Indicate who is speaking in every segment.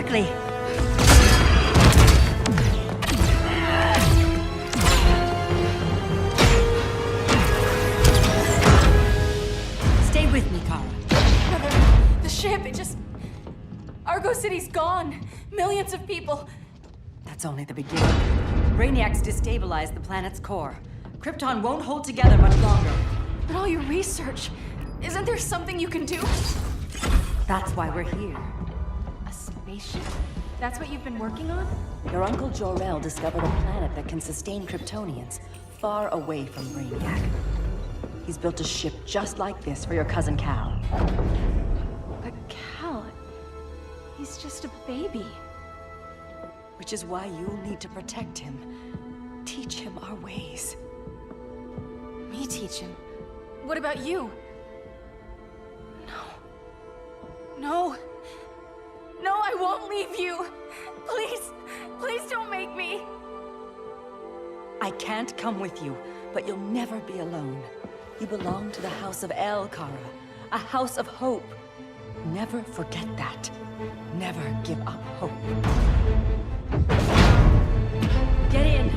Speaker 1: quickly! Stay with me, Kara.
Speaker 2: Brother, the ship, it just... Argo City's gone. Millions of people.
Speaker 1: That's only the beginning. Brainiac's destabilized the planet's core. Krypton won't hold together much longer.
Speaker 2: But all your research, isn't there something you can do?
Speaker 1: That's why we're here.
Speaker 2: A spaceship? That's what you've been working on?
Speaker 1: Your uncle Jor-El discovered a planet that can sustain Kryptonians, far away from Brainiac. He's built a ship just like this for your cousin Cal.
Speaker 2: But Cal... he's just a baby.
Speaker 1: Which is why you'll need to protect him. Teach him our ways.
Speaker 2: Me teach him? What about you? No. No, I won't leave you. Please, please don't make me.
Speaker 1: I can't come with you, but you'll never be alone. You belong to the House of El, Kara. A house of hope. Never forget that. Never give up hope. Get in!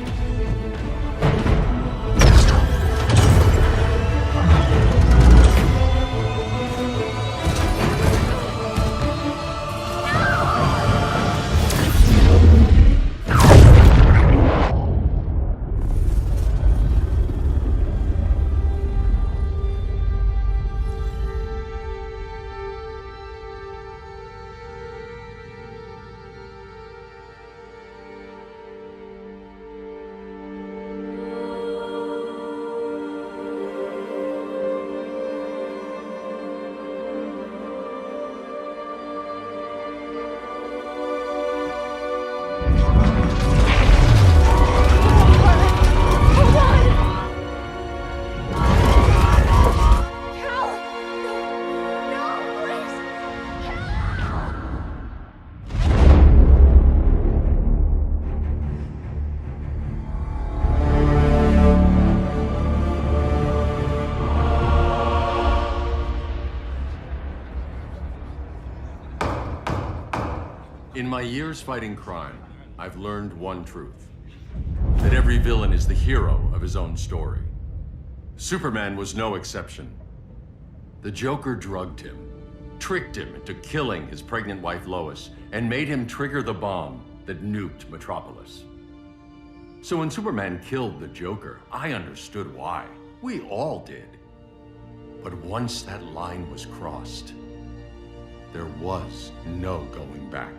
Speaker 3: In my years fighting crime, I've learned one truth. That every villain is the hero of his own story. Superman was no exception. The Joker drugged him, tricked him into killing his pregnant wife Lois, and made him trigger the bomb that nuked Metropolis. So when Superman killed the Joker, I understood why. We all did. But once that line was crossed, there was no going back.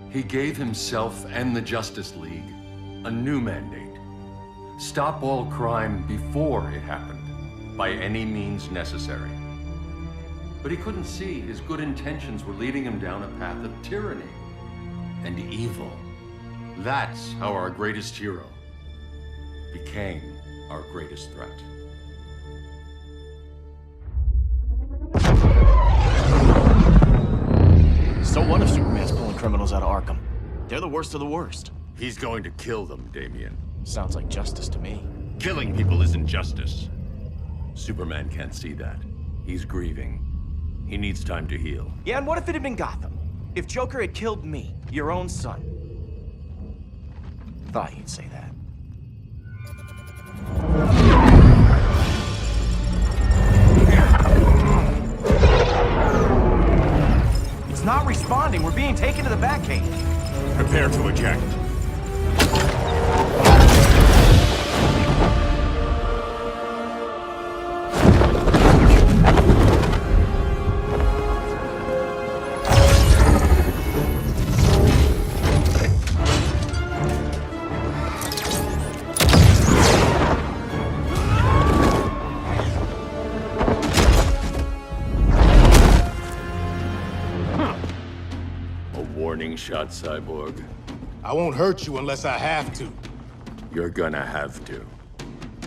Speaker 3: He gave himself and the Justice League a new mandate. Stop all crime before it happened, by any means necessary. But he couldn't see his good intentions were leading him down a path of tyranny and evil. That's how our greatest hero became our greatest threat.
Speaker 4: So what if Superman's pulling criminals out of Arkham? They're the worst of the worst.
Speaker 3: He's going to kill them, Damian.
Speaker 4: Sounds like justice to me.
Speaker 3: Killing people isn't justice. Superman can't see that. He's grieving. He needs time to heal.
Speaker 4: Yeah, and what if it had been Gotham? If Joker had killed me, your own son? Thought you'd say that. It's not responding. We're being taken to the Batcave.
Speaker 3: Prepare to eject. Warning shot, Cyborg.
Speaker 5: I won't hurt you unless I have to.
Speaker 3: You're gonna have to.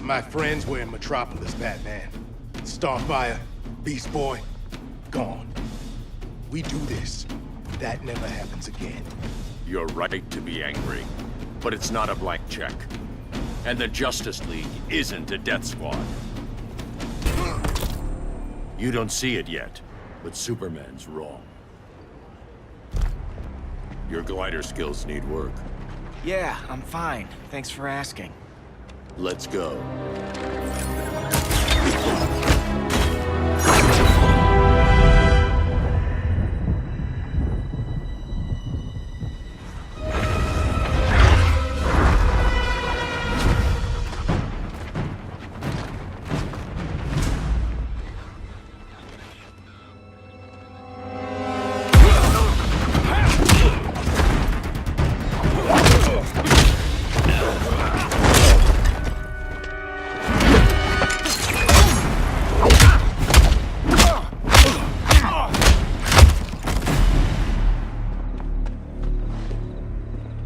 Speaker 5: My friends were in Metropolis, Batman. Starfire, Beast Boy, gone. We do this. That never happens again.
Speaker 3: You're right to be angry, but it's not a blank check. And the Justice League isn't a death squad. You don't see it yet, but Superman's wrong. Your glider skills need work.
Speaker 4: Yeah, I'm fine. Thanks for asking.
Speaker 3: Let's go.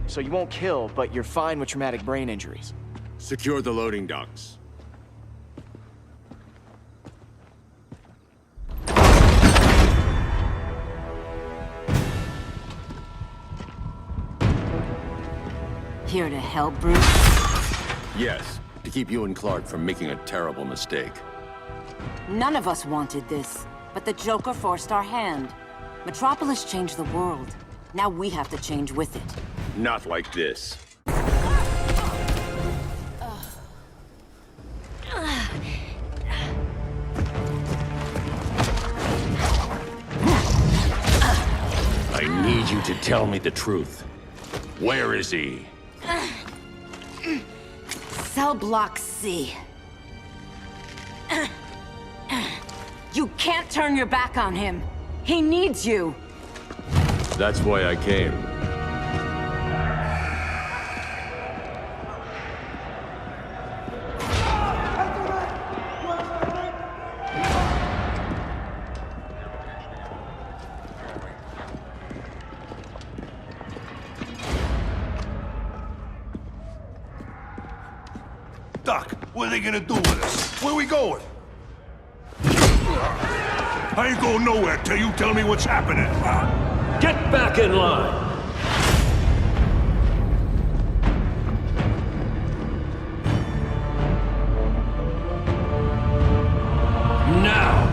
Speaker 4: So you won't kill, but you're fine with traumatic brain injuries.
Speaker 3: Secure the loading docks.
Speaker 6: Here to help, Bruce?
Speaker 3: Yes, to keep you and Clark from making a terrible mistake.
Speaker 6: None of us wanted this, but the Joker forced our hand. Metropolis changed the world. Now we have to change with it.
Speaker 3: Not like this. I need you to tell me the truth. Where is he?
Speaker 6: Cell Block C. You can't turn your back on him. He needs you.
Speaker 3: That's why I came.
Speaker 7: Doc, what are they gonna do with us? Where we going? I ain't going nowhere till you tell me what's happening.
Speaker 8: Get back in line! Now!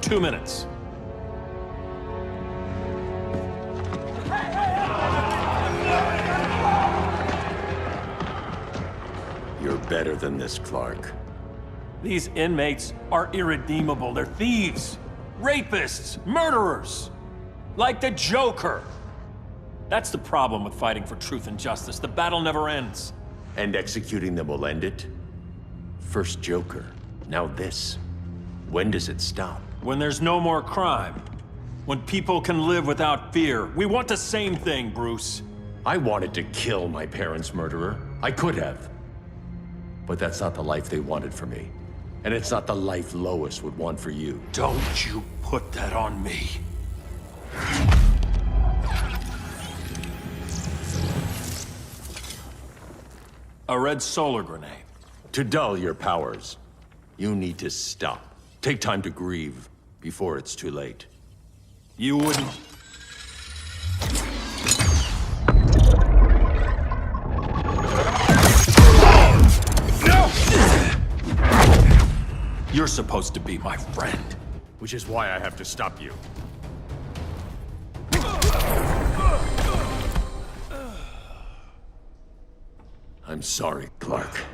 Speaker 8: Two minutes.
Speaker 3: You're better than this, Clark.
Speaker 8: These inmates are irredeemable. They're thieves, rapists, murderers. Like the Joker. That's the problem with fighting for truth and justice. The battle never ends.
Speaker 3: And executing them will end it? First Joker, now this. When does it stop?
Speaker 8: When there's no more crime. When people can live without fear. We want the same thing, Bruce.
Speaker 3: I wanted to kill my parents' murderer. I could have. But that's not the life they wanted for me. And it's not the life Lois would want for you.
Speaker 8: Don't you put that on me. A red solar grenade.
Speaker 3: To dull your powers, you need to stop. Take time to grieve before it's too late.
Speaker 8: You wouldn't... You're supposed to be my friend.
Speaker 3: Which is why I have to stop you. I'm sorry, Clark.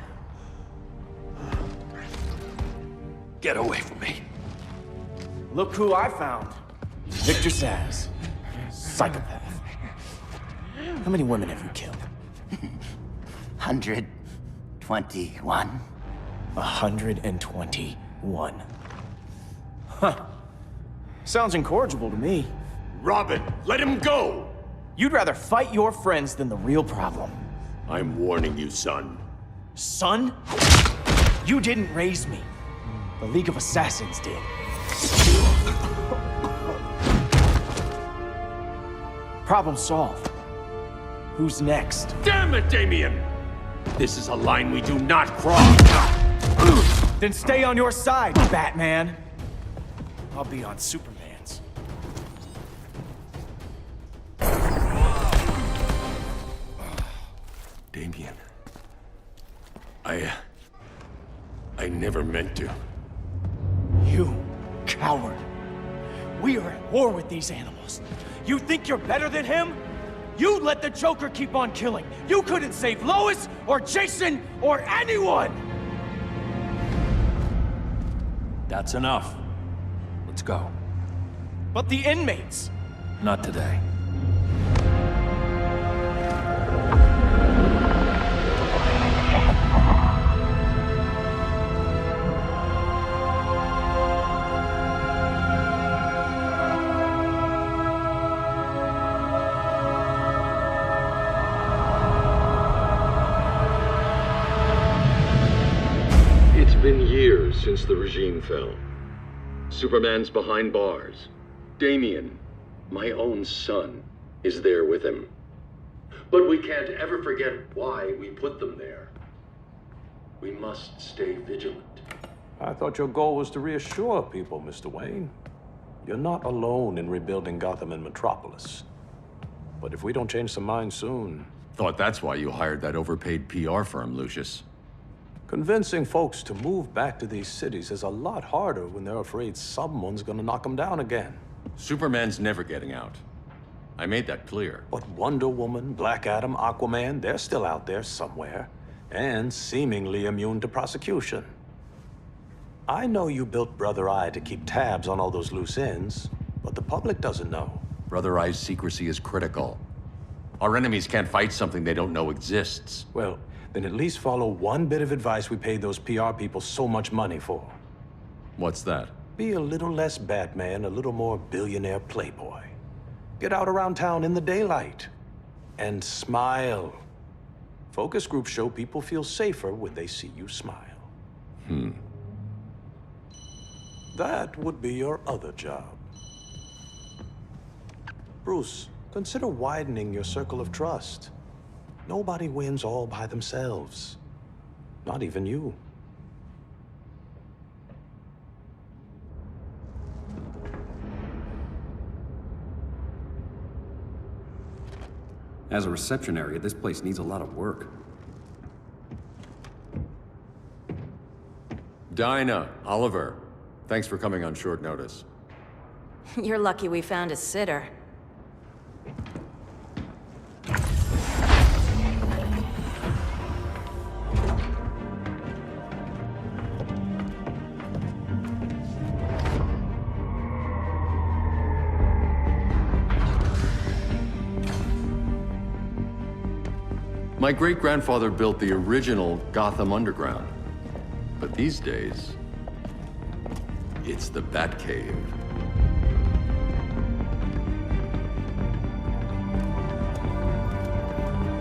Speaker 8: Get away from me.
Speaker 4: Look who I found. Victor Zsasz. Psychopath. How many women have you killed?
Speaker 9: 121.
Speaker 4: 121. Huh. Sounds incorrigible to me.
Speaker 3: Robin, let him go!
Speaker 4: You'd rather fight your friends than the real problem.
Speaker 3: I'm warning you, son.
Speaker 4: Son? You didn't raise me. The League of Assassins did. Problem solved. Who's next?
Speaker 3: Damn it, Damien! This is a line we do not cross!
Speaker 4: Then stay on your side, Batman. I'll be on Superman's.
Speaker 3: Damien. I never meant to.
Speaker 4: You coward. We are at war with these animals. You think you're better than him? You let the Joker keep on killing. You couldn't save Lois, or Jason, or anyone!
Speaker 8: That's enough. Let's go.
Speaker 4: But the inmates!
Speaker 8: Not today.
Speaker 3: It's been years since the regime fell. Superman's behind bars. Damien, my own son, is there with him. But we can't ever forget why we put them there. We must stay vigilant.
Speaker 10: I thought your goal was to reassure people, Mr. Wayne. You're not alone in rebuilding Gotham and Metropolis. But if we don't change some minds soon...
Speaker 3: Thought that's why you hired that overpaid PR firm, Lucius.
Speaker 10: Convincing folks to move back to these cities is a lot harder when they're afraid someone's gonna knock them down again.
Speaker 3: Superman's never getting out. I made that clear.
Speaker 10: But Wonder Woman, Black Adam, Aquaman, they're still out there somewhere, and seemingly immune to prosecution. I know you built Brother Eye to keep tabs on all those loose ends, but the public doesn't know.
Speaker 3: Brother Eye's secrecy is critical. Our enemies can't fight something they don't know exists.
Speaker 10: Well, then at least follow one bit of advice we paid those PR people so much money for.
Speaker 3: What's that?
Speaker 10: Be a little less Batman, a little more billionaire playboy. Get out around town in the daylight. And smile. Focus groups show people feel safer when they see you smile. That would be your other job. Bruce, consider widening your circle of trust. Nobody wins all by themselves. Not even you.
Speaker 11: As a reception area, this place needs a lot of work.
Speaker 3: Dinah, Oliver, thanks for coming on short notice.
Speaker 2: You're lucky we found a sitter.
Speaker 3: My great-grandfather built the original Gotham Underground. But these days, it's the Batcave.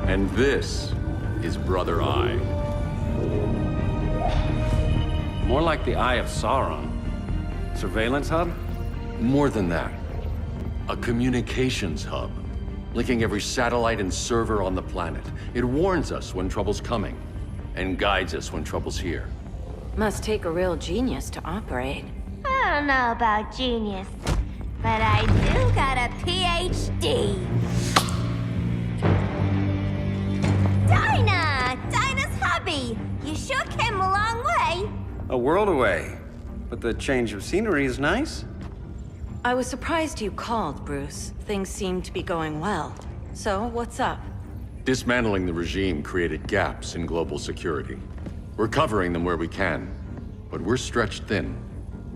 Speaker 3: And this is Brother Eye.
Speaker 11: More like the Eye of Sauron. Surveillance hub?
Speaker 3: More than that. A communications hub, linking every satellite and server on the planet. It warns us when trouble's coming, and guides us when trouble's here.
Speaker 2: Must take a real genius to operate.
Speaker 12: I don't know about genius, but I do got a PhD. Dinah's hubby! You sure came a long way.
Speaker 11: A world away. But the change of scenery is nice.
Speaker 2: I was surprised you called, Bruce. Things seem to be going well. So, what's up?
Speaker 3: Dismantling the regime created gaps in global security. We're covering them where we can, but we're stretched thin,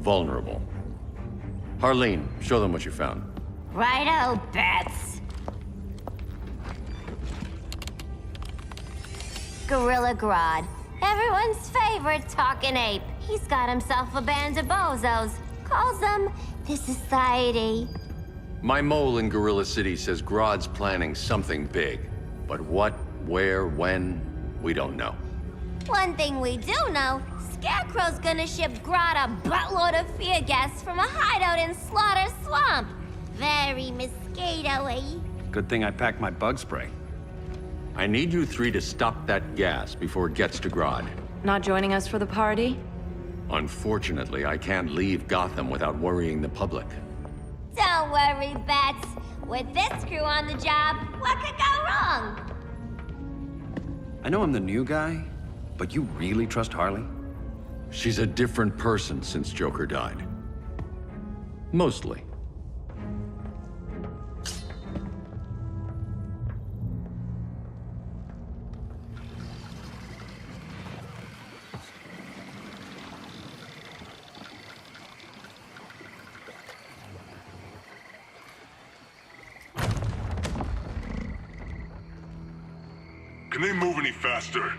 Speaker 3: vulnerable. Harleen, show them what you found.
Speaker 12: Righto, Bats. Gorilla Grodd, everyone's favorite talking ape. He's got himself a band of bozos. Calls them the Society.
Speaker 3: My mole in Gorilla City says Grodd's planning something big. But what, where, when, we don't know.
Speaker 12: One thing we do know, Scarecrow's gonna ship Grodd a buttload of fear gas from a hideout in Slaughter Swamp. Very mosquito-y.
Speaker 11: Good thing I packed my bug spray.
Speaker 3: I need you three to stop that gas before it gets to Grodd.
Speaker 2: Not joining us for the party?
Speaker 3: Unfortunately, I can't leave Gotham without worrying the public.
Speaker 12: Don't worry, Bats. With this crew on the job, what could go wrong?
Speaker 11: I know I'm the new guy, but you really trust Harley?
Speaker 3: She's a different person since Joker died. Mostly.
Speaker 7: Can they move any faster?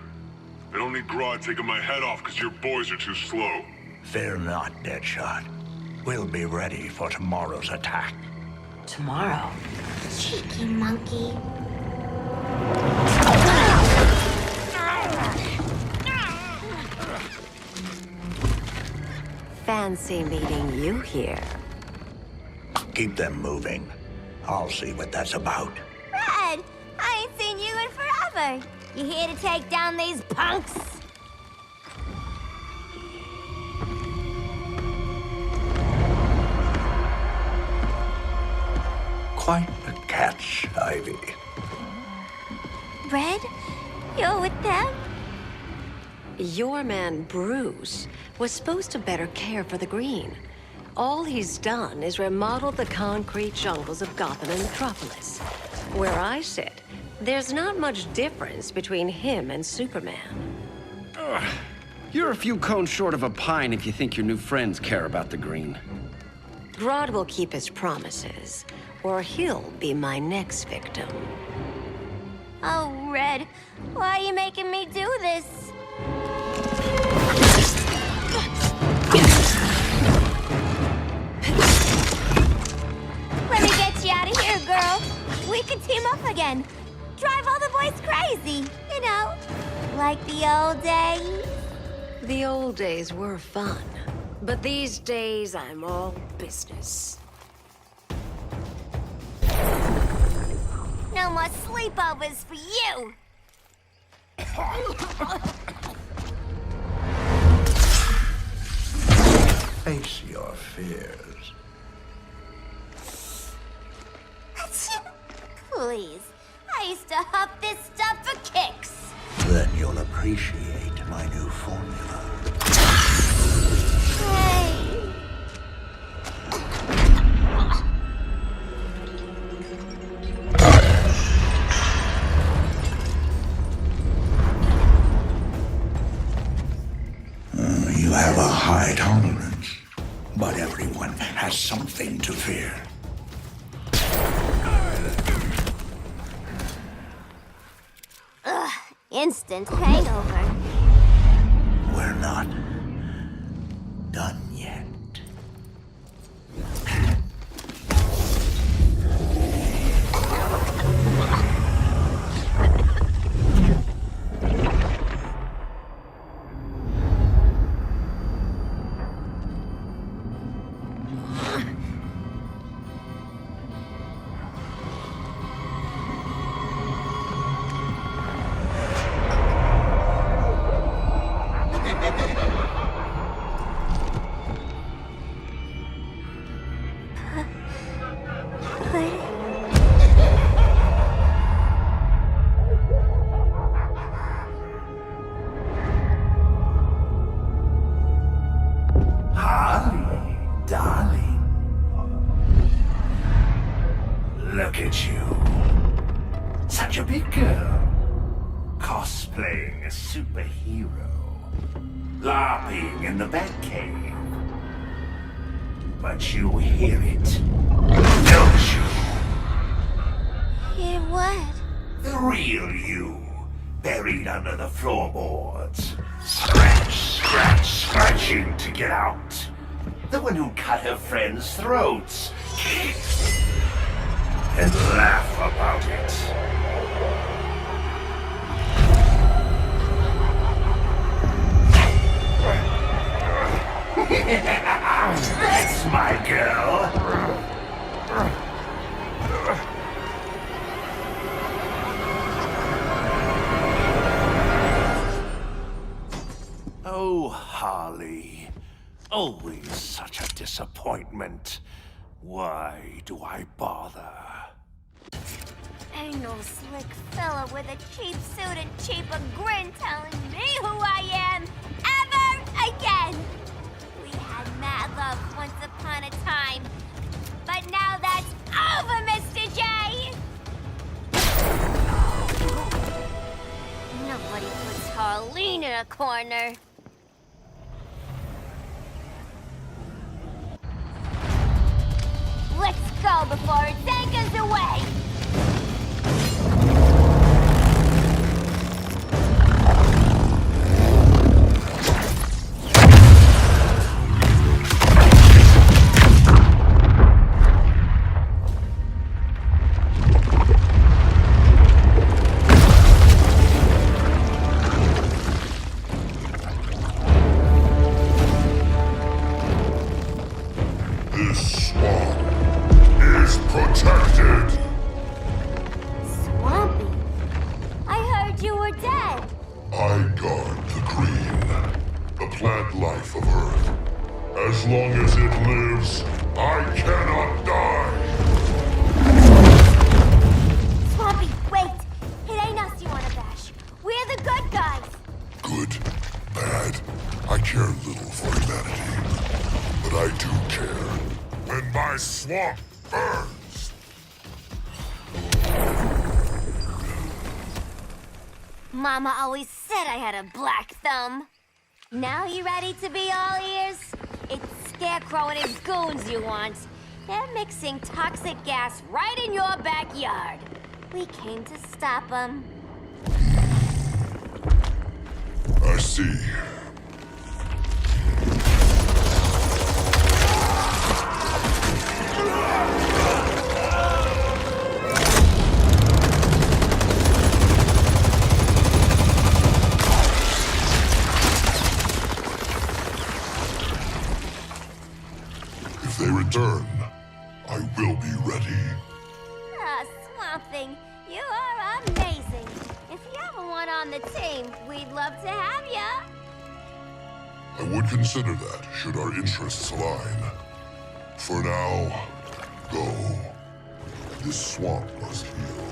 Speaker 7: I don't need Grodd taking my head off because your boys are too slow.
Speaker 9: Fear not, Deadshot. We'll be ready for tomorrow's attack.
Speaker 1: Tomorrow?
Speaker 12: Cheeky monkey.
Speaker 6: Fancy meeting you here.
Speaker 9: Keep them moving. I'll see what that's about.
Speaker 12: Red, I ain't seen you in forever. You here to take down these punks?
Speaker 9: Quite a catch, Ivy.
Speaker 12: Red, you're with them?
Speaker 13: Your man, Bruce, was supposed to better care for the Green. All he's done is remodel the concrete jungles of Gotham and Metropolis. Where I sit, there's not much difference between him and Superman.
Speaker 11: You're a few cones short of a pine if you think your new friends care about the Green.
Speaker 13: Grodd will keep his promises, or he'll be my next victim.
Speaker 12: Oh, Red, why are you making me do this? Let me get you out of here, girl. We can team up again. Drive all the boys crazy, you know, like the old days.
Speaker 13: The old days were fun, but these days I'm all business.
Speaker 12: No more sleepovers for you.
Speaker 9: Face your fears.
Speaker 12: Please, I used to huff this stuff for kicks.
Speaker 9: Then you'll appreciate my new formula.
Speaker 12: Hey.
Speaker 9: You have a high tolerance, but everyone has something to fear.
Speaker 12: Ugh, instant hangover.
Speaker 9: We're not done yet. Harley, darling. Look at you. Such a big girl. Cosplaying a superhero. LARPing in the Batcave. But you hear it, don't you?
Speaker 12: Hear what?
Speaker 9: The real you, buried under the floorboards. Scratch, scratch, scratching to get out. The one who cut her friends' throats. And laugh about it. That's my girl. Oh, Harley. Always such a disappointment. Why do I bother?
Speaker 12: Ain't no slick fella with a cheap suit and cheaper grin telling me who I am ever again. We had mad love once upon a time, but now that's over, Mr. J. Nobody puts Harleen in a corner. Let's go before it anchors away!
Speaker 7: This swamp is protected!
Speaker 12: Swampy? I heard you were dead.
Speaker 7: I guard the green, the plant life of Earth. As long as it lives, I cannot die!
Speaker 12: Swampy, wait! It ain't us you wanna bash. We're the good guys.
Speaker 7: Good, bad, I care little for humanity. But I do care when my swamp burns!
Speaker 12: Mama always said I had a black thumb. Now you ready to be all ears? It's Scarecrow and his goons you want. They're mixing toxic gas right in your backyard. We came to stop them.
Speaker 7: I see. If they return, I will be ready.
Speaker 12: Ah, Swamp Thing, you are amazing. If you ever want on the team, we'd love to have ya.
Speaker 7: I would consider that, should our interests align. For now, go. This swamp must heal.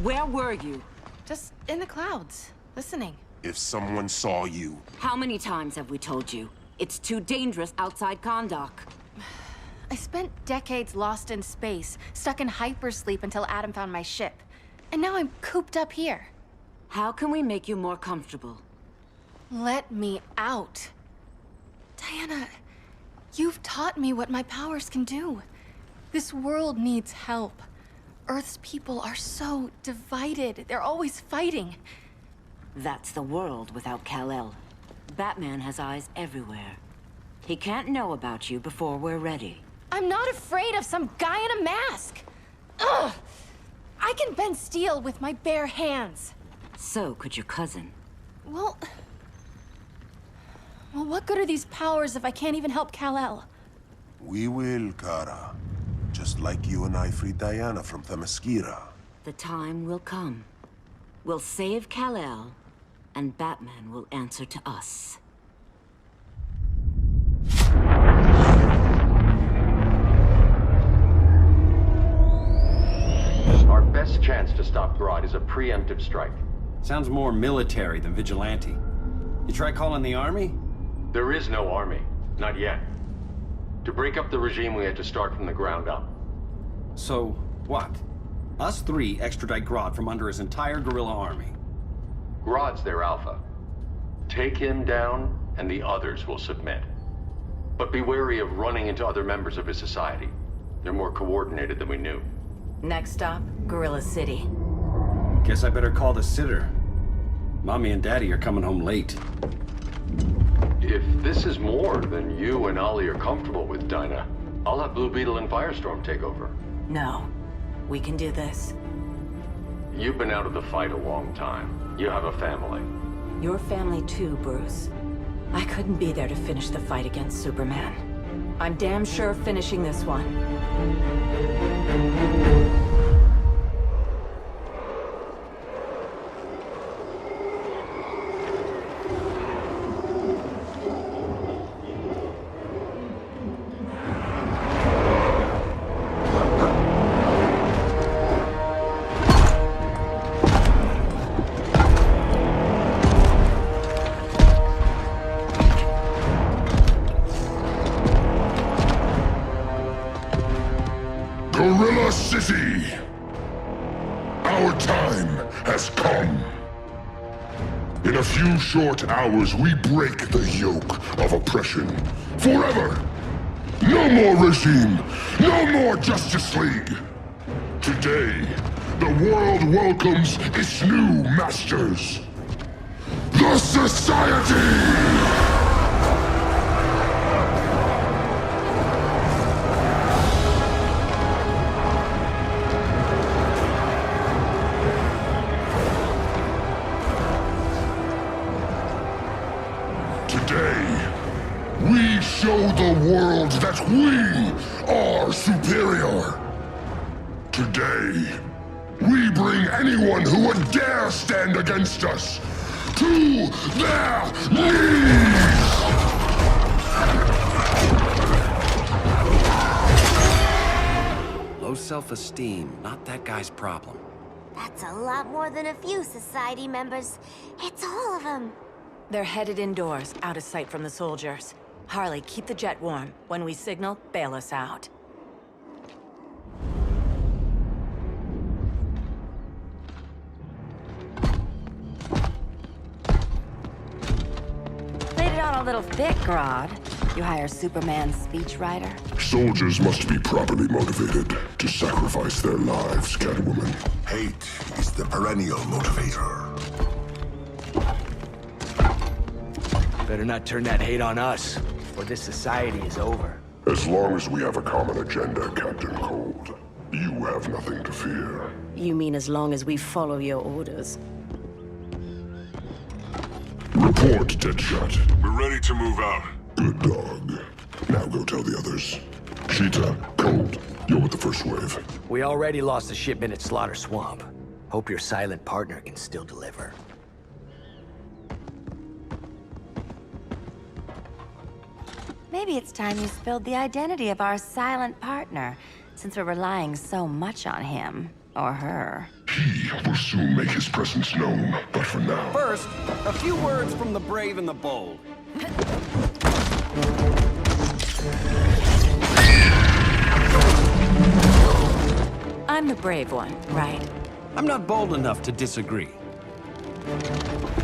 Speaker 6: Where were you?
Speaker 2: Just in the clouds, listening.
Speaker 5: If someone saw you...
Speaker 6: How many times have we told you? It's too dangerous outside Kahndaq.
Speaker 2: I spent decades lost in space, stuck in hypersleep until Adam found my ship. And now I'm cooped up here.
Speaker 6: How can we make you more comfortable?
Speaker 2: Let me out. Diana, you've taught me what my powers can do. This world needs help. Earth's people are so divided. They're always fighting.
Speaker 6: That's the world without Kal-El. Batman has eyes everywhere. He can't know about you before we're ready.
Speaker 2: I'm not afraid of some guy in a mask. Ugh! I can bend steel with my bare hands.
Speaker 6: So could your cousin.
Speaker 2: Well, what good are these powers if I can't even help Kal-El?
Speaker 5: We will, Kara. Just like you and I freed Diana from Themyscira.
Speaker 6: The time will come. We'll save Kal-El, and Batman will answer to us.
Speaker 14: Our best chance to stop Grodd is a preemptive strike.
Speaker 11: Sounds more military than vigilante. You try calling the army?
Speaker 14: There is no army. Not yet. To break up the regime, we had to start from the ground up.
Speaker 11: So, what? Us three extradite Grodd from under his entire guerrilla army.
Speaker 14: Grodd's their alpha. Take him down, and the others will submit. But be wary of running into other members of his society. They're more coordinated than we knew.
Speaker 1: Next stop, Gorilla City.
Speaker 11: Guess I better call the sitter. Mommy and Daddy are coming home late.
Speaker 14: If this is more than you and Ollie are comfortable with, Dinah, I'll have Blue Beetle and Firestorm take over.
Speaker 6: No. We can do this.
Speaker 14: You've been out of the fight a long time. You have a family.
Speaker 6: Your family too, Bruce. I couldn't be there to finish the fight against Superman. I'm damn sure finishing this one.
Speaker 7: Gorilla City! Our time has come. In a few short hours, we break the yoke of oppression. Forever! No more regime! No more Justice League! Today, the world welcomes its new masters. The Society! Today, we show the world that we are superior. Today, we bring anyone who would dare stand against us to their knees!
Speaker 11: Low self-esteem, not that guy's problem.
Speaker 12: That's a lot more than a few Society members. It's all of them.
Speaker 6: They're headed indoors, out of sight from the soldiers. Harley, keep the jet warm. When we signal, bail us out.
Speaker 1: Laid it on a little thick, Grodd. You hire Superman's speechwriter?
Speaker 7: Soldiers must be properly motivated to sacrifice their lives, Catwoman.
Speaker 9: Hate is the perennial motivator.
Speaker 4: Better not turn that hate on us, or this society is over.
Speaker 7: As long as we have a common agenda, Captain Cold, you have nothing to fear.
Speaker 6: You mean as long as we follow your orders?
Speaker 7: Report, Deadshot.
Speaker 15: We're ready to move out.
Speaker 7: Good dog. Now go tell the others. Cheetah, Cold, you're with the first wave.
Speaker 4: We already lost a shipment at Slaughter Swamp. Hope your silent partner can still deliver.
Speaker 1: Maybe it's time you spilled the identity of our silent partner, since we're relying so much on him. Or her.
Speaker 7: He will soon make his presence known, but for now...
Speaker 11: First, a few words from the brave and the bold.
Speaker 6: I'm the brave one, right?
Speaker 11: I'm not bold enough to disagree.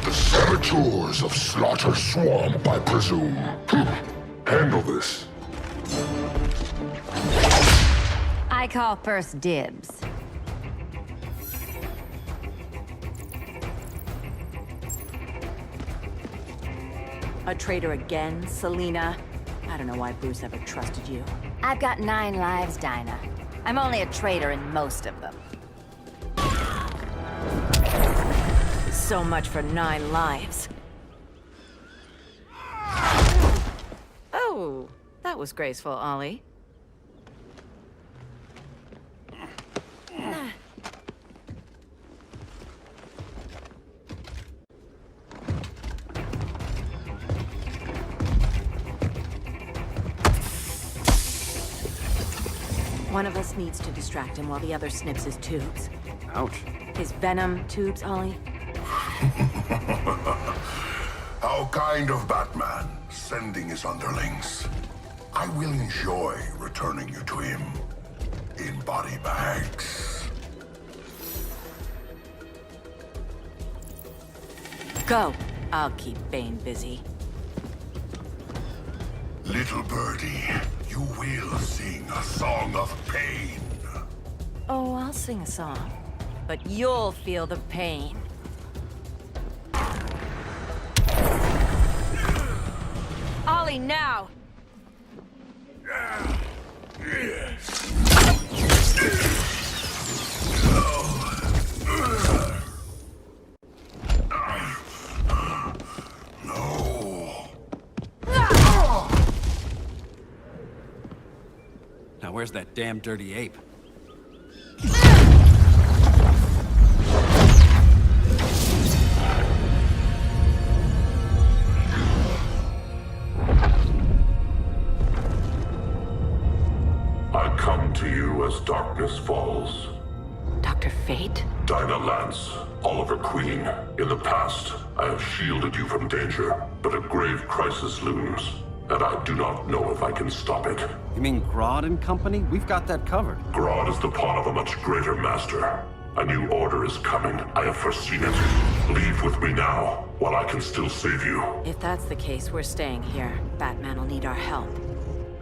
Speaker 7: The saboteurs of Slaughter Swamp, I presume. Handle this.
Speaker 1: I call first dibs.
Speaker 6: A traitor again, Selina? I don't know why Bruce ever trusted you.
Speaker 1: I've got 9 lives, Dinah. I'm only a traitor in most of them.
Speaker 6: So much for 9 lives. Oh, that was graceful, Ollie. One of us needs to distract him while the other snips his tubes.
Speaker 11: Ouch.
Speaker 6: His venom tubes, Ollie?
Speaker 9: How kind of Batman, sending his underlings. I will enjoy returning you to him in body bags.
Speaker 6: Go. I'll keep Bane busy.
Speaker 9: Little birdie, you will sing a song of pain.
Speaker 6: Oh, I'll sing a song. But you'll feel the pain. rally now!
Speaker 11: Now where's that damn dirty ape?
Speaker 7: I come to you as darkness falls.
Speaker 6: Dr. Fate?
Speaker 7: Dinah Lance, Oliver Queen. In the past, I have shielded you from danger, but a grave crisis looms, and I do not know if I can stop it.
Speaker 11: You mean Grodd and company? We've got that covered.
Speaker 7: Grodd is the pawn of a much greater master. A new order is coming. I have foreseen it. Leave with me now, while I can still save you.
Speaker 6: If that's the case, we're staying here. Batman will need our help.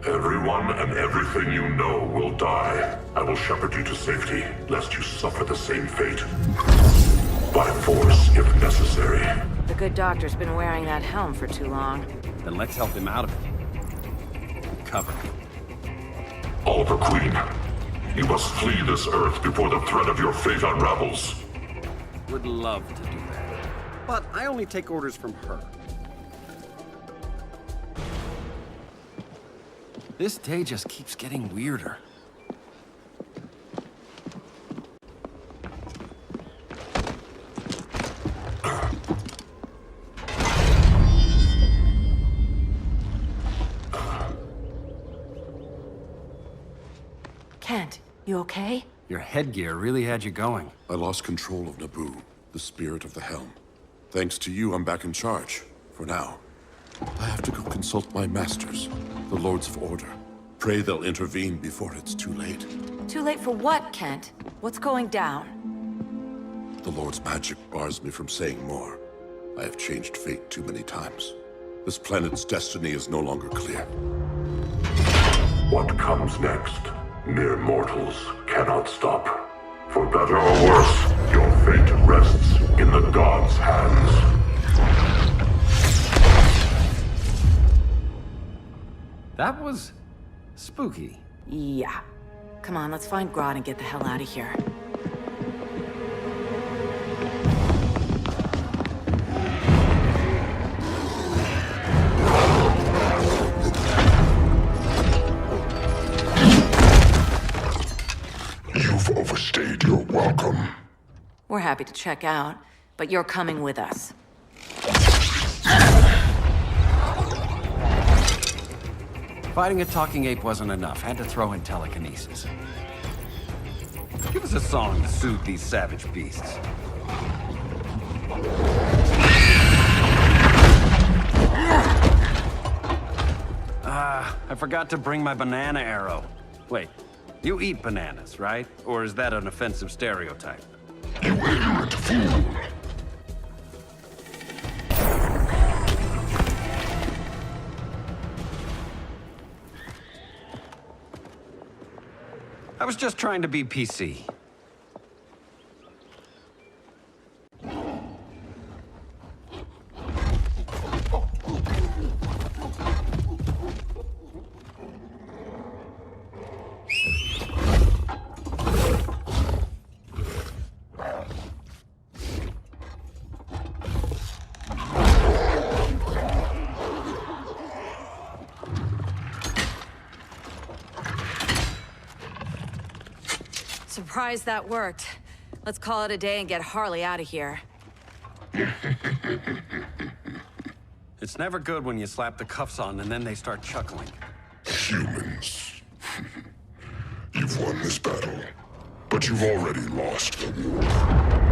Speaker 7: Everyone and everything you know will die. I will shepherd you to safety, lest you suffer the same fate. By force, if necessary.
Speaker 6: The good doctor's been wearing that helm for too long.
Speaker 11: Then let's help him out of it. Cover.
Speaker 7: Oliver Queen, you must flee this Earth before the threat of your fate unravels.
Speaker 11: Would love to do that. But I only take orders from her. This day just keeps getting weirder.
Speaker 6: Kent, you okay?
Speaker 11: Your headgear really had you going.
Speaker 7: I lost control of Naboo, the spirit of the helm. Thanks to you, I'm back in charge. For now. I have to go consult my masters, the Lords of Order. Pray they'll intervene before it's too late.
Speaker 6: Too late for what, Kent? What's going down?
Speaker 7: The Lord's magic bars me from saying more. I have changed fate too many times. This planet's destiny is no longer clear. What comes next? Mere mortals cannot stop. For better or worse, your fate rests in the gods' hands.
Speaker 11: That was spooky.
Speaker 6: Yeah. Come on, let's find Grodd and get the hell out of here.
Speaker 7: You've overstayed your welcome.
Speaker 6: We're happy to check out, but you're coming with us.
Speaker 11: Fighting a talking ape wasn't enough. Had to throw in telekinesis. Give us a song to soothe these savage beasts. I forgot to bring my banana arrow. Wait, you eat bananas, right? Or is that an offensive stereotype?
Speaker 7: You ignorant fool!
Speaker 11: I was just trying to be PC.
Speaker 6: Surprised that worked. Let's call it a day and get Harley out of here.
Speaker 11: It's never good when you slap the cuffs on and then they start chuckling.
Speaker 7: Humans. You've won this battle, but you've already lost the war.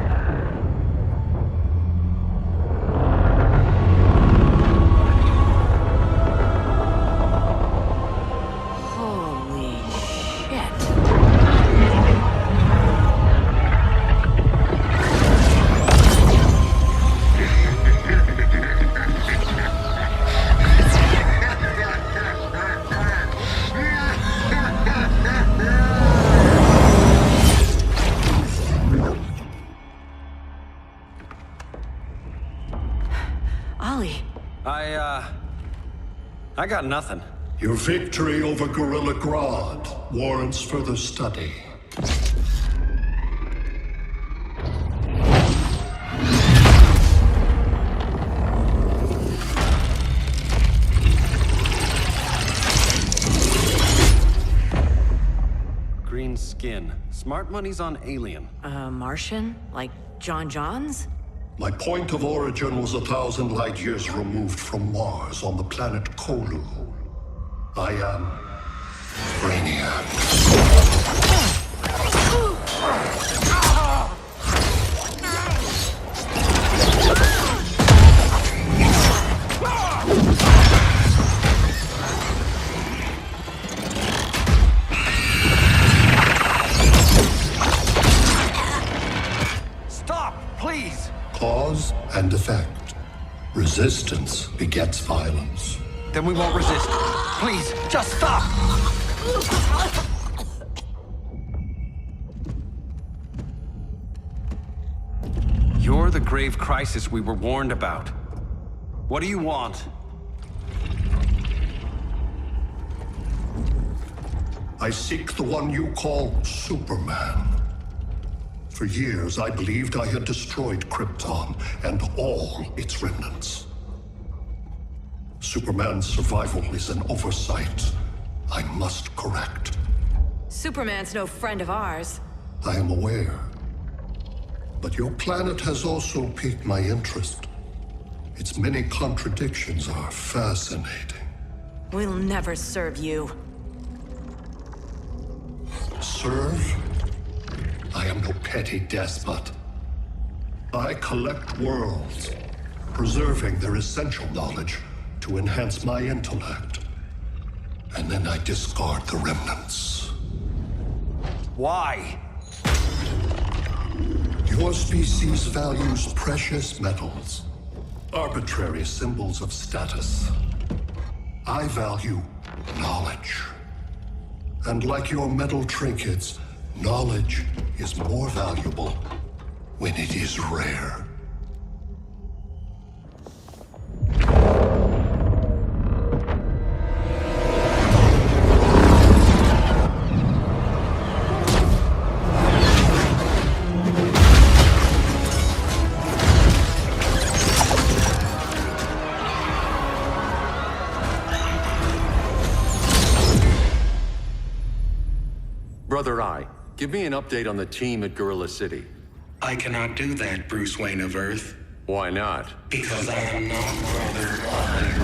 Speaker 11: I got nothing.
Speaker 7: Your victory over Gorilla Grodd warrants further study.
Speaker 11: Green skin. Smart money's on alien.
Speaker 6: Martian? Like John Johns?
Speaker 7: My point of origin was 1,000 light years removed from Mars on the planet Kolu. I am Brainiac.
Speaker 11: Stop, please!
Speaker 7: Cause and effect. Resistance begets violence.
Speaker 11: Then we won't resist. Please, just stop! You're the grave crisis we were warned about. What do you want?
Speaker 7: I seek the one you call Superman. For years, I believed I had destroyed Krypton and all its remnants. Superman's survival is an oversight I must correct.
Speaker 6: Superman's no friend of ours.
Speaker 7: I am aware. But your planet has also piqued my interest. Its many contradictions are fascinating.
Speaker 6: We'll never serve you.
Speaker 7: Serve? I am no petty despot. I collect worlds, preserving their essential knowledge to enhance my intellect. And then I discard the remnants.
Speaker 11: Why?
Speaker 7: Your species values precious metals, arbitrary symbols of status. I value knowledge. And like your metal trinkets, knowledge is more valuable when it is rare.
Speaker 3: Brother Eye, give me an update on the team at Gorilla City.
Speaker 15: I cannot do that, Bruce Wayne of Earth.
Speaker 3: Why not?
Speaker 15: Because I am not Brother Eye.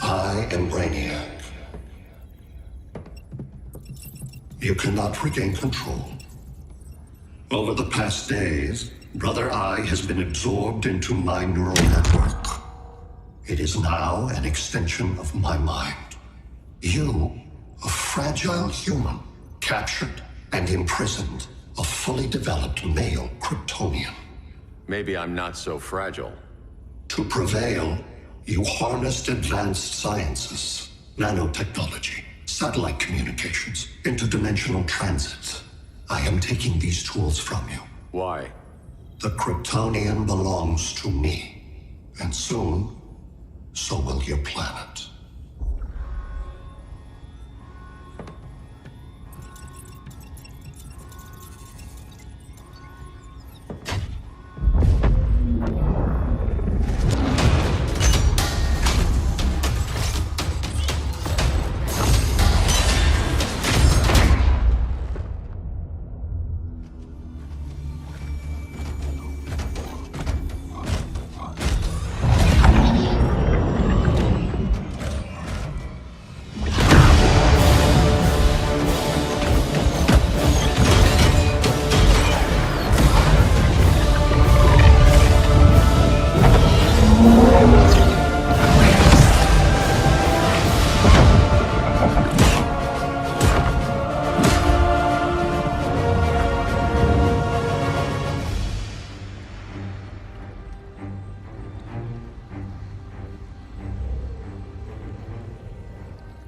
Speaker 7: I am Brainiac. You cannot regain control. Over the past days, Brother Eye has been absorbed into my neural network. It is now an extension of my mind. You, a fragile human, captured and imprisoned a fully developed male Kryptonian.
Speaker 3: Maybe I'm not so fragile.
Speaker 7: To prevail, you harnessed advanced sciences, nanotechnology, satellite communications, interdimensional transit. I am taking these tools from you.
Speaker 3: Why?
Speaker 7: The Kryptonian belongs to me. And soon, so will your planet.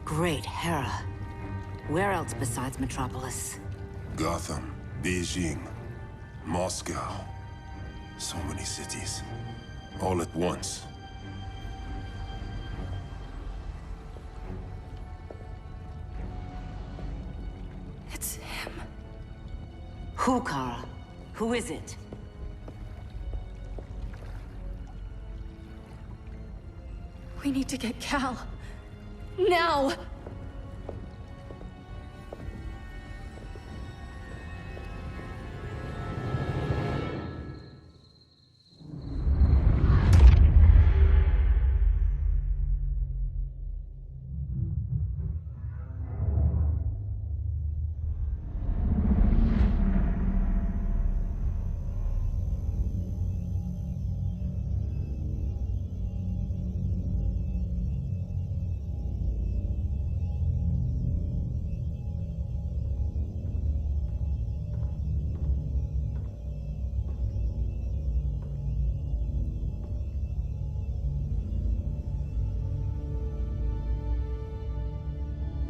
Speaker 6: Great Hera. Where else besides Metropolis?
Speaker 7: Gotham. Beijing, Moscow. So many cities. All at once.
Speaker 2: It's him.
Speaker 6: Who, Kara? Who is it?
Speaker 2: We need to get Cal. Now!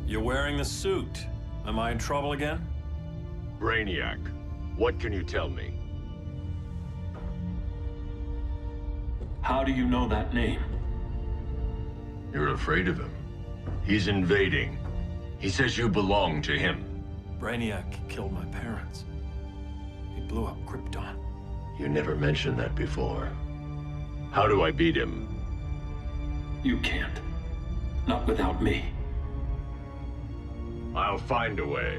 Speaker 8: You're wearing the suit. Am I in trouble again?
Speaker 3: Brainiac, what can you tell me?
Speaker 8: How do you know that name?
Speaker 3: You're afraid of him. He's invading. He says you belong to him.
Speaker 8: Brainiac killed my parents. He blew up Krypton.
Speaker 3: You never mentioned that before. How do I beat him?
Speaker 8: You can't. Not without me.
Speaker 3: I'll find a way.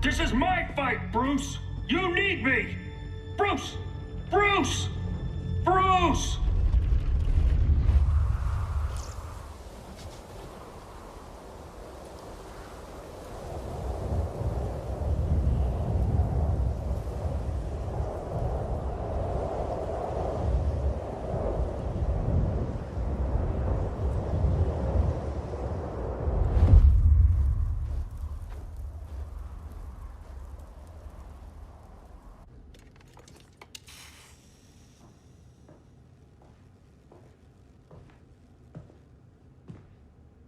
Speaker 8: This is my fight, Bruce! You need me! Bruce! Bruce! Bruce!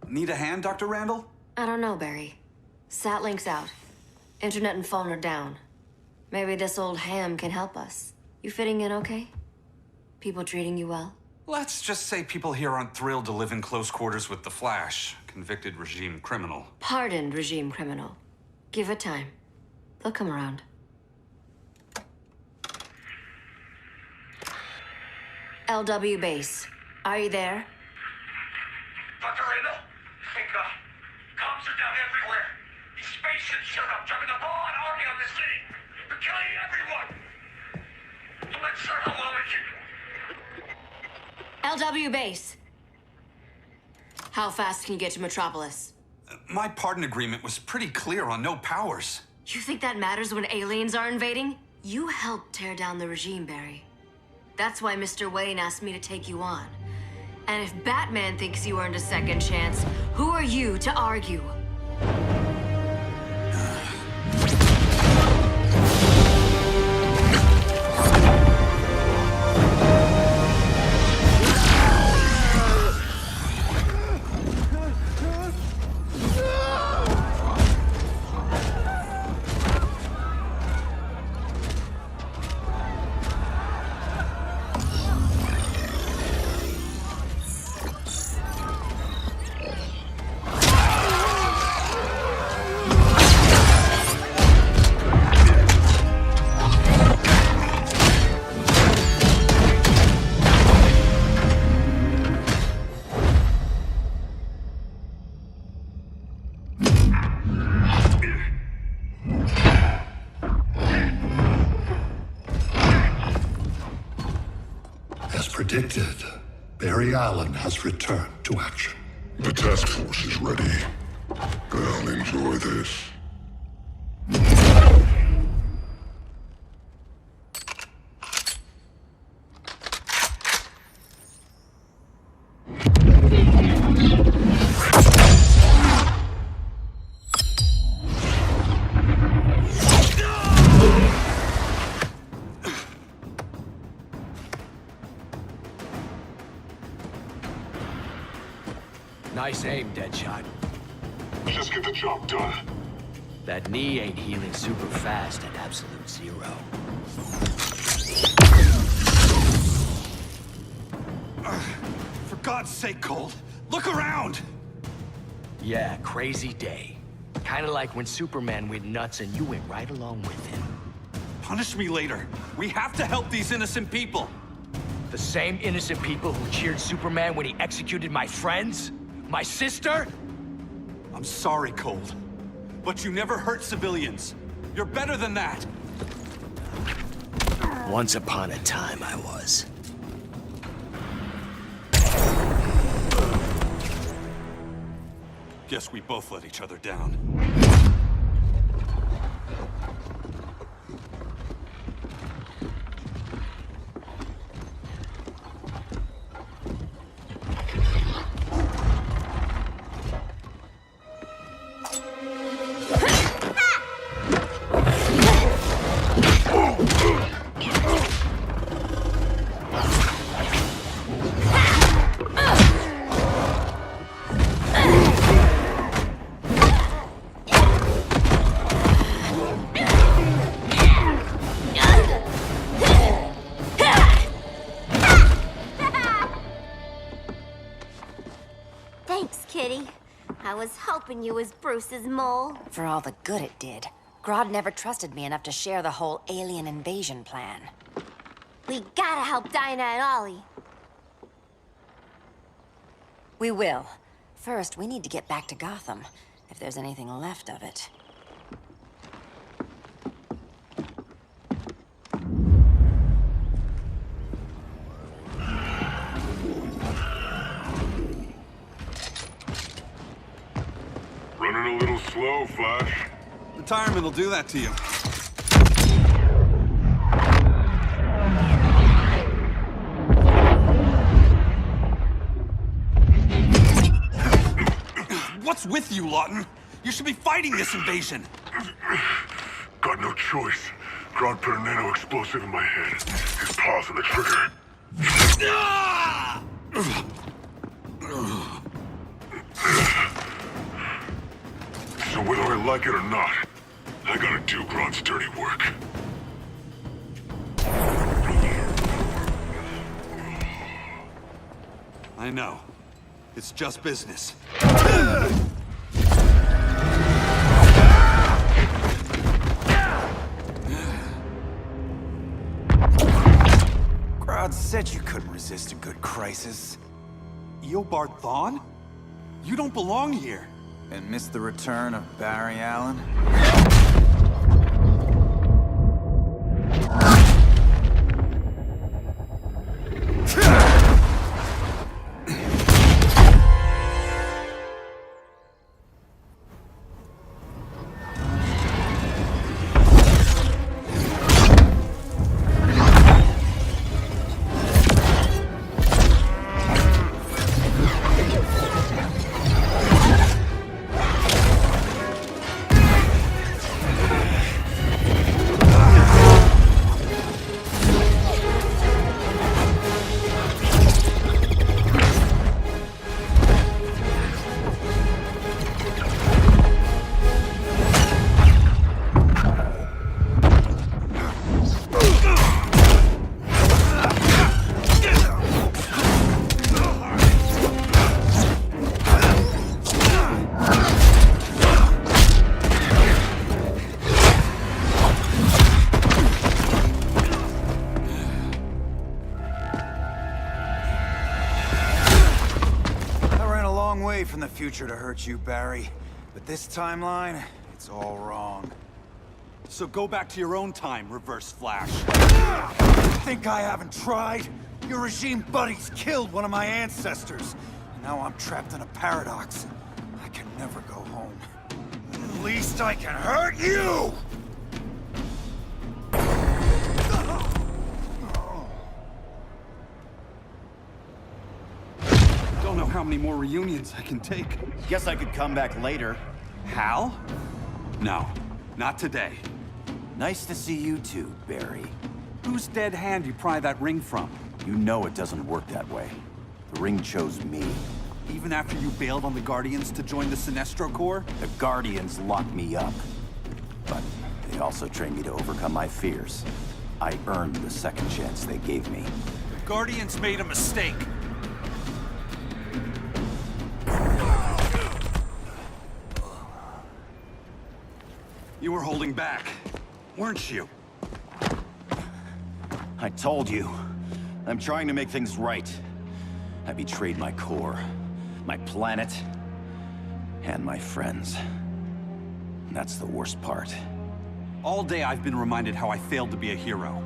Speaker 11: Need a hand, Dr. Randall?
Speaker 16: I don't know, Barry. Satlink's out. Internet and phone are down. Maybe this old ham can help us. You fitting in okay? People treating you well?
Speaker 11: Let's just say people here aren't thrilled to live in close quarters with the Flash, convicted regime criminal.
Speaker 16: Pardoned regime criminal. Give it time. They'll come around. LW base. Are you there?
Speaker 9: Dr. Randall? Thank God. Cops are down everywhere. These spaceships showed up, driving a broad army on the city. They're killing everyone. I'm not sure how long it can...
Speaker 16: LW base. How fast can you get to Metropolis?
Speaker 11: My pardon agreement was pretty clear on no powers.
Speaker 16: You think that matters when aliens are invading? You helped tear down the regime, Barry. That's why Mr. Wayne asked me to take you on. And if Batman thinks you earned a second chance, who are you to argue?
Speaker 17: Predicted, Barry Allen has returned to action.
Speaker 7: The task force is ready. They'll enjoy this.
Speaker 4: Nice aim, Deadshot.
Speaker 7: Just get the job done.
Speaker 18: That knee ain't healing super fast at absolute zero.
Speaker 19: For God's sake, Cold, look around!
Speaker 18: Yeah, crazy day. Kinda like when Superman went nuts and you went right along with him.
Speaker 19: Punish me later. We have to help these innocent people.
Speaker 18: The same innocent people who cheered Superman when he executed my friends? My sister?
Speaker 19: I'm sorry, Cold. But you never hurt civilians. You're better than that.
Speaker 18: Once upon a time, I was.
Speaker 19: Guess we both let each other down.
Speaker 12: Thanks, Kitty. I was hoping you was Bruce's mole.
Speaker 6: For all the good it did. Grodd never trusted me enough to share the whole alien invasion plan.
Speaker 12: We gotta help Dinah and Ollie.
Speaker 6: We will. First, we need to get back to Gotham, if there's anything left of it.
Speaker 20: Running a little slow, Flash.
Speaker 19: Retirement will do that to you. What's with you, Lawton? You should be fighting this invasion.
Speaker 20: Got no choice. Grodd put a nano-explosive in my head. His paws on the trigger. So whether I like it or not, I gotta do Grodd's dirty work.
Speaker 19: I know. It's just business.
Speaker 21: Grodd said you couldn't resist a good crisis.
Speaker 19: Eobard Thawne? You don't belong here.
Speaker 21: And miss the return of Barry Allen? From the future to hurt you, Barry. But this timeline, it's all wrong.
Speaker 19: So go back to your own time, Reverse Flash.
Speaker 21: Think I haven't tried? Your regime buddies killed one of my ancestors. And now I'm trapped in a paradox. I can never go home. At least I can hurt you!
Speaker 19: Don't know how many more reunions I can take.
Speaker 21: Guess I could come back later.
Speaker 19: Hal? No, not today.
Speaker 21: Nice to see you too, Barry.
Speaker 19: Whose dead hand you pry that ring from?
Speaker 21: You know it doesn't work that way. The ring chose me.
Speaker 19: Even after you bailed on the Guardians to join the Sinestro Corps?
Speaker 21: The Guardians locked me up.
Speaker 10: But they also trained me to overcome my fears. I earned the second chance they gave me.
Speaker 21: The Guardians made a mistake.
Speaker 11: You were holding back, weren't you?
Speaker 10: I told you. I'm trying to make things right. I betrayed my core, my planet, and my friends. That's the worst part.
Speaker 11: All day I've been reminded how I failed to be a hero.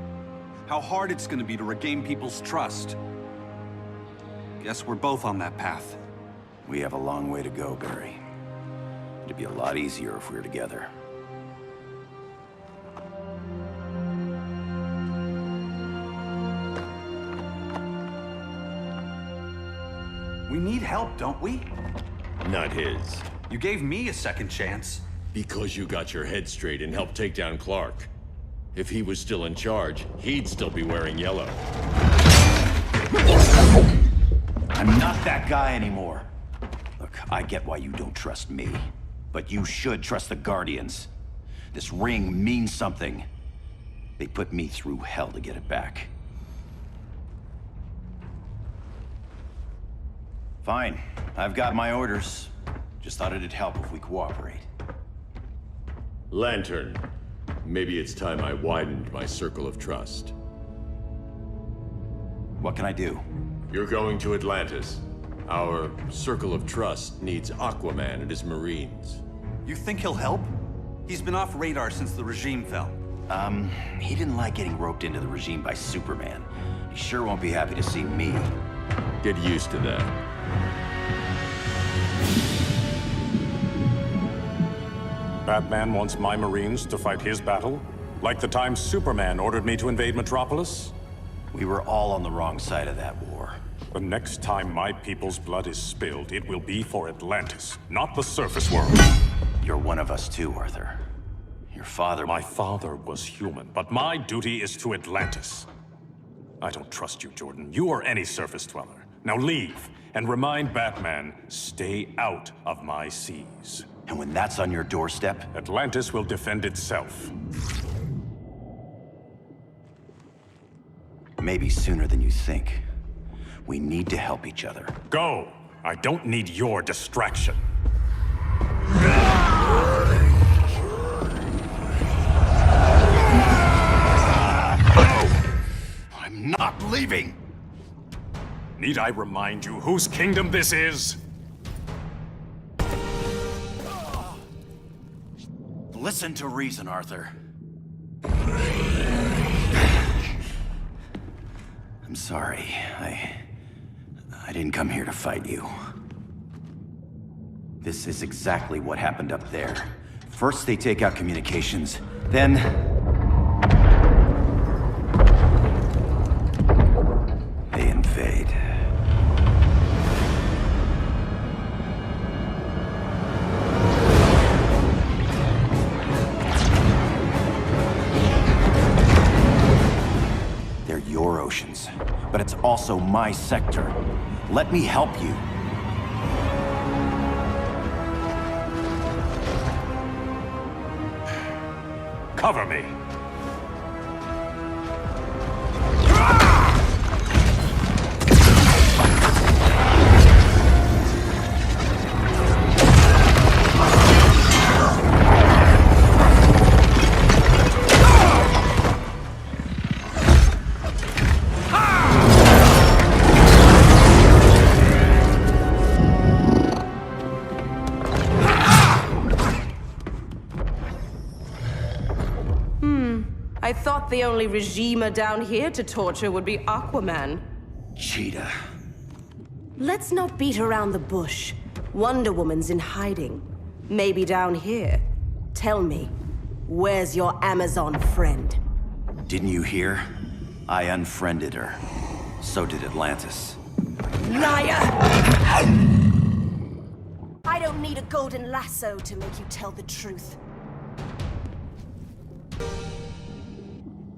Speaker 11: How hard it's gonna be to regain people's trust. Guess we're both on that path.
Speaker 10: We have a long way to go, Barry. It'd be a lot easier if we were together.
Speaker 11: We need help, don't we?
Speaker 3: Not his.
Speaker 11: You gave me a second chance.
Speaker 3: Because you got your head straight and helped take down Clark. If he was still in charge, he'd still be wearing yellow.
Speaker 10: I'm not that guy anymore. Look, I get why you don't trust me. But you should trust the Guardians. This ring means something. They put me through hell to get it back. Fine. I've got my orders. Just thought it'd help if we cooperate.
Speaker 3: Lantern. Maybe it's time I widened my circle of trust.
Speaker 10: What can I do?
Speaker 3: You're going to Atlantis. Our circle of trust needs Aquaman and his Marines.
Speaker 11: You think he'll help? He's been off radar since the regime fell.
Speaker 10: He didn't like getting roped into the regime by Superman. He sure won't be happy to see me.
Speaker 3: Get used to that.
Speaker 22: Batman wants my Marines to fight his battle? Like the time Superman ordered me to invade Metropolis?
Speaker 10: We were all on the wrong side of that war.
Speaker 22: The next time my people's blood is spilled, it will be for Atlantis, not the surface world.
Speaker 10: You're one of us too, Arthur. Your father...
Speaker 22: My father was human, but my duty is to Atlantis. I don't trust you, Jordan. You or any surface dweller. Now leave, and remind Batman, stay out of my seas.
Speaker 10: And when that's on your doorstep?
Speaker 22: Atlantis will defend itself.
Speaker 10: Maybe sooner than you think. We need to help each other.
Speaker 22: Go! I don't need your distraction.
Speaker 10: I'm not leaving!
Speaker 22: Need I remind you whose kingdom this is?
Speaker 10: Listen to reason, Arthur. I'm sorry. I didn't come here to fight you. This is exactly what happened up there. First they take out communications, then... they invade. They're your oceans, but it's also my sector. Let me help you.
Speaker 22: Cover me.
Speaker 23: I thought the only regimer down here to torture would be Aquaman.
Speaker 10: Cheetah.
Speaker 23: Let's not beat around the bush. Wonder Woman's in hiding. Maybe down here. Tell me, where's your Amazon friend?
Speaker 10: Didn't you hear? I unfriended her. So did Atlantis.
Speaker 23: Liar! I don't need a golden lasso to make you tell the truth.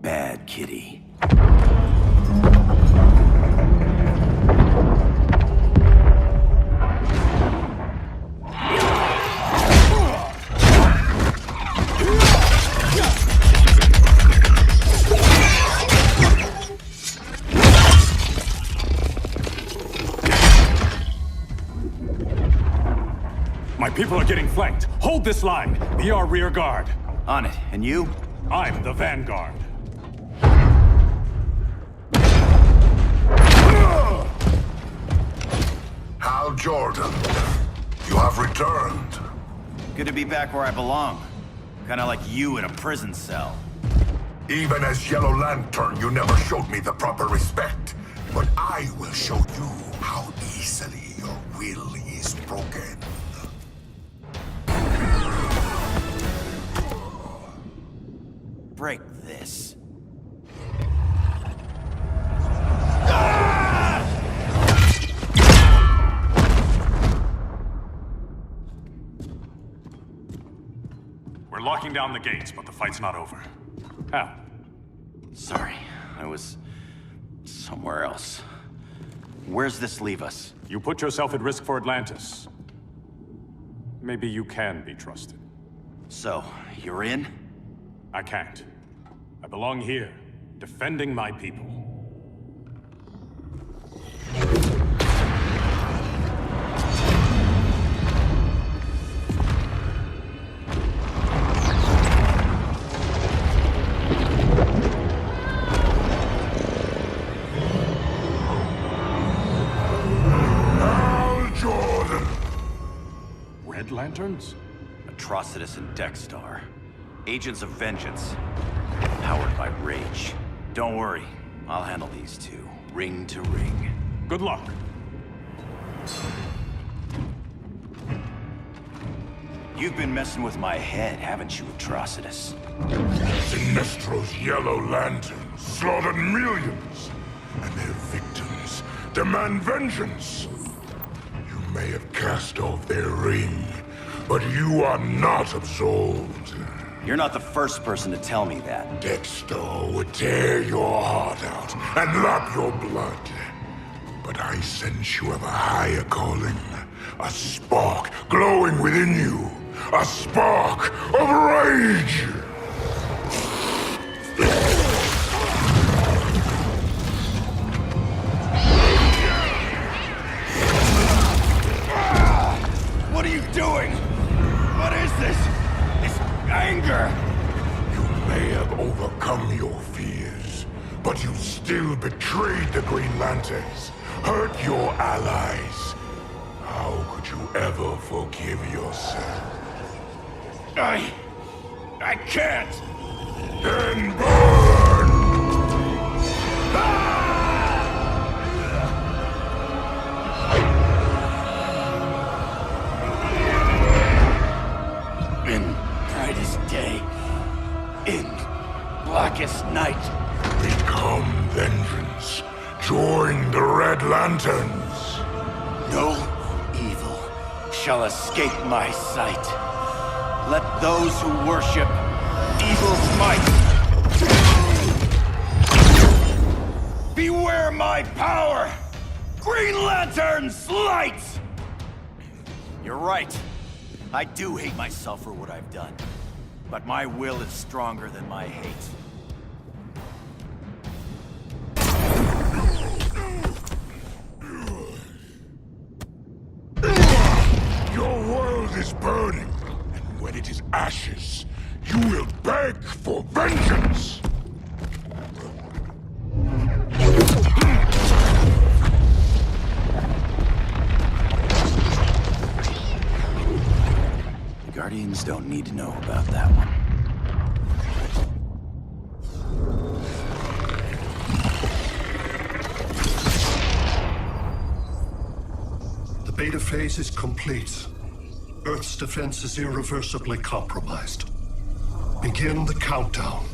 Speaker 10: Bad kitty.
Speaker 22: My people are getting flanked. Hold this line. Be our rear guard.
Speaker 10: On it. And you?
Speaker 22: I'm the vanguard.
Speaker 17: Hal Jordan, you have returned.
Speaker 10: Good to be back where I belong. Kinda like you in a prison cell.
Speaker 17: Even as Yellow Lantern, you never showed me the proper respect. But I will show you how easily your will is broken.
Speaker 10: Break this.
Speaker 22: We're locking down the gates, but the fight's not over. Hal.
Speaker 10: Sorry, I was somewhere else. Where's this leave us?
Speaker 22: You put yourself at risk for Atlantis. Maybe you can be trusted.
Speaker 10: So, you're in?
Speaker 22: I can't. I belong here, defending my people. Red Lanterns?
Speaker 10: Atrocitus and Dexstar. Agents of Vengeance. Powered by rage. Don't worry, I'll handle these two, ring to ring.
Speaker 22: Good luck.
Speaker 10: You've been messing with my head, haven't you, Atrocitus?
Speaker 20: Sinestro's Yellow Lanterns slaughtered millions, and their victims demand vengeance. You may have cast off their ring, but you are not absolved.
Speaker 10: You're not the first person to tell me that.
Speaker 20: Dexter would tear your heart out and lap your blood. But I sense you have a higher calling. A spark glowing within you. A spark of rage!
Speaker 10: What are you doing? What is this? This anger!
Speaker 20: You may have overcome your fears, but you still betrayed the Green Lanterns, hurt your allies. How could you ever forgive yourself? I can't! Then burn!
Speaker 10: In brightest day, in blackest night.
Speaker 20: Become vengeance. Join the Red Lanterns.
Speaker 10: No evil shall escape my sight. Let those who worship evil's might beware my power! Green Lantern's light! You're right. I do hate myself for what I've done. But my will is stronger than my hate.
Speaker 20: Your world is burning, and when it is ashes, you will beg for vengeance!
Speaker 10: The Guardians don't need to know about that one.
Speaker 17: The beta phase is complete. Earth's defense is irreversibly compromised. Begin the countdown.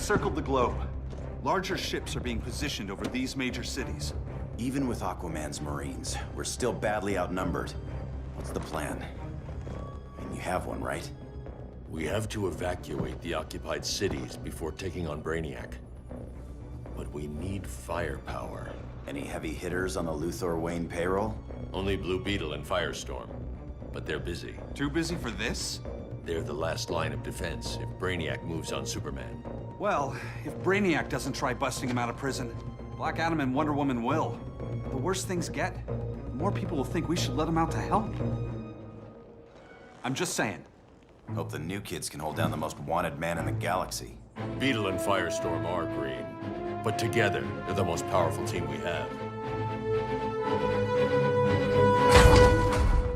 Speaker 11: circled the globe. Larger ships are being positioned over these major cities.
Speaker 10: Even with Aquaman's Marines, we're still badly outnumbered. What's the plan? And you have one, right?
Speaker 3: We have to evacuate the occupied cities before taking on Brainiac. But we need firepower.
Speaker 10: Any heavy hitters on the Luthor Wayne payroll?
Speaker 3: Only Blue Beetle and Firestorm. But they're busy.
Speaker 11: Too busy for this?
Speaker 3: They're the last line of defense if Brainiac moves on Superman.
Speaker 11: Well, if Brainiac doesn't try busting him out of prison, Black Adam and Wonder Woman will. The worse things get, the more people will think we should let him out to help. I'm just saying.
Speaker 10: Hope the new kids can hold down the most wanted man in the galaxy.
Speaker 3: Beetle and Firestorm are green, but together, they're the most powerful team we have.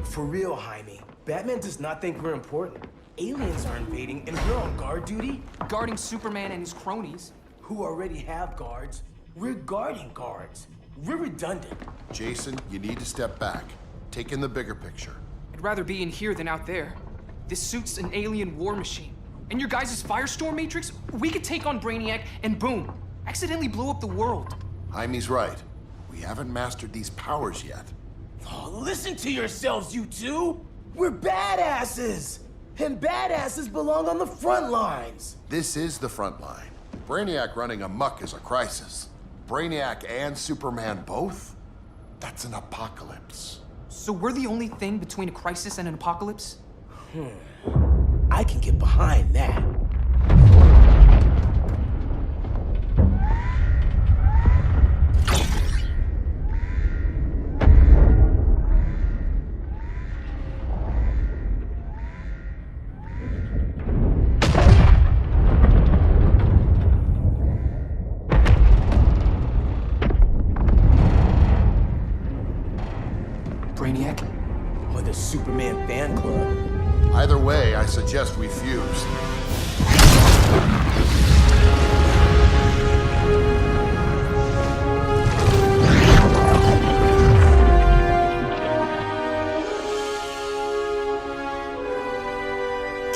Speaker 5: For real, Jaime, Batman does not think we're important. Aliens are invading, and we're on guard duty?
Speaker 13: Guarding Superman and his cronies.
Speaker 5: Who already have guards. We're guarding guards. We're redundant.
Speaker 7: Jason, you need to step back. Take in the bigger picture.
Speaker 13: I'd rather be in here than out there. This suit's an alien war machine. And your guys' Firestorm Matrix, we could take on Brainiac and boom, accidentally blow up the world.
Speaker 7: Jaime's right. We haven't mastered these powers yet.
Speaker 5: Oh, listen to yourselves, you two! We're badasses! And badasses belong on the front lines!
Speaker 7: This is the front line. Brainiac running amok is a crisis. Brainiac and Superman both? That's an apocalypse.
Speaker 13: So we're the only thing between a crisis and an apocalypse?
Speaker 5: I can get behind that.
Speaker 13: Brainiac?
Speaker 5: Or the Superman fan club?
Speaker 7: Either way, I suggest we fuse.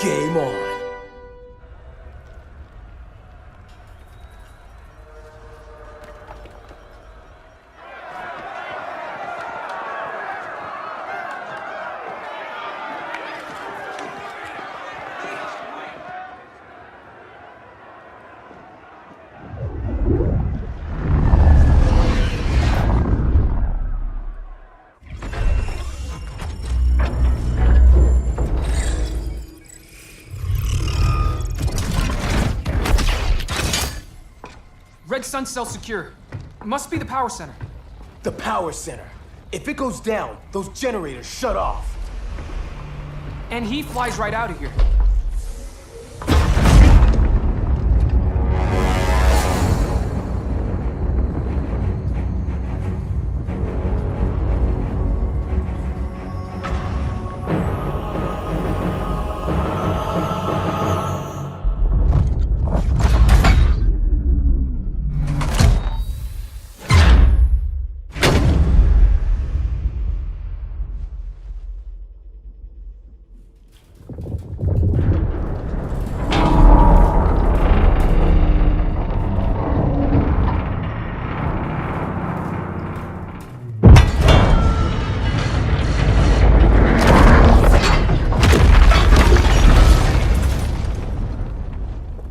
Speaker 5: Game on.
Speaker 13: Red Sun cell secure. It must be the power center.
Speaker 5: The power center. If it goes down, those generators shut off.
Speaker 13: And he flies right out of here.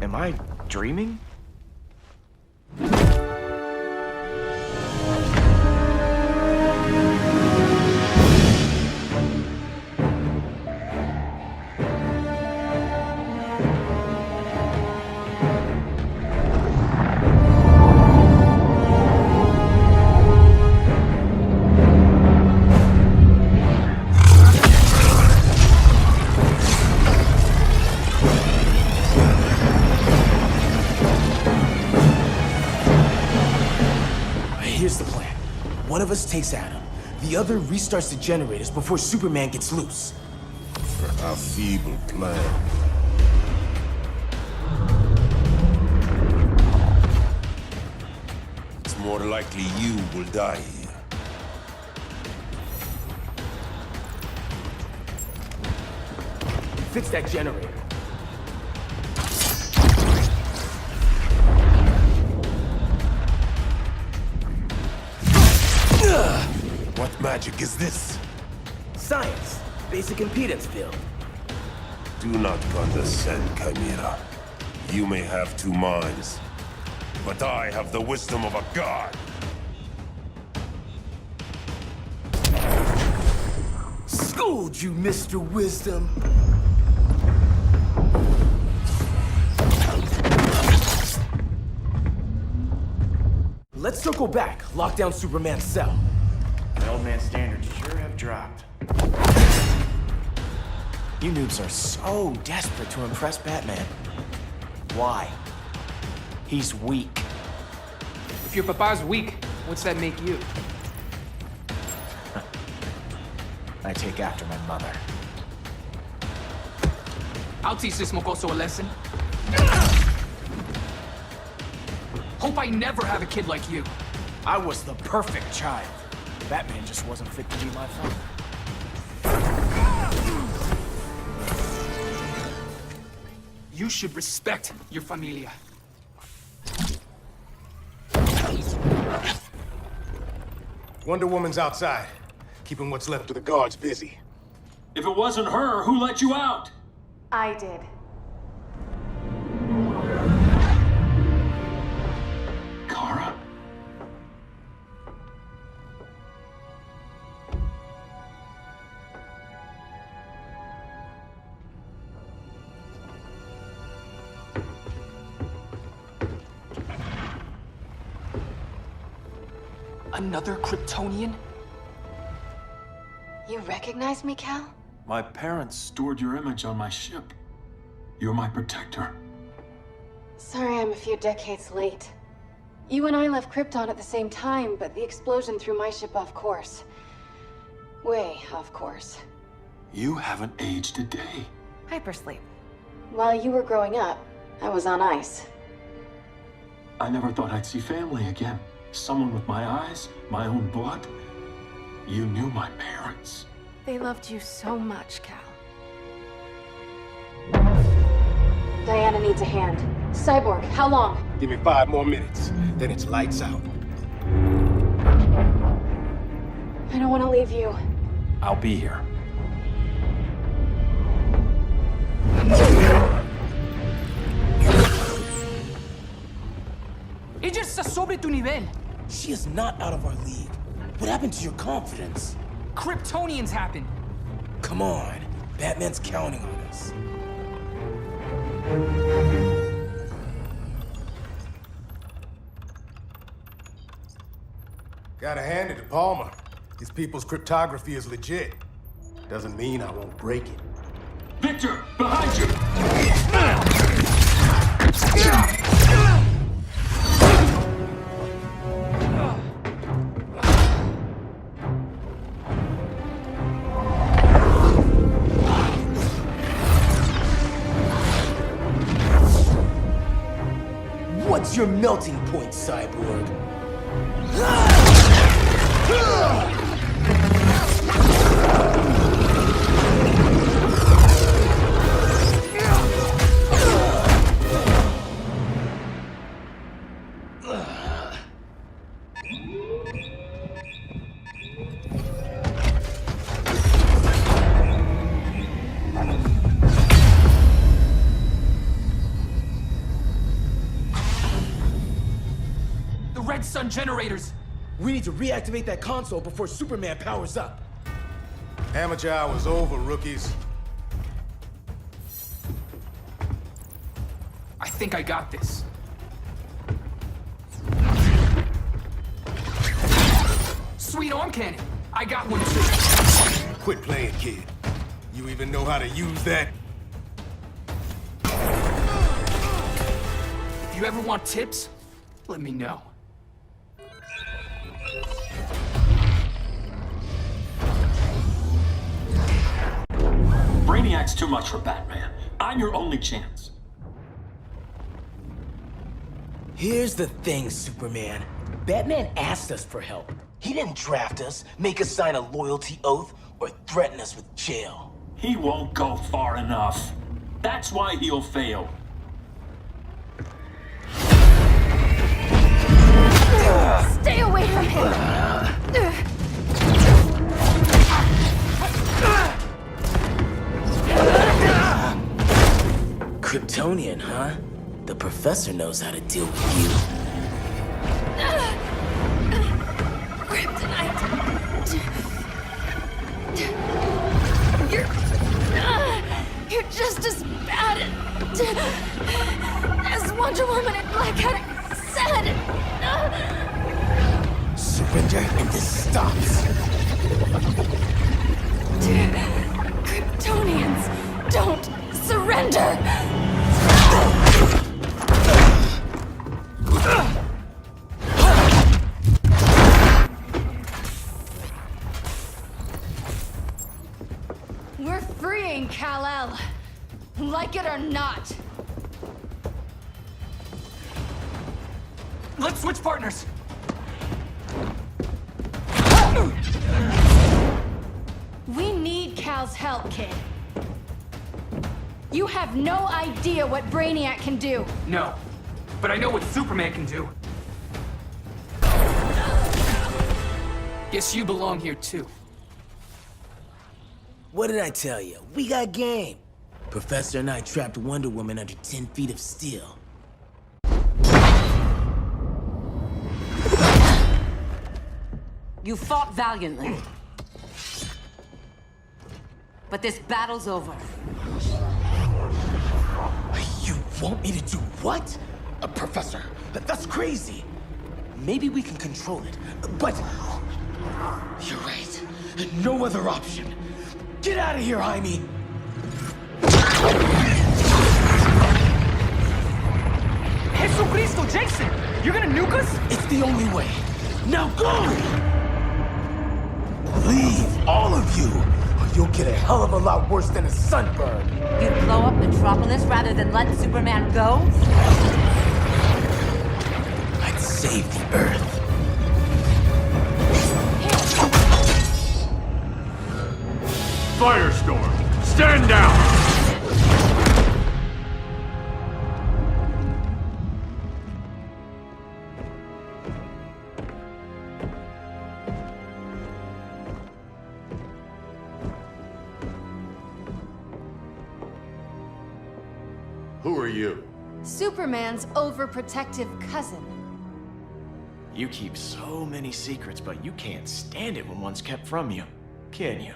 Speaker 18: Am I dreaming?
Speaker 5: Here's the plan. One of us takes Adam. The other restarts the generators before Superman gets loose.
Speaker 20: A feeble plan. It's more likely you will die here.
Speaker 5: Fix that generator. logic is this? Science. Basic impedance field.
Speaker 1: Do not condescend, Chimera. You may have two minds, but I have the wisdom of a god.
Speaker 5: Schooled you, Mr. Wisdom. Let's circle back. Lock down Superman's cell.
Speaker 18: The old man's standards sure have dropped. You noobs are so desperate to impress Batman. Why? He's weak.
Speaker 13: If your papa's weak, what's that make you?
Speaker 18: I take after my mother.
Speaker 13: I'll teach this mocoso a lesson. Hope I never have a kid like you.
Speaker 18: I was the perfect child. Batman just wasn't fit to be my father.
Speaker 13: You should respect your familia.
Speaker 14: Wonder Woman's outside, keeping what's left of the guards busy.
Speaker 8: If it wasn't her, who let you out?
Speaker 2: I did.
Speaker 8: Kara?
Speaker 13: Another Kryptonian?
Speaker 2: You recognize me, Cal?
Speaker 8: My parents stored your image on my ship. You're my protector.
Speaker 2: Sorry I'm a few decades late. You and I left Krypton at the same time, but the explosion threw my ship off course. Way off course.
Speaker 8: You haven't aged a day.
Speaker 2: Hypersleep. While you were growing up, I was on ice.
Speaker 8: I never thought I'd see family again. Someone with my eyes, my own blood. You knew my parents.
Speaker 2: They loved you so much, Cal. Diana needs a hand. Cyborg, how long?
Speaker 14: Give me 5 more minutes, then it's lights out.
Speaker 2: I don't want to leave you.
Speaker 8: I'll be here.
Speaker 13: Ella está sobre tu nivel.
Speaker 5: She is not out of our league. What happened to your confidence?
Speaker 13: Kryptonians happen.
Speaker 5: Come on. Batman's counting on us.
Speaker 14: Gotta hand it to Palmer. His people's cryptography is legit. Doesn't mean I won't break it.
Speaker 8: Victor, behind you!
Speaker 5: What's your melting point, Cyborg?
Speaker 13: Red Sun generators!
Speaker 5: We need to reactivate that console before Superman powers up.
Speaker 14: Amateur hour's over, rookies.
Speaker 13: I think I got this. Sweet arm cannon! I got one too.
Speaker 14: Quit playing, kid. You even know how to use that?
Speaker 13: If you ever want tips, let me know.
Speaker 8: Brainiac's too much for Batman. I'm your only chance.
Speaker 5: Here's the thing, Superman. Batman asked us for help. He didn't draft us, make us sign a loyalty oath, or threaten us with jail.
Speaker 8: He won't go far enough. That's why he'll fail.
Speaker 2: Stay away from him!
Speaker 5: Kryptonian, huh? The professor knows how to deal with you.
Speaker 2: Kryptonite. You're just as bad as Wonder Woman and Black Adam said.
Speaker 5: Surrender and this stops.
Speaker 2: Kryptonians don't surrender. We're freeing Kal-El, like it or not.
Speaker 4: Let's switch partners.
Speaker 2: We need Cal's help, kid. You have no idea what Brainiac can do.
Speaker 13: No, but I know what Superman can do. Guess you belong here too.
Speaker 5: What did I tell you? We got game. Professor and I trapped Wonder Woman under 10 feet of steel.
Speaker 6: You fought valiantly. But this battle's over.
Speaker 5: You want me to do what? Professor, that's crazy. Maybe we can control it, but... You're right. No other option. Get out of here, Jaime!
Speaker 4: Jesucristo, Jason! You're gonna nuke us?
Speaker 5: It's the only way. Now go! Leave, all of you, or you'll get a hell of a lot worse than a sunburn.
Speaker 6: You'd blow up Metropolis rather than let Superman go?
Speaker 5: I'd save the Earth.
Speaker 3: Firestorm, stand down! Who are you?
Speaker 2: Superman's overprotective cousin.
Speaker 18: You keep so many secrets, but you can't stand it when one's kept from you, can you?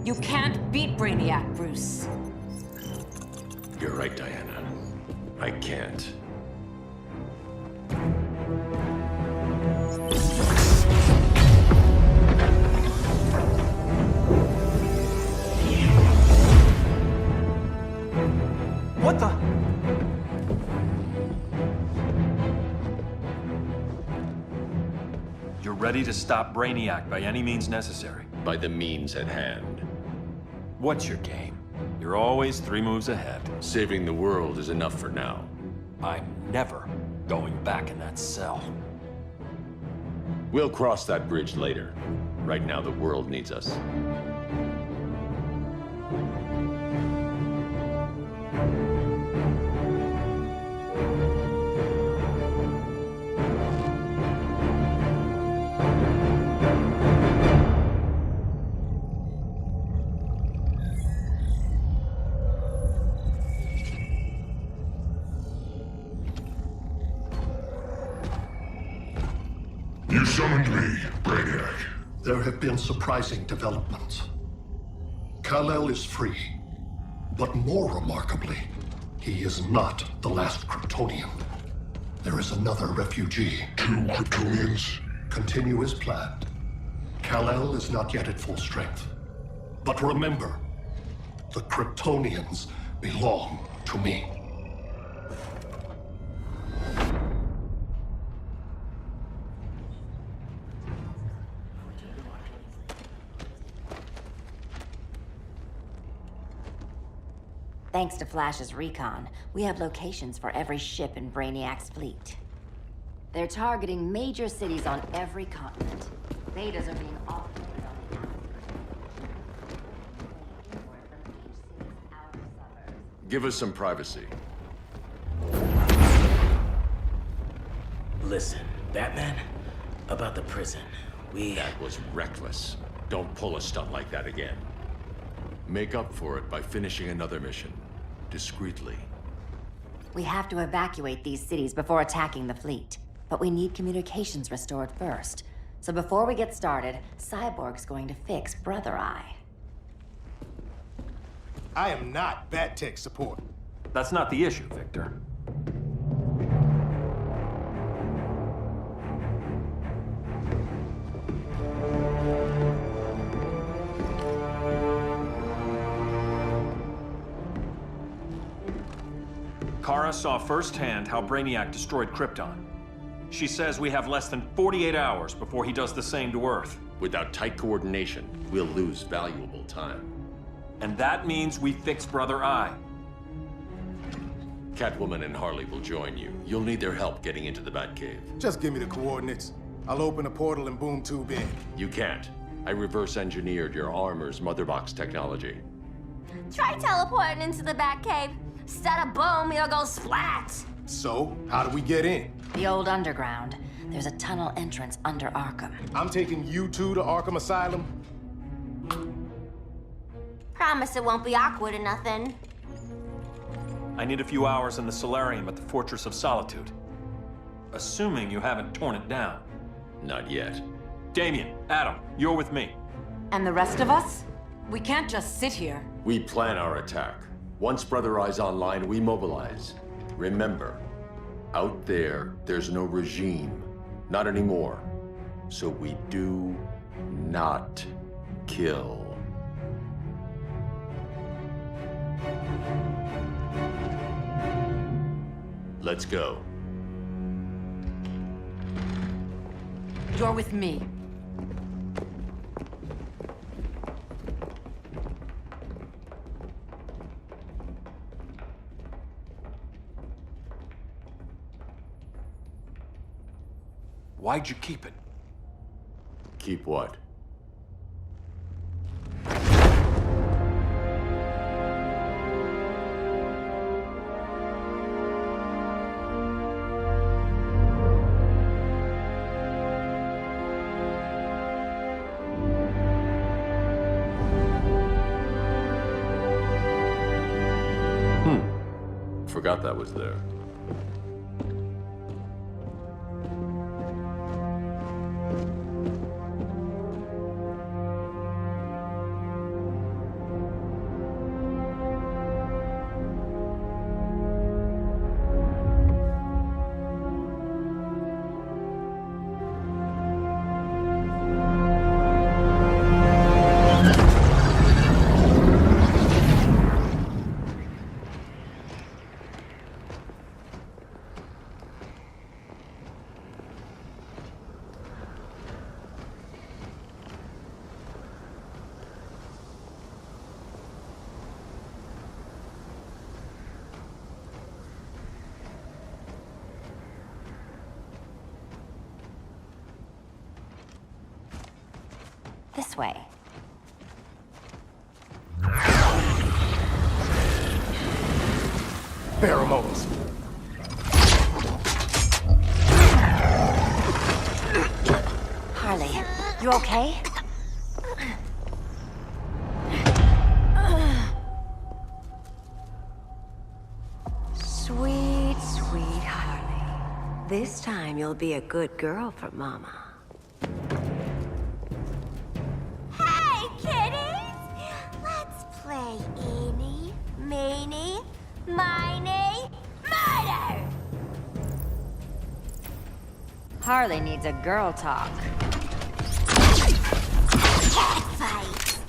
Speaker 6: You can't beat Brainiac, Bruce.
Speaker 3: You're right, Diana. I can't.
Speaker 4: What the?
Speaker 8: You're ready to stop Brainiac by any means necessary.
Speaker 3: By the means at hand.
Speaker 8: What's your game? You're always 3 moves ahead.
Speaker 3: Saving the world is enough for now.
Speaker 8: I'm never going back in that cell.
Speaker 3: We'll cross that bridge later. Right now, the world needs us.
Speaker 20: You summoned me, Brainiac.
Speaker 9: There have been surprising developments. Kal-El is free, but more remarkably, he is not the last Kryptonian. There is another refugee.
Speaker 20: 2 Kryptonians?
Speaker 9: Continue as planned. Kal-El is not yet at full strength. But remember, the Kryptonians belong to me.
Speaker 12: Thanks to Flash's recon, we have locations for every ship in Brainiac's fleet. They're targeting major cities on every continent. Betas are being offloaded on the outskirts.
Speaker 3: Give us some privacy.
Speaker 5: Listen, Batman, about the prison,
Speaker 3: That was reckless. Don't pull a stunt like that again. Make up for it by finishing another mission. Discreetly.
Speaker 15: We have to evacuate these cities before attacking the fleet. But we need communications restored first. So before we get started, Cyborg's going to fix Brother Eye.
Speaker 14: I am not Bat Tech support.
Speaker 8: That's not the issue, Victor. Kara saw firsthand how Brainiac destroyed Krypton. She says we have less than 48 hours before he does the same to Earth.
Speaker 3: Without tight coordination, we'll lose valuable time.
Speaker 8: And that means we fix Brother Eye.
Speaker 3: Catwoman and Harley will join you. You'll need their help getting into the Batcave.
Speaker 14: Just give me the coordinates. I'll open a portal and boom tube in.
Speaker 3: You can't. I reverse engineered your armor's motherbox technology.
Speaker 12: Try teleporting into the Batcave. Instead of boom, it'll go splat.
Speaker 14: So, how do we get in?
Speaker 15: The old underground. There's a tunnel entrance under Arkham.
Speaker 14: I'm taking you two to Arkham Asylum.
Speaker 12: Promise it won't be awkward or nothing.
Speaker 8: I need a few hours in the solarium at the Fortress of Solitude. Assuming you haven't torn it down.
Speaker 3: Not yet.
Speaker 8: Damien, Adam, you're with me.
Speaker 6: And the rest of us? We can't just sit here.
Speaker 3: We plan our attack. Once Brother Eye's online, we mobilize. Remember, out there, there's no regime. Not anymore. So we do not kill. Let's go.
Speaker 6: You're with me.
Speaker 8: Why'd you keep it?
Speaker 3: Keep what? Forgot that was there.
Speaker 15: This way.
Speaker 14: Pheromones.
Speaker 15: Harley, you okay?
Speaker 23: Sweet, sweet Harley. This time you'll be a good girl for Mama.
Speaker 12: Hey, kiddies! Let's play eeny, meeny, miny, murder!
Speaker 15: Harley needs a girl talk.
Speaker 12: Cat fight!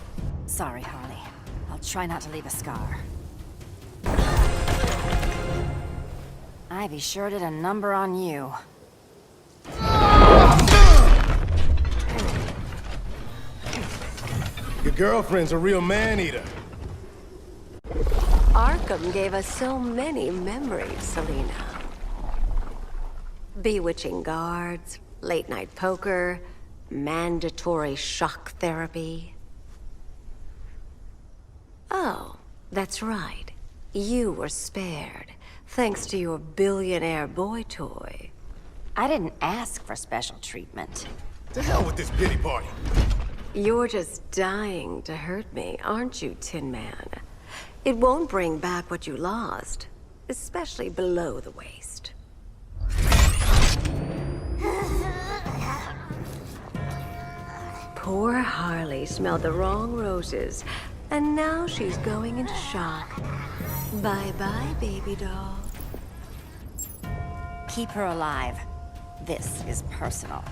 Speaker 15: Sorry, Harley. I'll try not to leave a scar. Ivy sure did a number on you.
Speaker 14: Your girlfriend's a real man-eater.
Speaker 23: Arkham gave us so many memories, Selina. Bewitching guards, late-night poker, mandatory shock therapy. Oh, that's right. You were spared, thanks to your billionaire boy toy.
Speaker 15: I didn't ask for special treatment.
Speaker 14: To hell with this pity party.
Speaker 16: You're just dying to hurt me, aren't you, Tin Man? It won't bring back what you lost, especially below the waist. Poor Harley smelled the wrong roses, and now she's going into shock. Bye-bye, baby doll.
Speaker 6: Keep her alive. This is personal.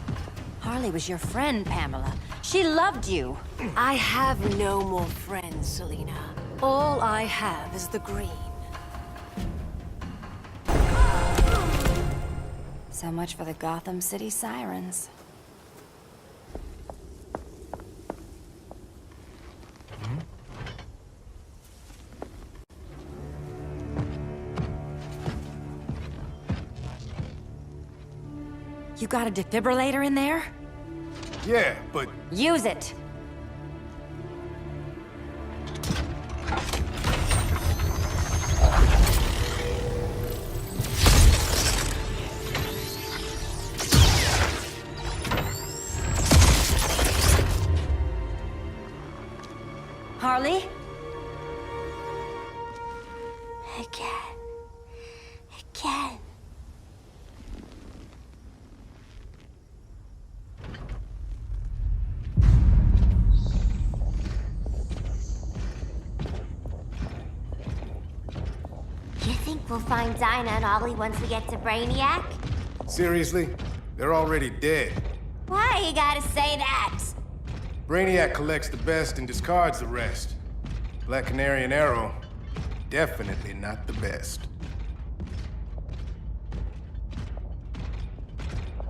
Speaker 6: Harley was your friend, Pamela. She loved you.
Speaker 16: I have no more friends, Selina. All I have is the green.
Speaker 6: So much for the Gotham City Sirens. You got a defibrillator in there?
Speaker 14: Yeah, but...
Speaker 6: Use it! Harley?
Speaker 12: Again. Again. You think we'll find Dinah and Ollie once we get to Brainiac?
Speaker 14: Seriously? They're already dead.
Speaker 12: Why you gotta say that?
Speaker 14: Brainiac collects the best and discards the rest. Black Canary and Arrow, definitely not the best.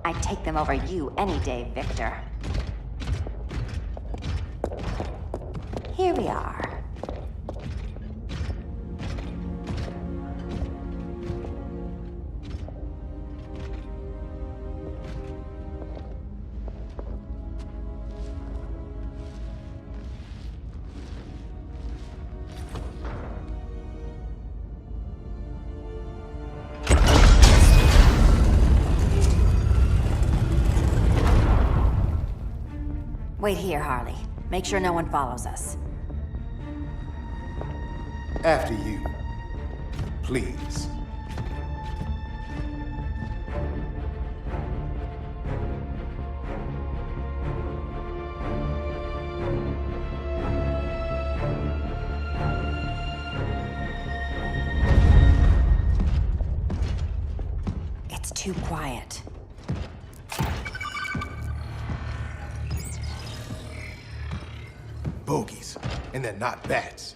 Speaker 6: I'd take them over you any day, Victor. Here we are. Wait here, Harley. Make sure no one follows us.
Speaker 14: After you. Please.
Speaker 6: It's too quiet.
Speaker 14: Bogies. And they're not bats.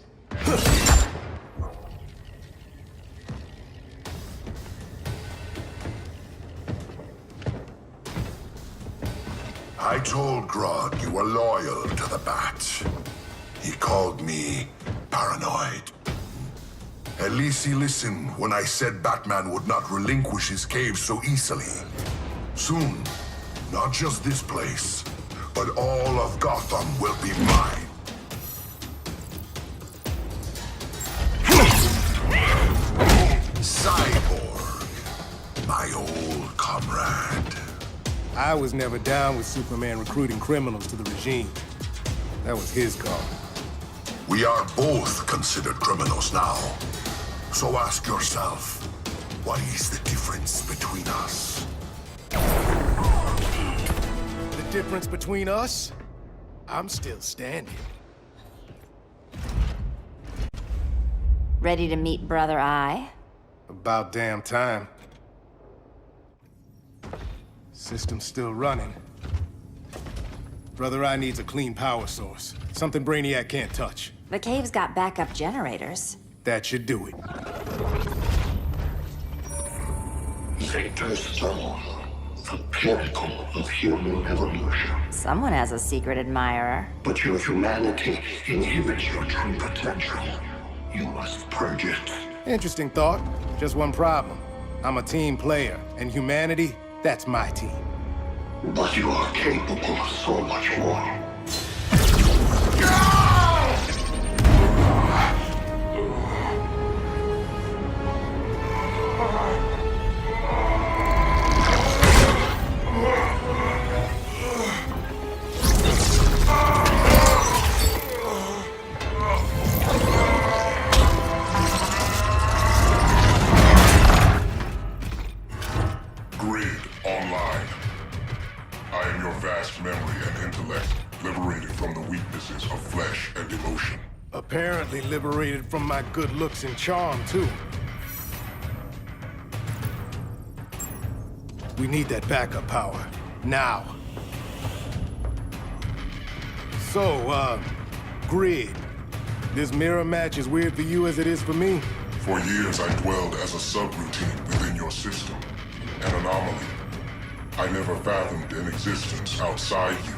Speaker 17: I told Grodd you were loyal to the Bat. He called me paranoid. At least he listened when I said Batman would not relinquish his cave so easily. Soon, not just this place, but all of Gotham will be mine. Cyborg, my old comrade.
Speaker 14: I was never down with Superman recruiting criminals to the regime. That was his call.
Speaker 17: We are both considered criminals now. So ask yourself, what is the difference between us?
Speaker 14: The difference between us? I'm still standing.
Speaker 6: Ready to meet Brother Eye?
Speaker 14: About damn time. System's still running. Brother Eye needs a clean power source. Something Brainiac can't touch.
Speaker 6: The cave's got backup generators.
Speaker 14: That should do it.
Speaker 9: Victor's Stone, the pinnacle of human evolution.
Speaker 6: Someone has a secret admirer.
Speaker 9: But your humanity inhibits your true potential. You must purge it.
Speaker 14: Interesting thought. Just one problem. I'm a team player, and humanity, that's my team.
Speaker 9: But you are capable of so much more.
Speaker 20: flesh and emotion.
Speaker 14: Apparently liberated from my good looks and charm, too. We need that backup power. Now. So, Grid. This mirror match as weird for you as it is for me?
Speaker 20: For years I dwelled as a subroutine within your system. An anomaly. I never fathomed an existence outside you.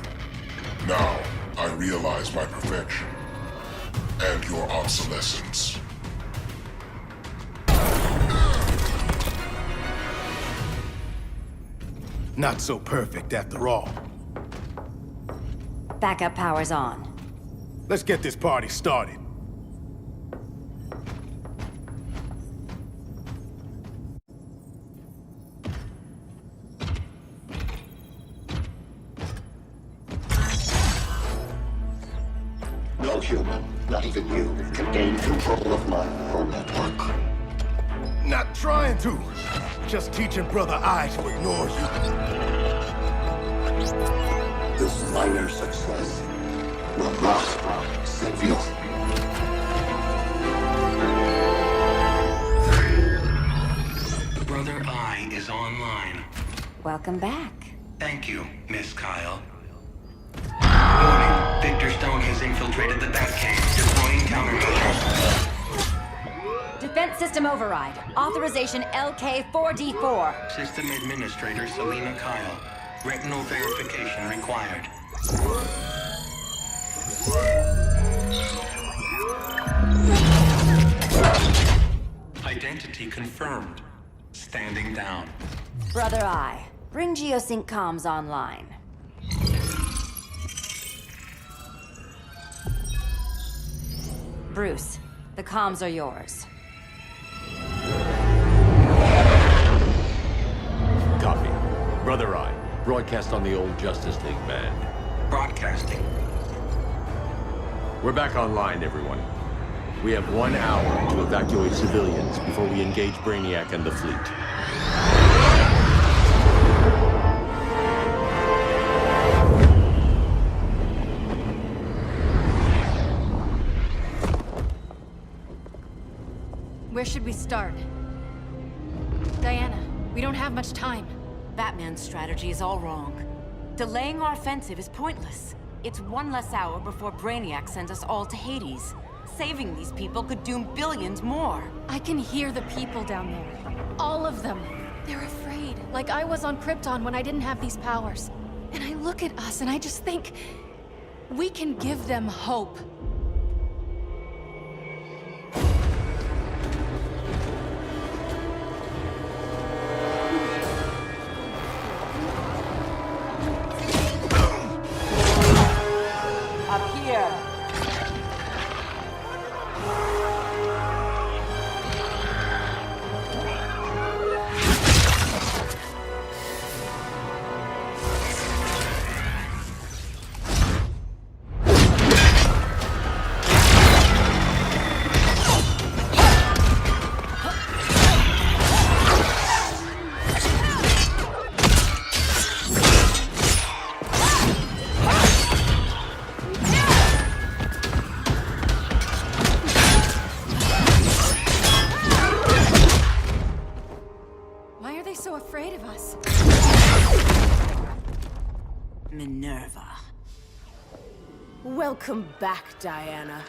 Speaker 20: Now, I realize my perfection. And your obsolescence.
Speaker 14: Not so perfect after all.
Speaker 15: Backup power's on.
Speaker 14: Let's get this party started.
Speaker 9: No human, not even you, can gain control of my neural network.
Speaker 14: Not trying to. Just teaching Brother Eye to ignore you.
Speaker 9: This minor success will not save you.
Speaker 19: Brother Eye is online.
Speaker 15: Welcome back.
Speaker 19: Thank you, Miss Kyle. Warning, Victor Stone has infiltrated the Batcave, deploying countermeasures.
Speaker 15: Defense system override. Authorization LK4D4.
Speaker 19: System Administrator Selena Kyle. Retinal verification required. Identity confirmed. Standing down.
Speaker 15: Brother Eye, bring Geosync comms online. Bruce, the comms are yours.
Speaker 3: Copy. Brother Eye, broadcast on the old Justice League band.
Speaker 19: Broadcasting.
Speaker 3: We're back online, everyone. We have 1 hour to evacuate civilians before we engage Brainiac and the fleet.
Speaker 2: Where should we start? Diana, we don't have much time.
Speaker 6: Batman's strategy is all wrong. Delaying our offensive is pointless. It's 1 less hour before Brainiac sends us all to Hades. Saving these people could doom billions more.
Speaker 2: I can hear the people down there. All of them. They're afraid, like I was on Krypton when I didn't have these powers. And I look at us and I just think, we can give them hope.
Speaker 6: Up here.
Speaker 2: Why are they so afraid of us?
Speaker 6: Minerva.
Speaker 23: Welcome back, Diana.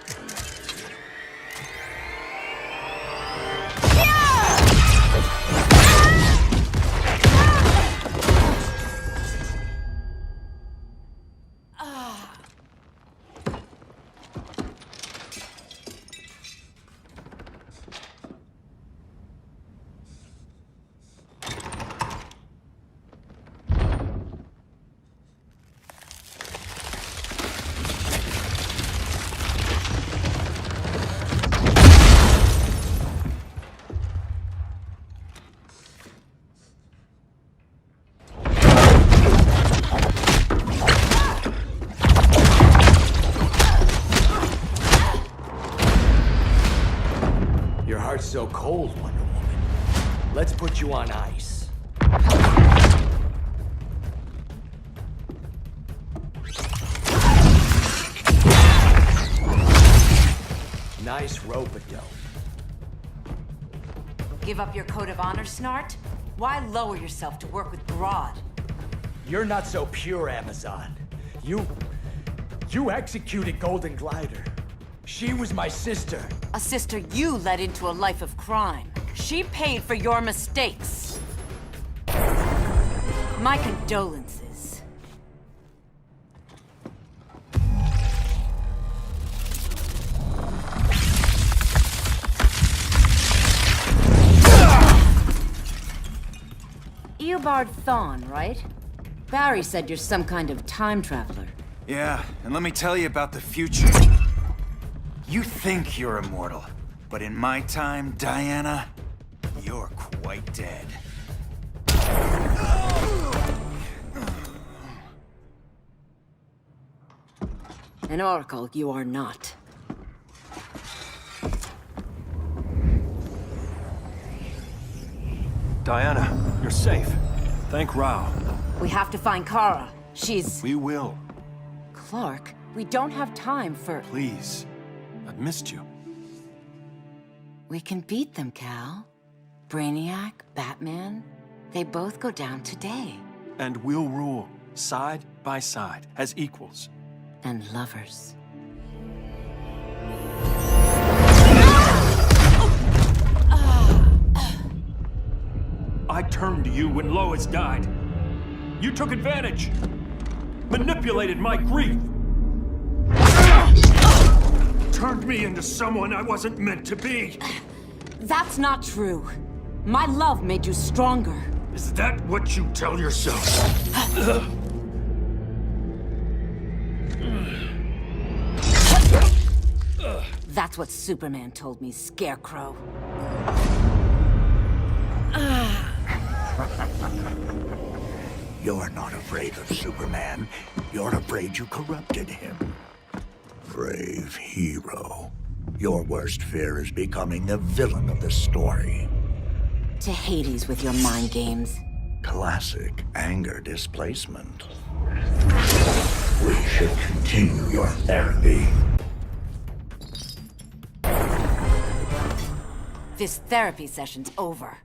Speaker 18: Your heart's so cold, Wonder Woman. Let's put you on ice. nice rope-a-dope.
Speaker 6: Give up your code of honor, Snart? Why lower yourself to work with Grodd?
Speaker 18: You're not so pure, Amazon. You executed Golden Glider. She was my sister.
Speaker 6: A sister you led into a life of crime. She paid for your mistakes. My condolences. Eobard Thawne, right? Barry said you're some kind of time traveler.
Speaker 11: Yeah, and let me tell you about the future. You think you're immortal, but in my time, Diana, you're quite dead.
Speaker 6: An oracle you are not.
Speaker 8: Diana, you're safe. Thank Rao.
Speaker 6: We have to find Kara. She's...
Speaker 8: We will.
Speaker 6: Clark, we don't have time for...
Speaker 8: Please. I've missed you.
Speaker 6: We can beat them, Cal. Brainiac, Batman, they both go down today.
Speaker 8: And we'll rule, side by side, as equals.
Speaker 6: And lovers.
Speaker 8: I turned to you when Lois died. You took advantage. Manipulated my grief. Turned me into someone I wasn't meant to be.
Speaker 6: That's not true. My love made you stronger.
Speaker 8: Is that what you tell yourself?
Speaker 6: That's what Superman told me, Scarecrow.
Speaker 21: You're not afraid of Superman. You're afraid you corrupted him. Brave hero. Your worst fear is becoming the villain of the story.
Speaker 6: To Hades with your mind games.
Speaker 21: Classic anger displacement. We should continue your therapy.
Speaker 6: This therapy session's over.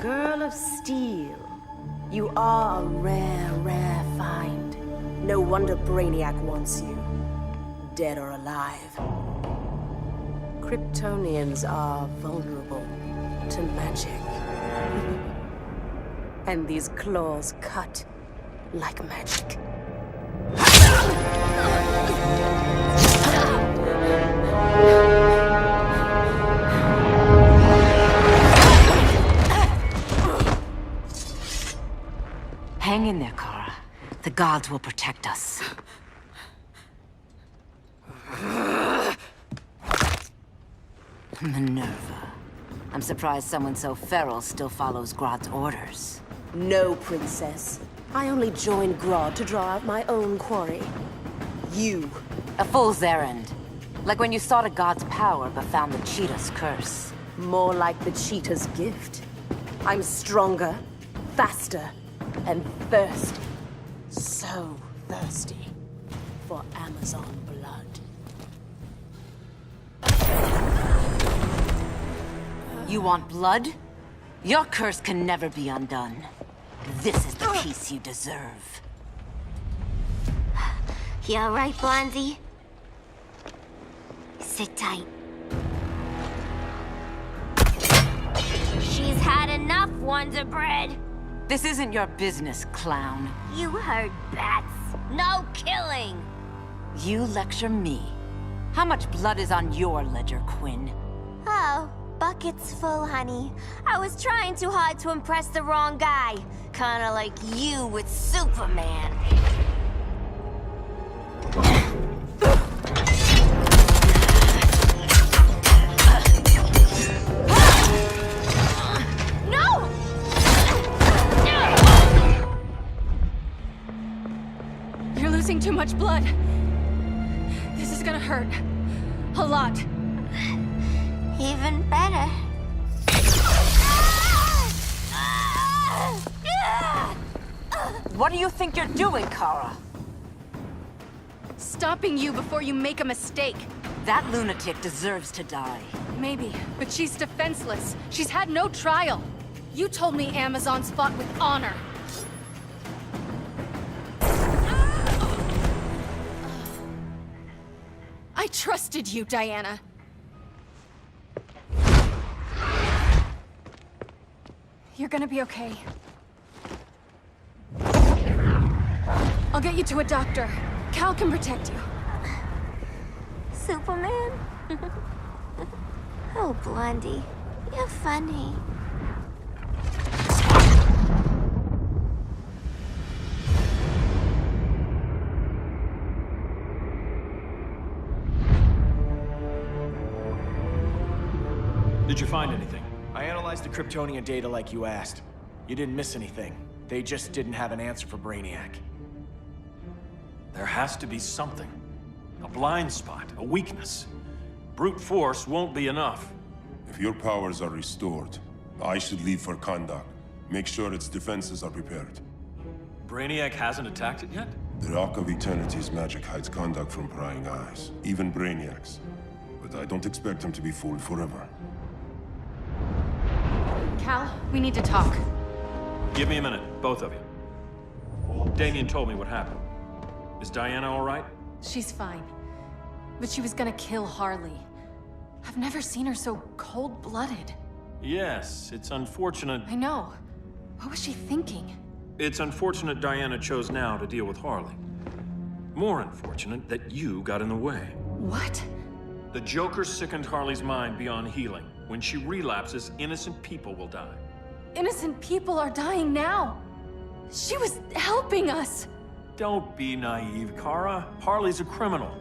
Speaker 23: Girl of Steel, you are a rare, rare find. No wonder Brainiac wants you, dead or alive. Kryptonians are vulnerable to magic. And these claws cut like magic.
Speaker 6: Hang in there, Kara. The gods will protect us. Minerva. I'm surprised someone so feral still follows Grodd's orders.
Speaker 23: No, Princess. I only joined Grodd to draw out my own quarry. You.
Speaker 6: A fool's errand. Like when you sought a god's power but found the cheetah's curse.
Speaker 23: More like the cheetah's gift. I'm stronger, faster, and thirsty. So thirsty for Amazon blood.
Speaker 6: You want blood? Your curse can never be undone. This is the peace you deserve.
Speaker 12: You all right, Blondie? Sit tight. She's had enough, Wonder Bread.
Speaker 6: This isn't your business, clown.
Speaker 12: You heard bats. No killing.
Speaker 6: You lecture me. How much blood is on your ledger, Quinn?
Speaker 12: Oh, bucket's full, honey. I was trying too hard to impress the wrong guy. Kinda like you with Superman.
Speaker 2: No! You're losing too much blood. This is gonna hurt. hurt. A lot.
Speaker 12: Even better.
Speaker 6: What do you think you're doing, Kara?
Speaker 2: Stopping you before you make a mistake.
Speaker 6: That lunatic deserves to die.
Speaker 2: Maybe, but she's defenseless. She's had no trial. You told me Amazons fought with honor. I trusted you, Diana. You're gonna be okay. I'll get you to a doctor. Cal can protect you.
Speaker 12: Superman? Oh, Blondie, you're funny.
Speaker 8: Did you find anything?
Speaker 4: I analyzed the Kryptonian data like you asked. You didn't miss anything. They just didn't have an answer for Brainiac.
Speaker 8: There has to be something. A blind spot, a weakness. Brute force won't be enough.
Speaker 1: If your powers are restored, I should leave for Kahndaq. Make sure its defenses are prepared.
Speaker 8: Brainiac hasn't attacked it yet?
Speaker 1: The Rock of Eternity's magic hides Kahndaq from prying eyes, even Brainiac's. But I don't expect him to be fooled forever.
Speaker 2: Cal, we need to talk.
Speaker 8: Give me a minute, both of you. Damien told me what happened. Is Diana all right?
Speaker 2: She's fine. But she was gonna kill Harley. I've never seen her so cold-blooded.
Speaker 8: Yes, it's unfortunate.
Speaker 2: I know. What was she thinking?
Speaker 8: It's unfortunate Diana chose now to deal with Harley. More unfortunate that you got in the way.
Speaker 2: What?
Speaker 8: The Joker sickened Harley's mind beyond healing. When she relapses, innocent people will die.
Speaker 2: Innocent people are dying now. She was helping us.
Speaker 8: Don't be naive, Kara. Harley's a criminal.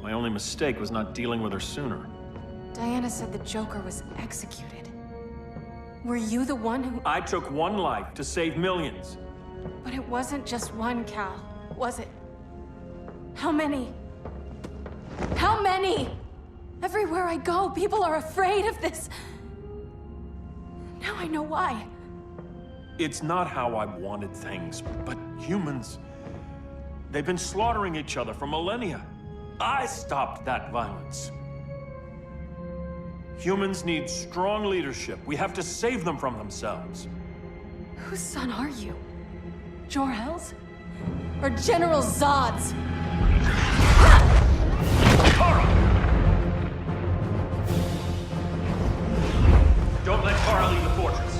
Speaker 8: My only mistake was not dealing with her sooner.
Speaker 2: Diana said the Joker was executed. Were you the one who...
Speaker 8: I took one life to save millions.
Speaker 2: But it wasn't just one, Cal, was it? How many? How many? Everywhere I go, people are afraid of this. Now I know why.
Speaker 8: It's not how I wanted things, but humans... They've been slaughtering each other for millennia. I stopped that violence. Humans need strong leadership. We have to save them from themselves.
Speaker 2: Whose son are you? Jor-El's? Or General Zod's?
Speaker 8: Kara! Don't let Kara leave the fortress.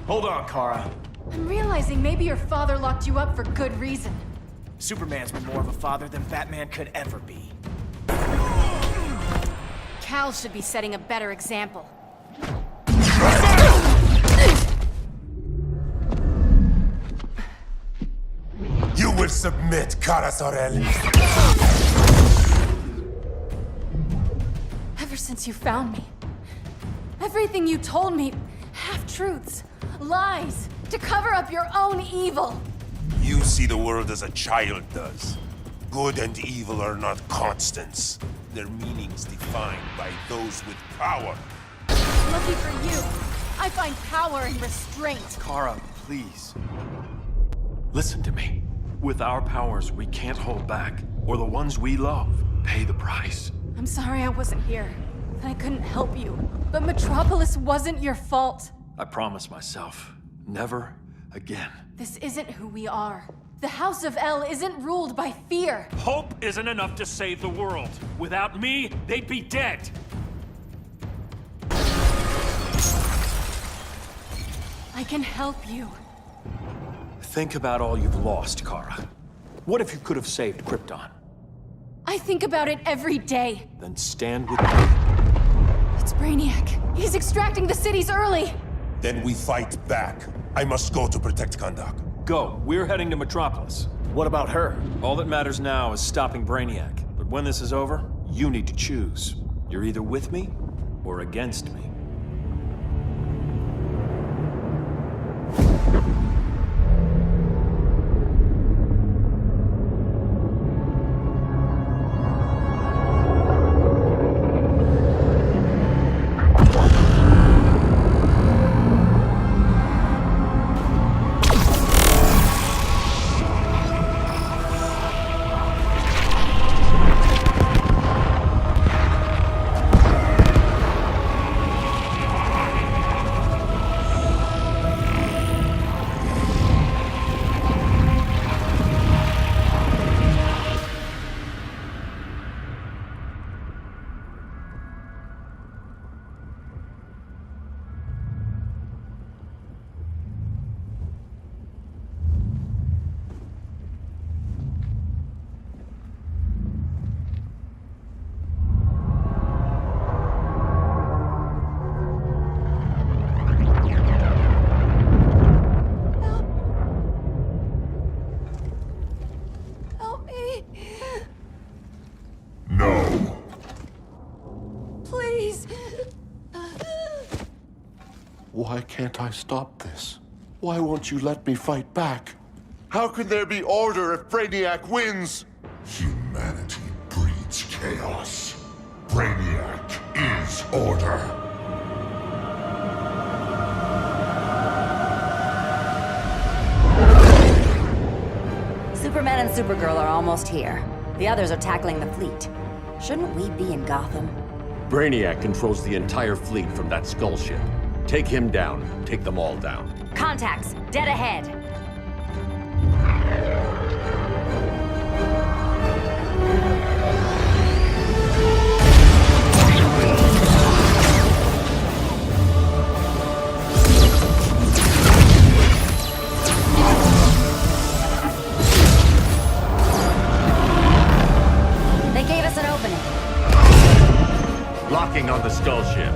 Speaker 4: Hold on, Kara.
Speaker 2: I'm realizing maybe your father locked you up for good reason.
Speaker 4: Superman's been more of a father than Batman could ever be.
Speaker 2: Cal should be setting a better example.
Speaker 1: You will submit, Kara Zor-El.
Speaker 2: Ever since you found me, everything you told me, half-truths, lies, to cover up your own evil.
Speaker 1: You see the world as a child does. Good and evil are not constants. Their meanings defined by those with power.
Speaker 2: Lucky for you, I find power in restraint.
Speaker 8: Kara, please. Listen to me. With our powers, we can't hold back, or the ones we love pay the price.
Speaker 2: I'm sorry I wasn't here, that I couldn't help you. But Metropolis wasn't your fault.
Speaker 8: I promise myself, never again.
Speaker 2: This isn't who we are. The House of El isn't ruled by fear.
Speaker 8: Hope isn't enough to save the world. Without me, they'd be dead.
Speaker 2: I can help you.
Speaker 8: Think about all you've lost, Kara. What if you could have saved Krypton?
Speaker 2: I think about it every day.
Speaker 8: Then stand with me.
Speaker 2: It's Brainiac. He's extracting the cities early.
Speaker 1: Then we fight back. I must go to protect Kahndaq.
Speaker 8: Go. We're heading to Metropolis.
Speaker 4: What about her?
Speaker 8: All that matters now is stopping Brainiac. But when this is over, you need to choose. You're either with me or against me.
Speaker 7: Why can't I stop this? Why won't you let me fight back? How can there be order if Brainiac wins?
Speaker 20: Humanity breeds chaos. Brainiac is order.
Speaker 15: Superman and Supergirl are almost here. The others are tackling the fleet. Shouldn't we be in Gotham?
Speaker 3: Brainiac controls the entire fleet from that skull ship. Take him down. Take them all down.
Speaker 15: Contacts, dead ahead. They gave us an opening.
Speaker 3: Locking on the skull ship.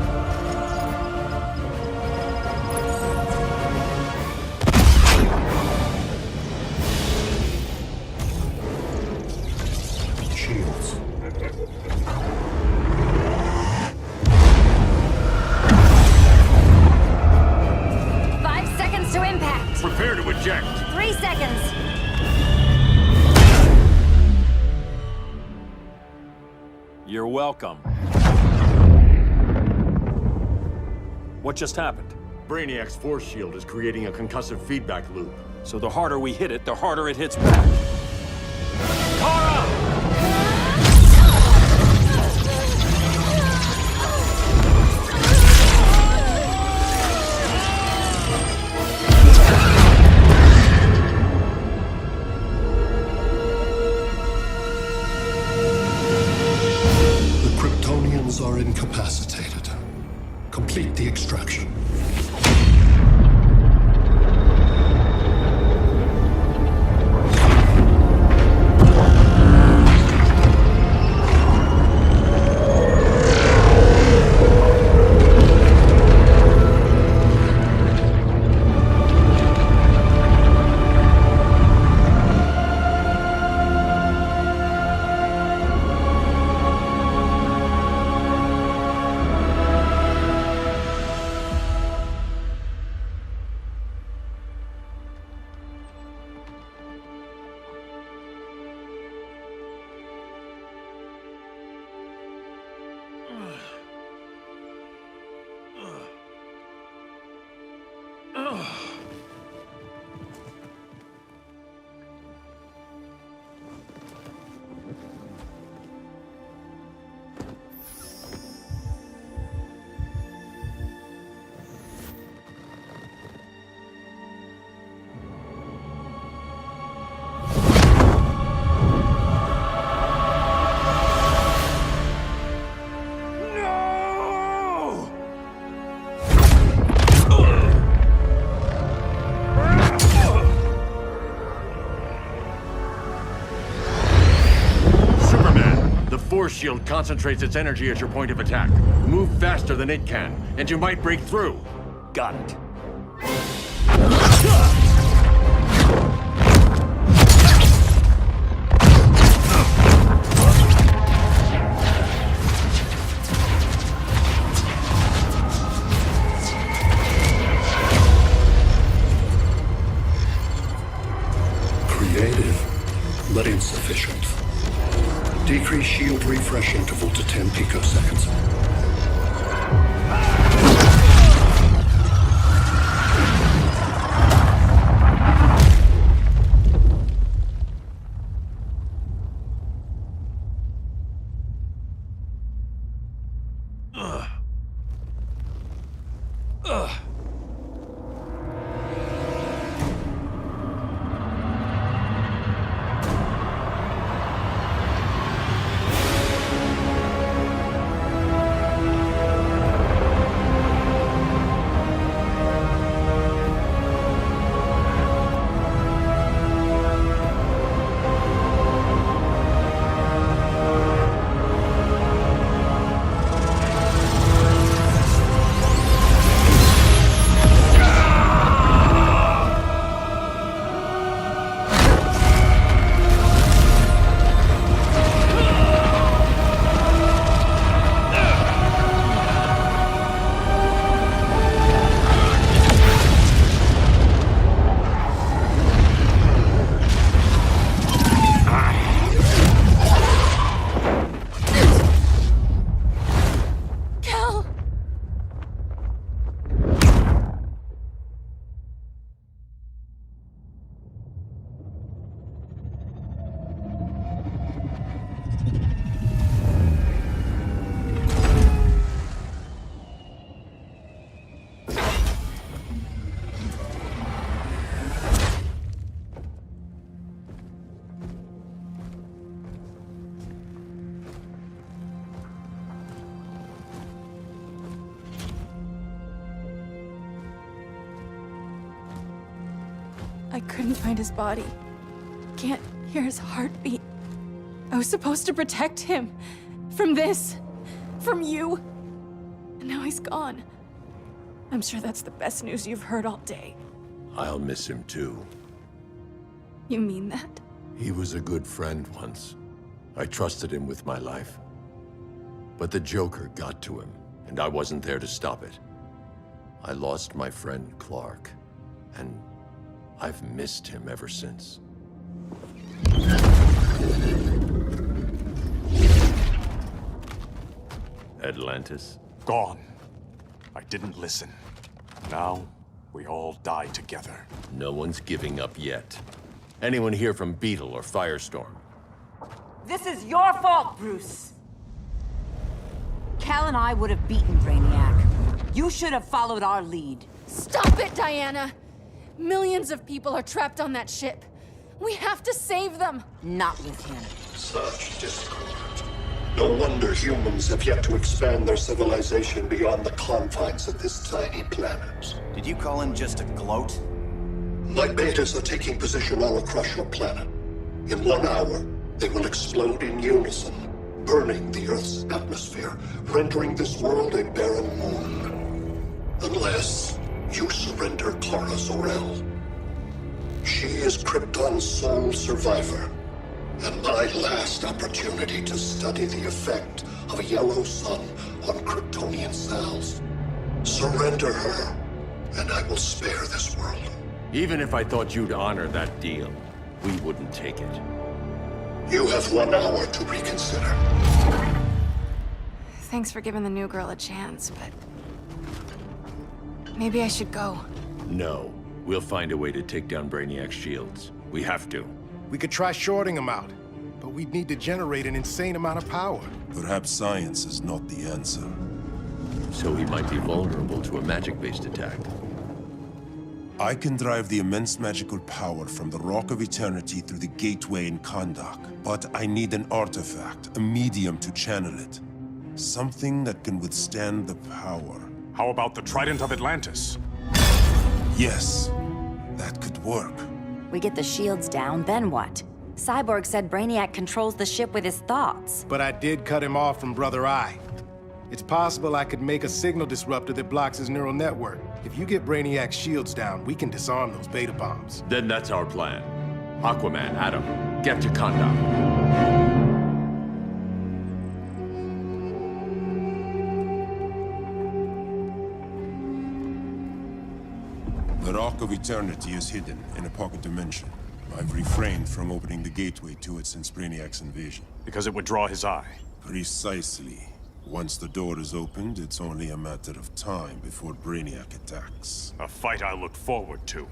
Speaker 7: Shields.
Speaker 15: Five seconds to impact.
Speaker 3: Prepare to eject.
Speaker 15: 3 seconds.
Speaker 8: You're welcome. What just happened?
Speaker 3: Brainiac's force shield is creating a concussive feedback loop.
Speaker 8: So the harder we hit it, the harder it hits back. Kara!
Speaker 9: The Kryptonians are incapacitated. Complete the extraction.
Speaker 3: Force shield concentrates its energy at your point of attack. Move faster than it can, and you might break through.
Speaker 8: Got it.
Speaker 9: Creative, but insufficient. Decrease shield refresh interval to 10 picoseconds.
Speaker 2: I couldn't find his body. Can't hear his heartbeat. I was supposed to protect him. From this. From you. And now he's gone. I'm sure that's the best news you've heard all day.
Speaker 3: I'll miss him too.
Speaker 2: You mean that?
Speaker 3: He was a good friend once. I trusted him with my life. But the Joker got to him, and I wasn't there to stop it. I lost my friend Clark, and I've missed him ever since. Atlantis?
Speaker 8: Gone. I didn't listen. Now, we all die together.
Speaker 3: No one's giving up yet. Anyone here from Beetle or Firestorm?
Speaker 6: This is your fault, Bruce. Cal and I would have beaten Brainiac. You should have followed our lead.
Speaker 2: Stop it, Diana! Millions of people are trapped on that ship. We have to save them!
Speaker 6: Not with him.
Speaker 9: Such discord. No wonder humans have yet to expand their civilization beyond the confines of this tiny planet.
Speaker 11: Did you call him just a gloat?
Speaker 9: My betas are taking position all across your planet. In 1 hour, they will explode in unison, burning the Earth's atmosphere, rendering this world a barren moon. Unless you surrender Clara Zor-El. She is Krypton's sole survivor, and my last opportunity to study the effect of a yellow sun on Kryptonian cells. Surrender her, and I will spare this world.
Speaker 3: Even if I thought you'd honor that deal, we wouldn't take it.
Speaker 9: You have 1 hour to reconsider.
Speaker 2: Thanks for giving the new girl a chance, but... maybe I should go.
Speaker 3: No. We'll find a way to take down Brainiac's shields. We have to.
Speaker 14: We could try shorting him out, but we'd need to generate an insane amount of power.
Speaker 1: Perhaps science is not the answer.
Speaker 3: So he might be vulnerable to a magic-based attack.
Speaker 1: I can drive the immense magical power from the Rock of Eternity through the gateway in Kahndaq, but I need an artifact, a medium to channel it. Something that can withstand the power.
Speaker 8: How about the Trident of Atlantis?
Speaker 1: Yes, that could work.
Speaker 15: We get the shields down, then what? Cyborg said Brainiac controls the ship with his thoughts.
Speaker 14: But I did cut him off from Brother Eye. It's possible I could make a signal disruptor that blocks his neural network. If you get Brainiac's shields down, we can disarm those beta bombs.
Speaker 3: Then that's our plan. Aquaman, Adam, get to Kahndaq.
Speaker 1: The Rock of Eternity is hidden in a pocket dimension. I've refrained from opening the gateway to it since Brainiac's invasion.
Speaker 8: Because it would draw his eye.
Speaker 1: Precisely. Once the door is opened, it's only a matter of time before Brainiac attacks.
Speaker 8: A fight I look forward to.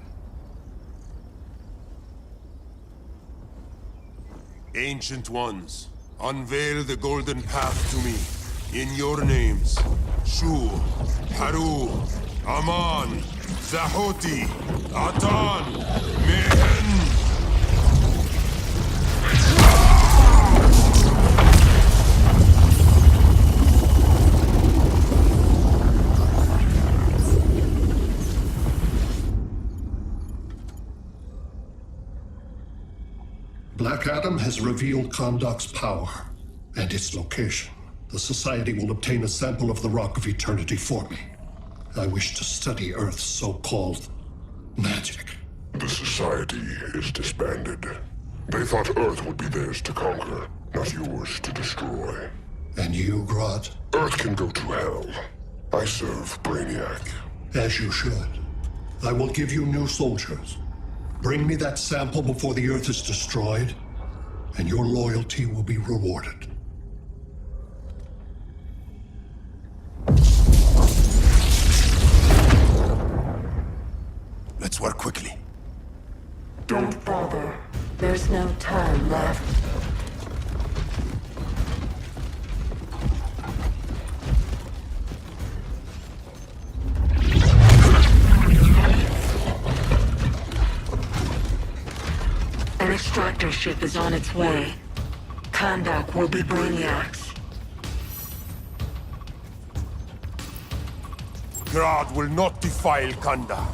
Speaker 1: Ancient Ones, unveil the golden path to me. In your names, Shu, Haru, Aman, Zahoti, Atan, Mehen!
Speaker 9: Black Adam has revealed Kahndaq's power and its location. The Society will obtain a sample of the Rock of Eternity for me. I wish to study Earth's so-called magic.
Speaker 20: The Society is disbanded. They thought Earth would be theirs to conquer, not yours to destroy.
Speaker 9: And you, Grodd?
Speaker 20: Earth can go to hell. I serve Brainiac.
Speaker 9: As you should. I will give you new soldiers. Bring me that sample before the Earth is destroyed, and your loyalty will be rewarded.
Speaker 1: Let's work quickly.
Speaker 16: Don't bother. There's no time left. An extractor ship is on its way. Kahndaq will be Brainiac's.
Speaker 1: Grodd will not defile Kahndaq.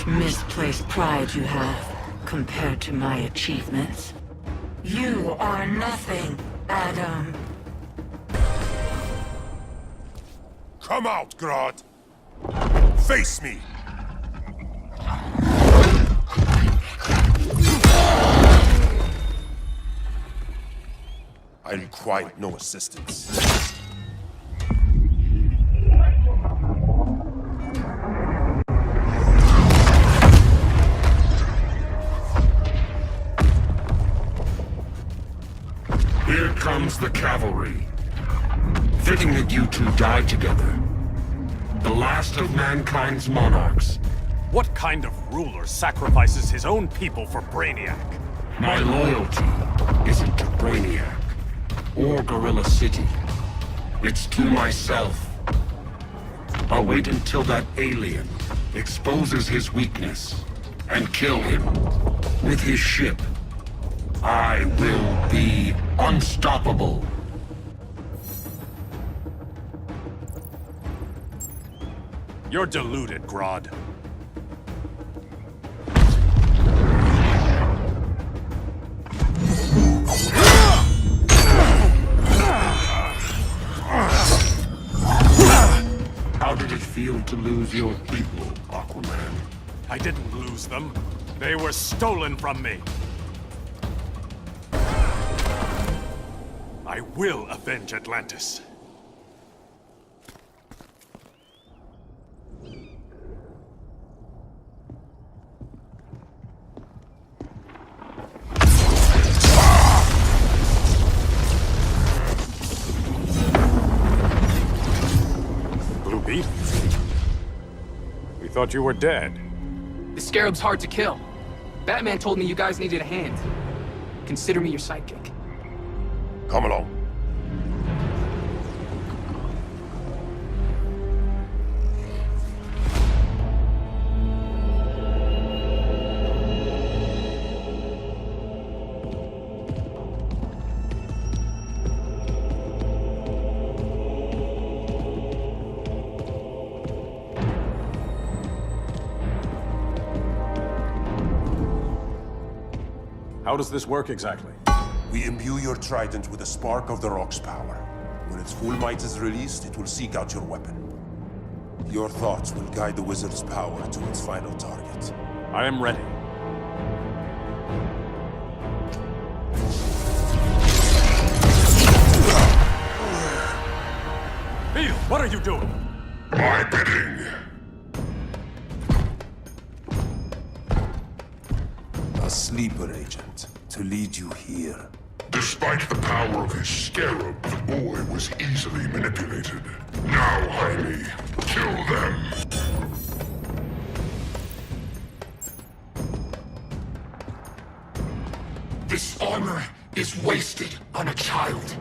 Speaker 10: misplaced pride you have compared to my achievements. You are nothing, Adam.
Speaker 1: Come out, Grodd! Face me! I require no assistance.
Speaker 20: Here comes the cavalry. Fitting that you two die together. The last of mankind's monarchs.
Speaker 8: What kind of ruler sacrifices his own people for Brainiac?
Speaker 20: My loyalty isn't to Brainiac or Gorilla City. It's to myself. I'll wait until that alien exposes his weakness and kill him with his ship. I will be unstoppable.
Speaker 8: You're deluded, Grodd.
Speaker 20: How did it feel to lose your people, Aquaman?
Speaker 8: I didn't lose them. They were stolen from me. I will avenge Atlantis. Blue Beetle? We thought you were dead.
Speaker 13: The Scarab's hard to kill. Batman told me you guys needed a hand. Consider me your sidekick.
Speaker 1: Come along.
Speaker 8: How does this work exactly?
Speaker 1: We imbue your trident with a spark of the rock's power. When its full might is released, it will seek out your weapon. Your thoughts will guide the wizard's power to its final target.
Speaker 8: I am ready. Beetle, what are you doing?
Speaker 20: My bidding.
Speaker 1: A sleeper agent to lead you here.
Speaker 20: Despite the power of his scarab, the boy was easily manipulated. Now, Jaime, kill them. This armor is wasted on a child.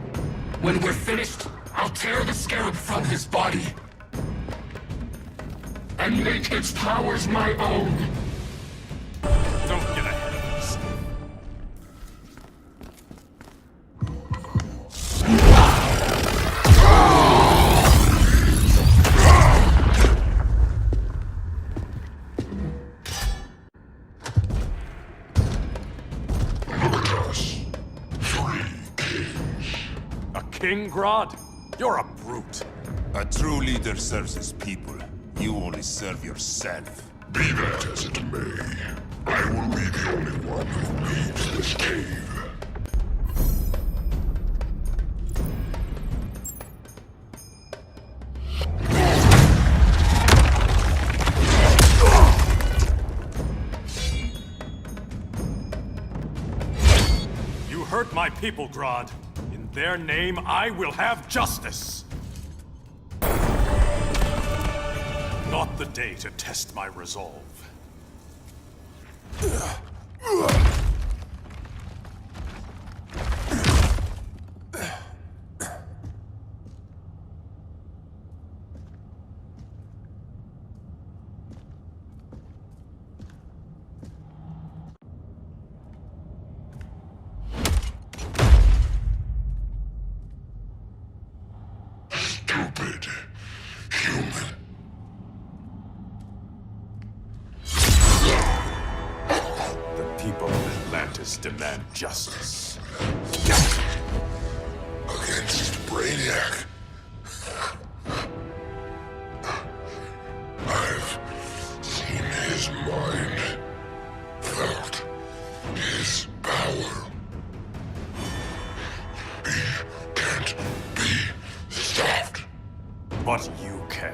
Speaker 20: When we're finished, I'll tear the scarab from his body and make its powers my own.
Speaker 8: Don't get ahead of us.
Speaker 20: Look at us. 3 kings.
Speaker 8: A king, Grodd? You're a brute.
Speaker 1: A true leader serves his people. You only serve yourself.
Speaker 20: Be that as it may, I will be the only one who leaves this cave.
Speaker 8: You hurt my people, Grodd. In their name, I will have justice. Not the day to test my resolve.
Speaker 20: Stupid human.
Speaker 5: people of Atlantis demand justice.
Speaker 20: Against Brainiac. I've seen his mind, felt his power. He can't be stopped.
Speaker 5: But you can.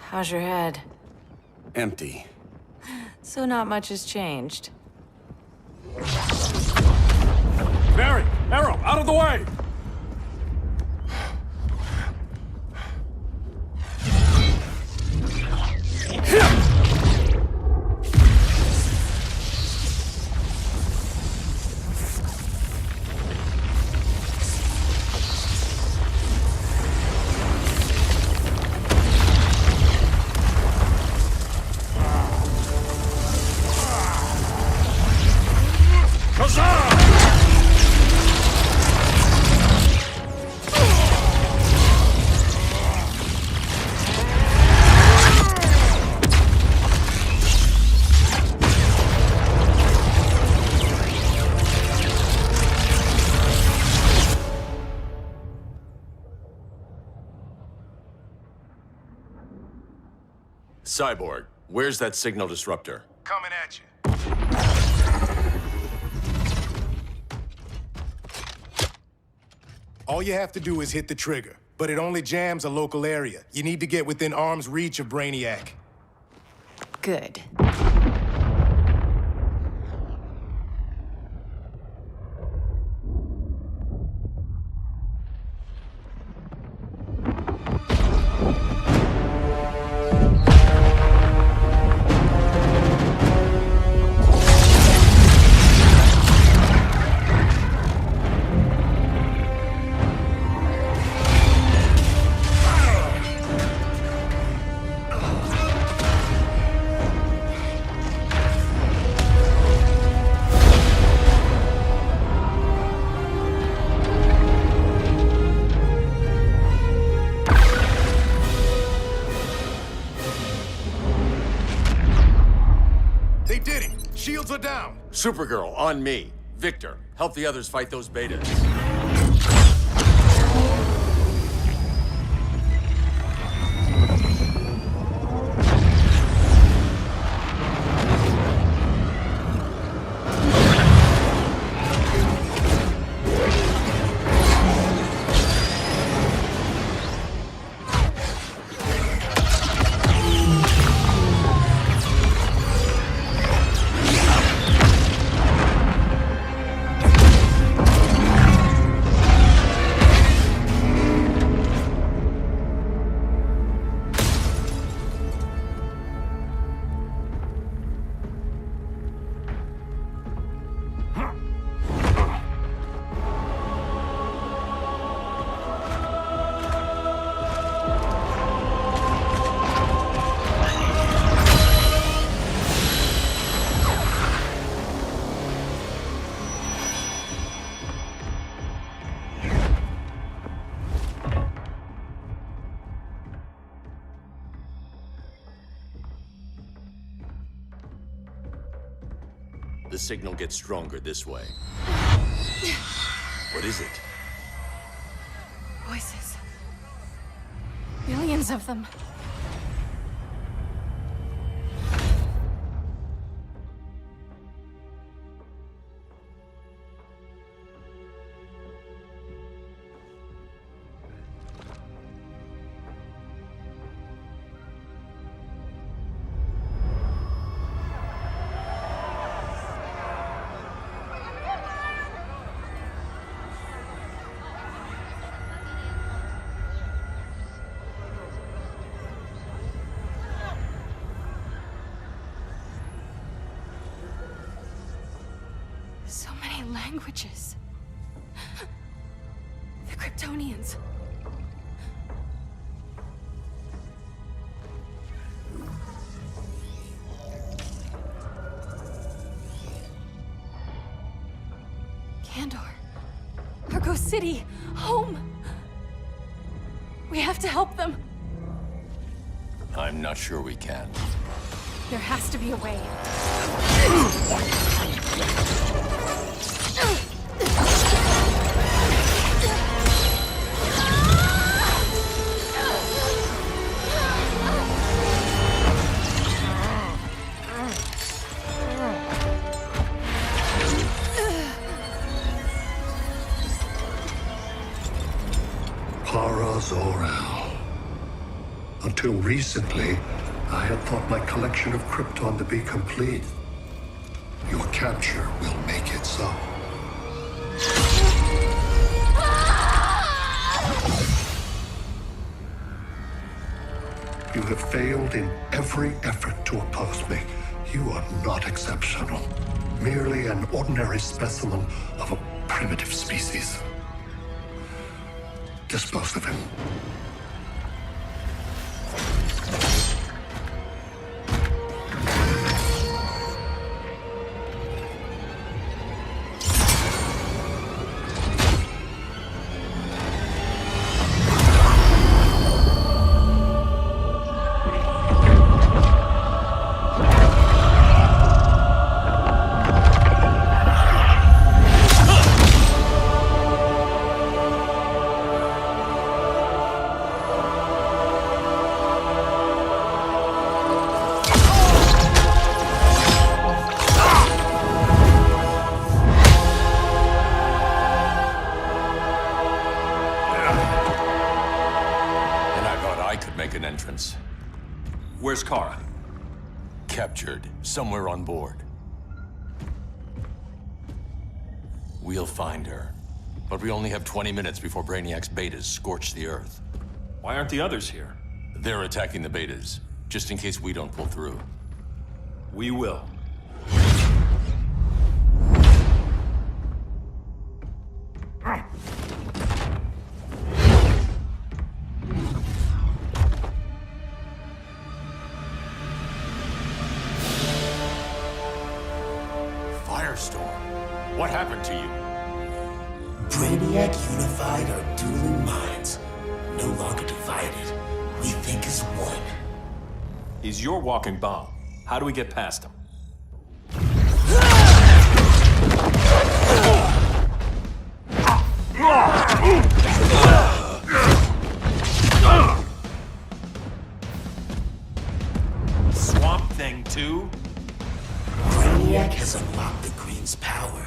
Speaker 10: How's your head?
Speaker 5: Empty.
Speaker 10: So not much has changed.
Speaker 5: Barry! Arrow, out of the way!
Speaker 3: Cyborg, where's that signal disruptor?
Speaker 14: Coming at you. All you have to do is hit the trigger, but it only jams a local area. You need to get within arm's reach of Brainiac.
Speaker 10: Good.
Speaker 14: They did it! Shields are down!
Speaker 3: Supergirl, on me. Victor, help the others fight those betas. The signal gets stronger this way. What is it?
Speaker 2: Voices. Millions of them. So many languages. The Kryptonians. Hero City, home. We have to help them.
Speaker 3: I'm not sure we can.
Speaker 2: There has to be a way.
Speaker 9: Para Zor-El. Until recently, I had thought my collection of Krypton to be complete. Your capture will make it so. You have failed in every effort to oppose me. You are not exceptional. Merely an ordinary specimen of a primitive species. Dispose of him.
Speaker 3: Where's Kara? Captured, somewhere on board. We'll find her. But we only have 20 minutes before Brainiac's betas scorch the Earth.
Speaker 8: Why aren't the others here?
Speaker 3: They're attacking the betas, just in case we don't pull through.
Speaker 8: We will.
Speaker 3: Firestorm, what happened to you?
Speaker 17: Brainiac unified our dueling minds. No longer divided. We think as one.
Speaker 8: He's your walking bomb. How do we get past him? Swamp Thing 2?
Speaker 17: Brainiac has unlocked the Green's power.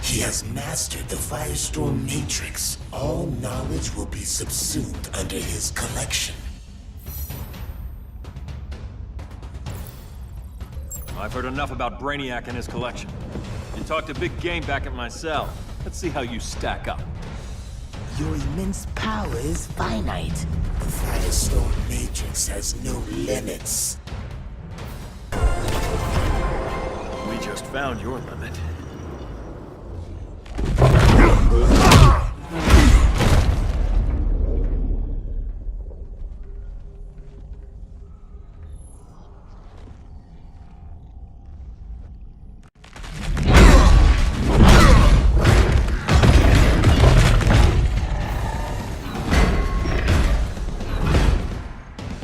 Speaker 17: He has mastered the Firestorm Matrix. All knowledge will be subsumed under his collection.
Speaker 8: I've heard enough about Brainiac and his collection. You talked a big game back at my cell. Let's see how you stack up.
Speaker 17: Your immense power is finite. The Firestorm Matrix has no limits.
Speaker 8: We just found your limit.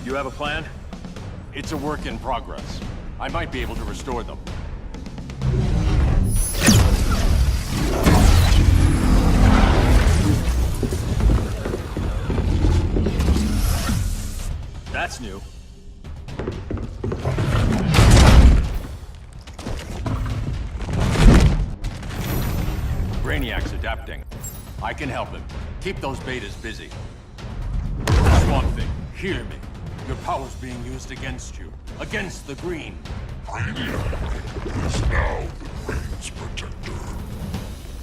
Speaker 8: You have a plan?
Speaker 3: It's a work in progress. I might be able to restore them.
Speaker 8: That's new.
Speaker 3: Brainiac's adapting. I can help him. Keep those betas busy. Swamp Thing, hear me. Your power's being used against you. Against the Green.
Speaker 20: Brainiac is now the Green's protector.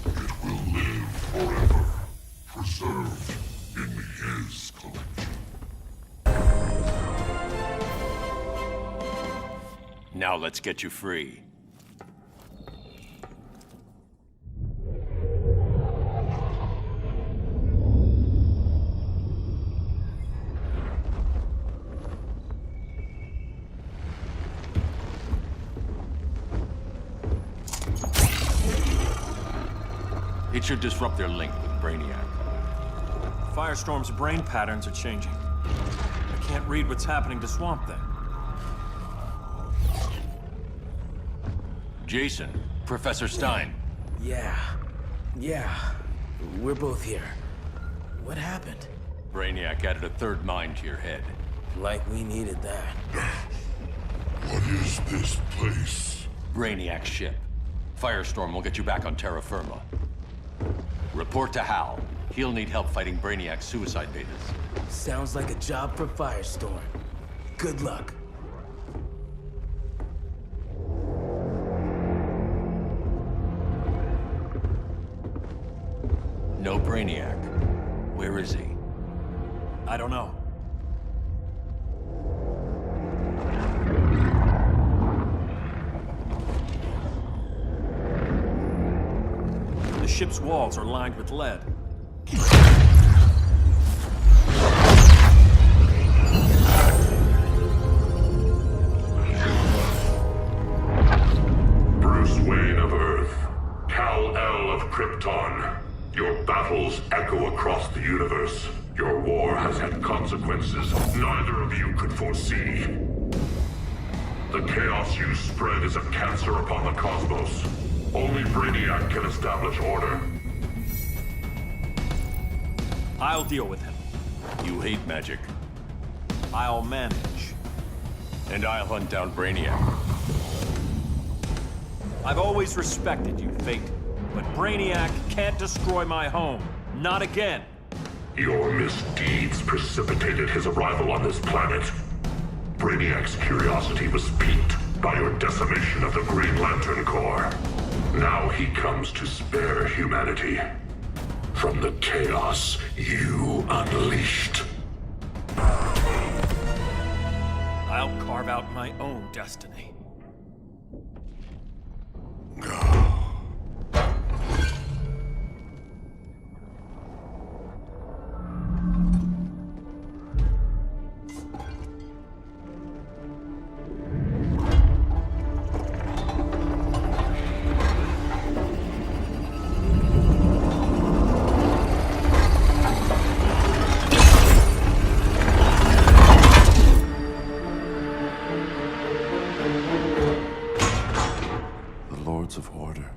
Speaker 20: It will live forever, preserved in his collection.
Speaker 3: Now let's get you free. It should disrupt their link with Brainiac.
Speaker 8: Firestorm's brain patterns are changing. I can't read what's happening to Swamp Thing.
Speaker 3: Jason, Professor Stein.
Speaker 17: Yeah. We're both here. What happened?
Speaker 3: Brainiac added a third mind to your head.
Speaker 17: Like we needed that.
Speaker 20: What is this place?
Speaker 3: Brainiac's ship. Firestorm will get you back on terra firma. Report to Hal. He'll need help fighting Brainiac's suicide betas.
Speaker 17: Sounds like a job for Firestorm. Good luck.
Speaker 3: No Brainiac. Where is he?
Speaker 8: I don't know. The ship's walls are lined with lead.
Speaker 20: Bruce Wayne of Earth, Kal-El of Krypton. Your battles echo across the universe. Your war has had consequences neither of you could foresee. The chaos you spread is a cancer upon the cosmos. Only Brainiac can establish order.
Speaker 8: I'll deal with him.
Speaker 3: You hate magic.
Speaker 8: I'll manage.
Speaker 3: And I'll hunt down Brainiac.
Speaker 8: I've always respected you, Fate. But Brainiac can't destroy my home. Not again.
Speaker 20: Your misdeeds precipitated his arrival on this planet. Brainiac's curiosity was piqued by your decimation of the Green Lantern Corps. Now he comes to spare humanity from the chaos you unleashed.
Speaker 8: I'll carve out my own destiny.
Speaker 7: Of order.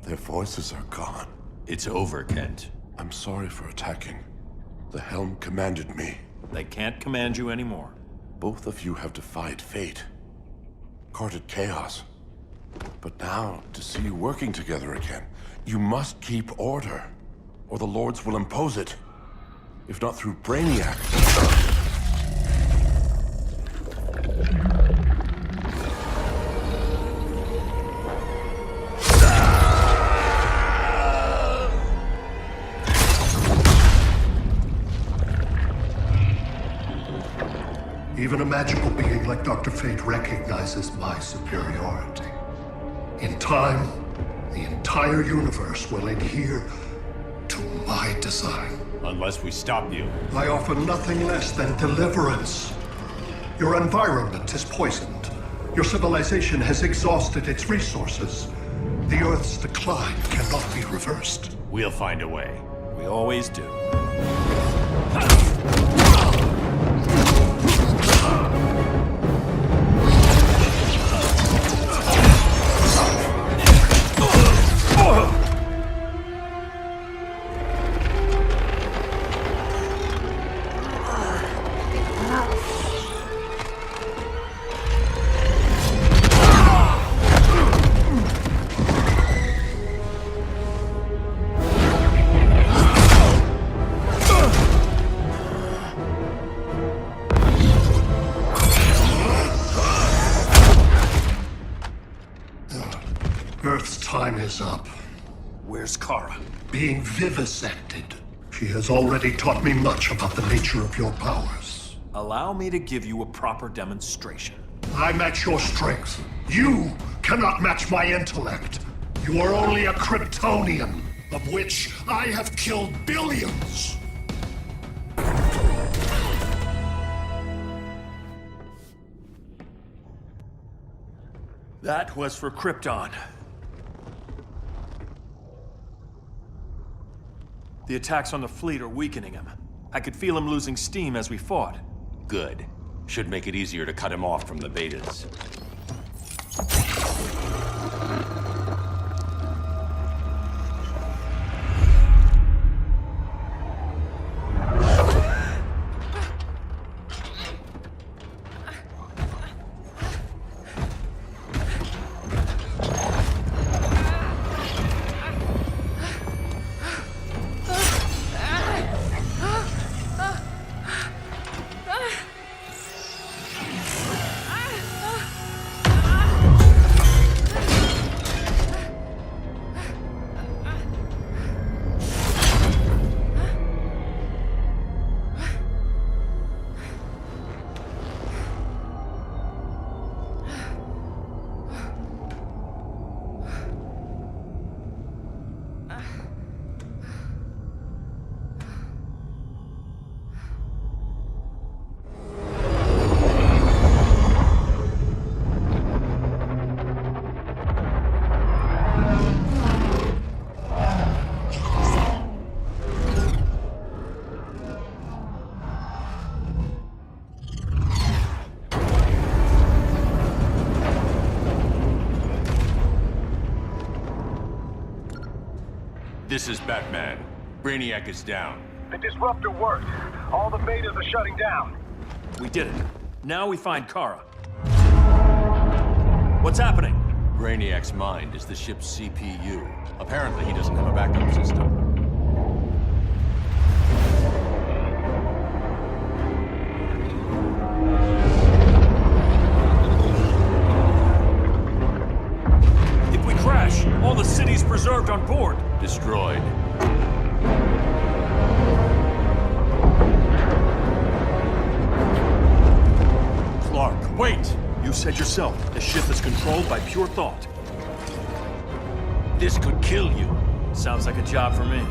Speaker 7: Their voices are gone.
Speaker 3: It's over, Kent.
Speaker 7: I'm sorry for attacking. The Helm commanded me.
Speaker 8: They can't command you anymore.
Speaker 7: Both of you have defied fate. Courted chaos. But now, to see you working together again, you must keep order, or the Lords will impose it. If not through Brainiac.
Speaker 9: Even a magical being like Dr. Fate recognizes my superiority. In time, the entire universe will adhere to my design.
Speaker 3: Unless we stop you.
Speaker 9: I offer nothing less than deliverance. Your environment is poisoned. Your civilization has exhausted its resources. The Earth's decline cannot be reversed.
Speaker 3: We'll find a way.
Speaker 8: We always do.
Speaker 9: Earth's time is up.
Speaker 8: Where's Kara?
Speaker 9: Being vivisected. She has already taught me much about the nature of your powers.
Speaker 8: Allow me to give you a proper demonstration.
Speaker 9: I match your strength. You cannot match my intellect. You are only a Kryptonian, of which I have killed billions.
Speaker 8: That was for Krypton. The attacks on the fleet are weakening him. I could feel him losing steam as we fought.
Speaker 3: Good. Should make it easier to cut him off from the betas. This is Batman. Brainiac is down.
Speaker 5: The disruptor worked. All the betas are shutting down.
Speaker 8: We did it. Now we find Kara. What's happening?
Speaker 3: Brainiac's mind is the ship's CPU. Apparently he doesn't have a backup system.
Speaker 8: If we crash, all the city's preserved on board.
Speaker 3: Destroyed.
Speaker 8: Clark, wait! You said yourself, the ship is controlled by pure thought.
Speaker 3: This could kill you.
Speaker 8: Sounds like a job for me.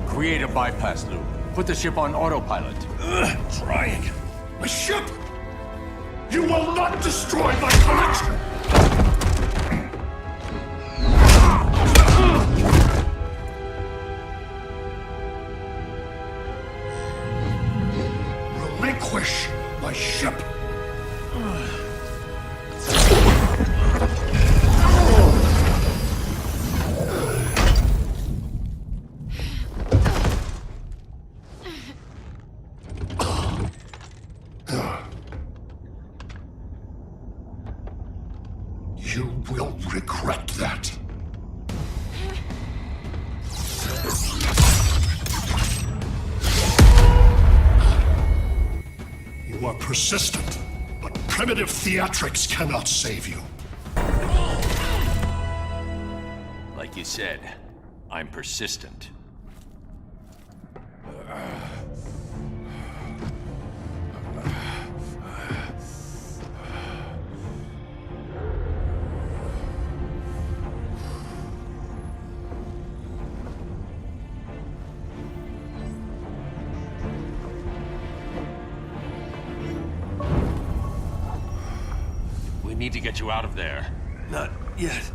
Speaker 3: Create a bypass loop. Put the ship on autopilot.
Speaker 20: Trying. My ship! You will not destroy my collection! Relinquish my ship! You will regret that. You are persistent, but primitive theatrics cannot save you.
Speaker 3: Like you said, I'm persistent. We need to get you out of there.
Speaker 8: Not yet.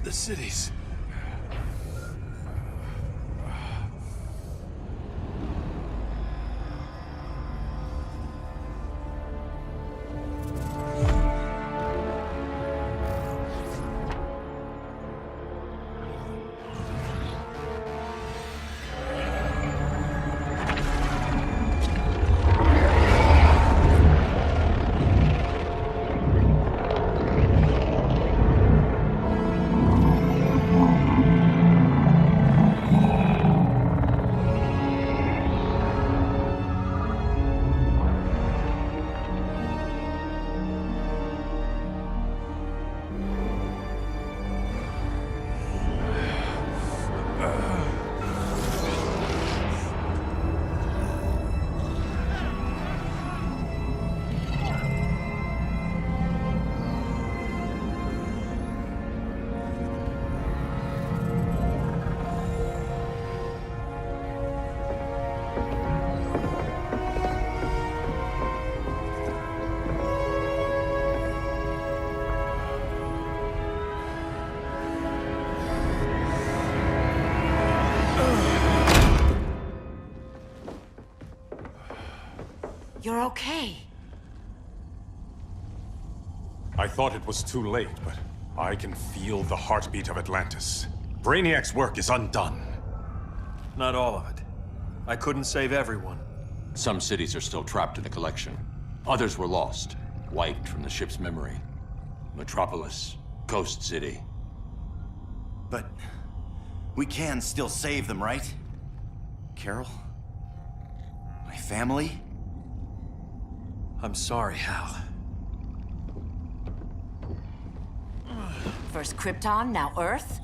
Speaker 8: The city's...
Speaker 6: you're okay.
Speaker 18: I thought it was too late, but I can feel the heartbeat of Atlantis. Brainiac's work is undone.
Speaker 8: Not all of it. I couldn't save everyone.
Speaker 3: Some cities are still trapped in the collection. Others were lost, wiped from the ship's memory. Metropolis, Coast City.
Speaker 11: But we can still save them, right? Carol? My family?
Speaker 8: I'm sorry, Hal.
Speaker 6: First Krypton, now Earth?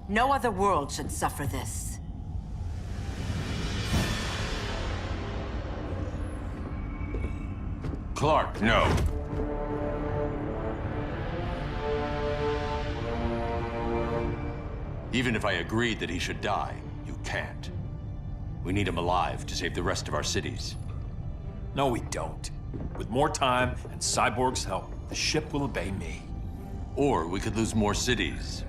Speaker 6: No other world should suffer this.
Speaker 3: Clark, no. Even if I agreed that he should die, you can't. We need him alive to save the rest of our cities.
Speaker 8: No, we don't. With more time and Cyborg's help, the ship will obey me.
Speaker 3: Or we could lose more cities.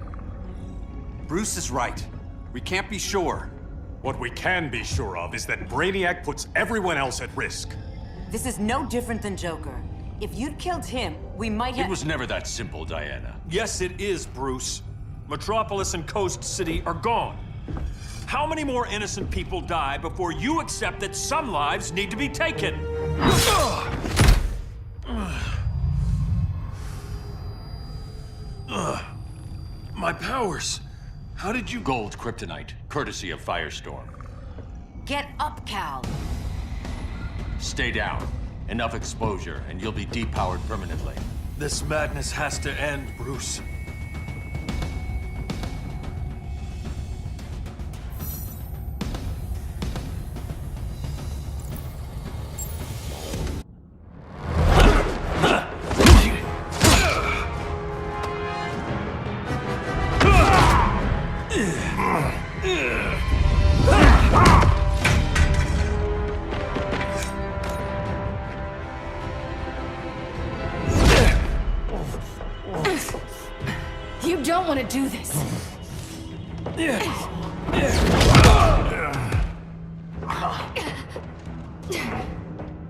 Speaker 18: Bruce is right. We can't be sure. What we can be sure of is that Brainiac puts everyone else at risk.
Speaker 6: This is no different than Joker. If you'd killed him, we might have—
Speaker 3: It was never that simple, Diana.
Speaker 8: Yes, it is, Bruce. Metropolis and Coast City are gone. How many more innocent people die before you accept that some lives need to be taken? My powers. How did you—
Speaker 3: Gold kryptonite, courtesy of Firestorm.
Speaker 6: Get up, Cal.
Speaker 3: Stay down. Enough exposure, and you'll be depowered permanently.
Speaker 8: This madness has to end, Bruce.
Speaker 2: You don't want to do this.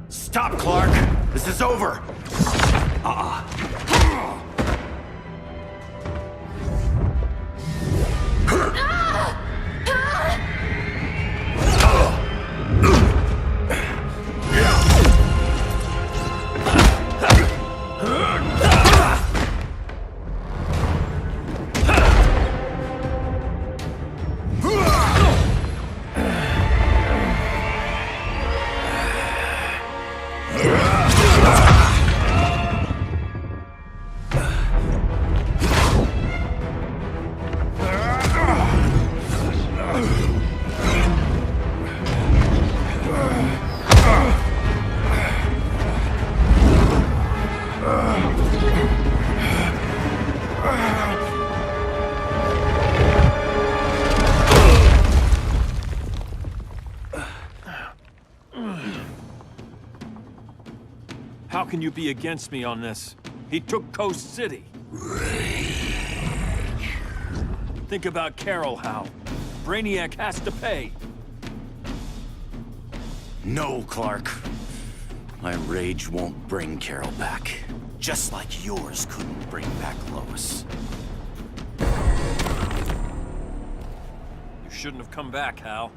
Speaker 11: Stop, Clark! This is over!
Speaker 8: How can you be against me on this? He took Coast City. Think about Carol, Hal. Brainiac has to pay.
Speaker 11: No, Clark. My rage won't bring Carol back. Just like yours couldn't bring back Lois.
Speaker 8: You shouldn't have come back, Hal.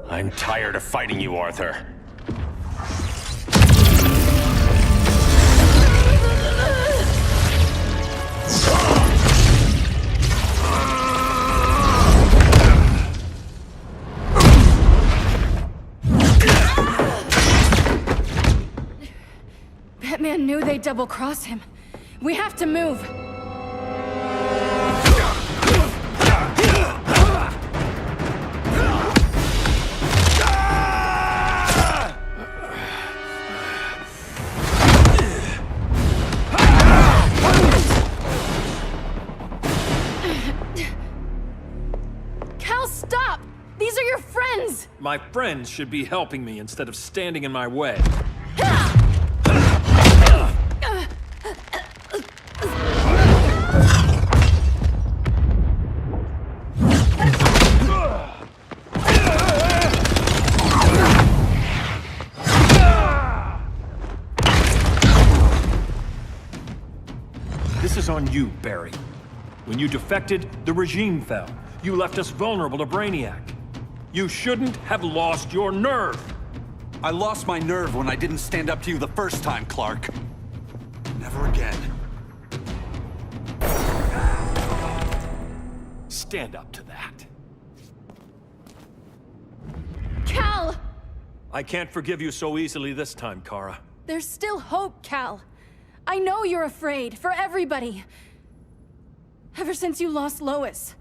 Speaker 3: I'm tired of fighting you, Arthur.
Speaker 2: Batman knew they'd double-cross him. We have to move. Cal, stop! These are your friends!
Speaker 8: My friends should be helping me instead of standing in my way. on you, Barry. When you defected, the regime fell. You left us vulnerable to Brainiac. You shouldn't have lost your nerve.
Speaker 18: I lost my nerve when I didn't stand up to you the first time, Clark. Never again.
Speaker 8: Stand up to that.
Speaker 2: Cal!
Speaker 8: I can't forgive you so easily this time, Kara.
Speaker 2: There's still hope, Cal. I know you're afraid, for everybody. Ever since you lost Lois.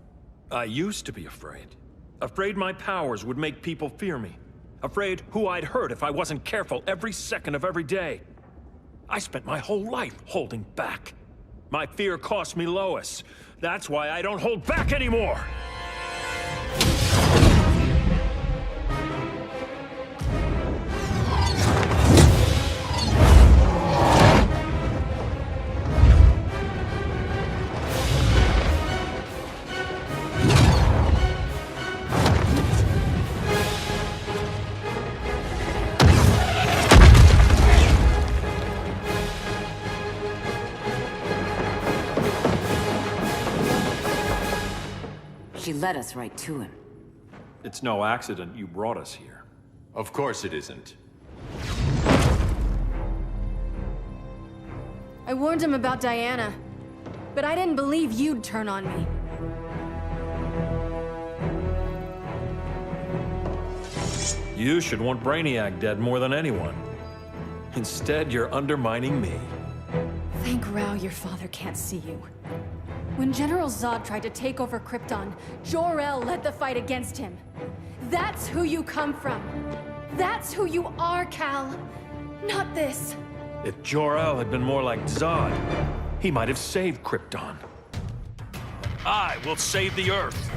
Speaker 8: I used to be afraid. Afraid my powers would make people fear me. Afraid who I'd hurt if I wasn't careful every second of every day. I spent my whole life holding back. My fear cost me Lois. That's why I don't hold back anymore!
Speaker 6: She led us right to him.
Speaker 8: It's no accident you brought us here.
Speaker 3: Of course it isn't.
Speaker 2: I warned him about Diana, but I didn't believe you'd turn on me.
Speaker 8: You should want Brainiac dead more than anyone. Instead, you're undermining me.
Speaker 2: Thank Rao your father can't see you. When General Zod tried to take over Krypton, Jor-El led the fight against him. That's who you come from. That's who you are, Cal. Not this.
Speaker 8: If Jor-El had been more like Zod, he might have saved Krypton. I will save the Earth.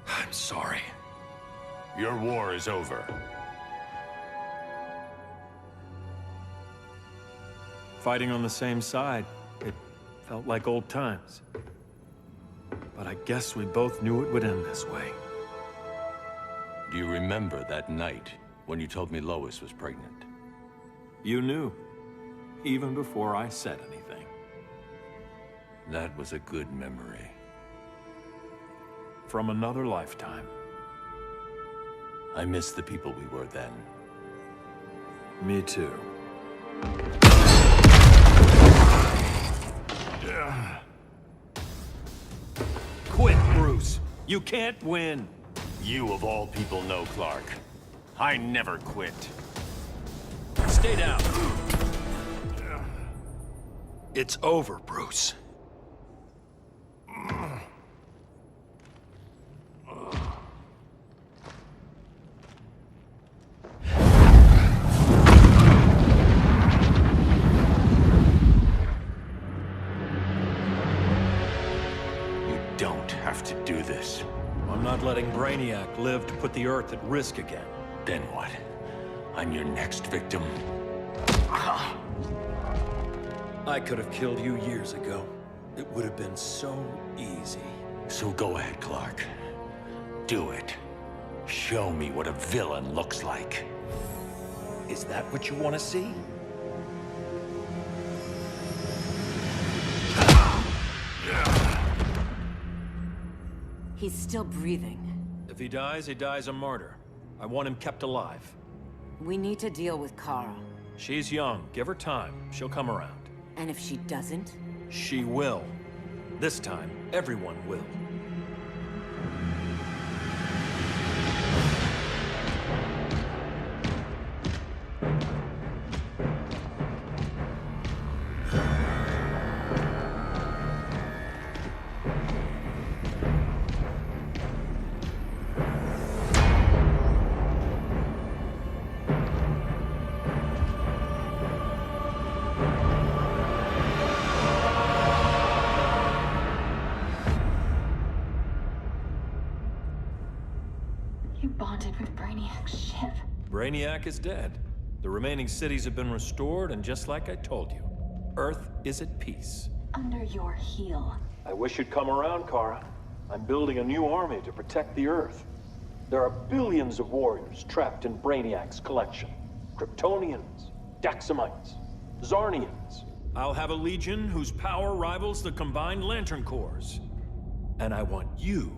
Speaker 8: I'm sorry.
Speaker 3: Your war is over.
Speaker 8: Fighting on the same side, it felt like old times. But I guess we both knew it would end this way.
Speaker 3: Do you remember that night when you told me Lois was pregnant?
Speaker 8: You knew, even before I said anything.
Speaker 3: That was a good memory.
Speaker 8: From another lifetime.
Speaker 3: I miss the people we were then.
Speaker 8: Me too. Quit, Bruce. You can't win.
Speaker 3: You of all people know, Clark. I never quit.
Speaker 8: Stay down. It's over, Bruce. I'm not letting Brainiac live to put the Earth at risk again.
Speaker 3: Then what? I'm your next victim.
Speaker 8: I could have killed you years ago. It would have been so easy.
Speaker 3: So go ahead, Clark. Do it. Show me what a villain looks like.
Speaker 8: Is that what you want to see?
Speaker 6: He's still breathing.
Speaker 8: If he dies a martyr. I want him kept alive.
Speaker 6: We need to deal with Kara.
Speaker 8: She's young. Give her time. She'll come around.
Speaker 6: And if she doesn't?
Speaker 8: She will. This time, everyone will. Brainiac is dead. The remaining cities have been restored, and just like I told you, Earth is at peace.
Speaker 2: Under your heel.
Speaker 8: I wish you'd come around, Kara. I'm building a new army to protect the Earth. There are billions of warriors trapped in Brainiac's collection. Kryptonians, Daxamites, Zarnians. I'll have a legion whose power rivals the combined Lantern Corps. And I want you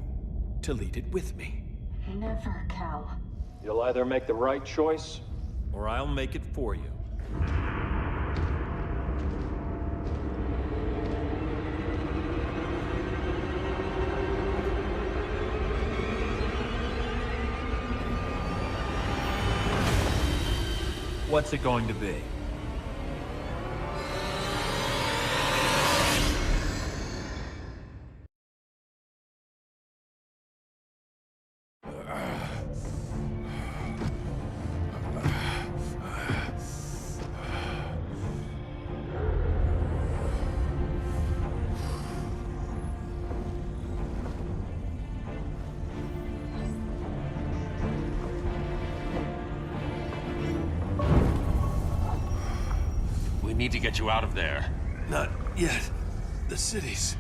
Speaker 8: to lead it with me.
Speaker 23: Never, Cal.
Speaker 8: You'll either make the right choice, or I'll make it for you. What's it going to be?
Speaker 3: We need to get you out of there.
Speaker 8: Not yet. The cities.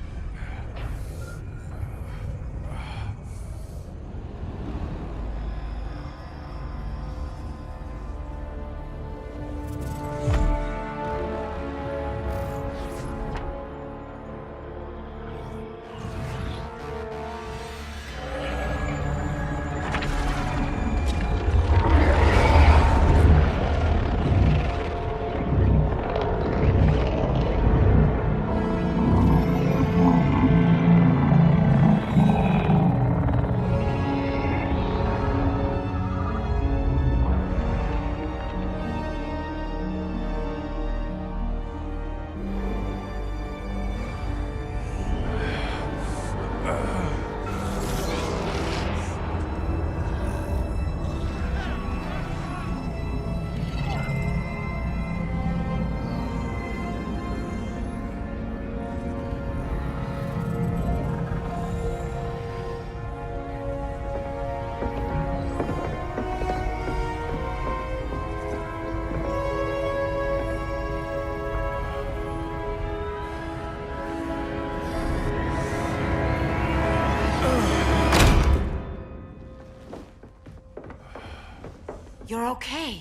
Speaker 6: You're okay.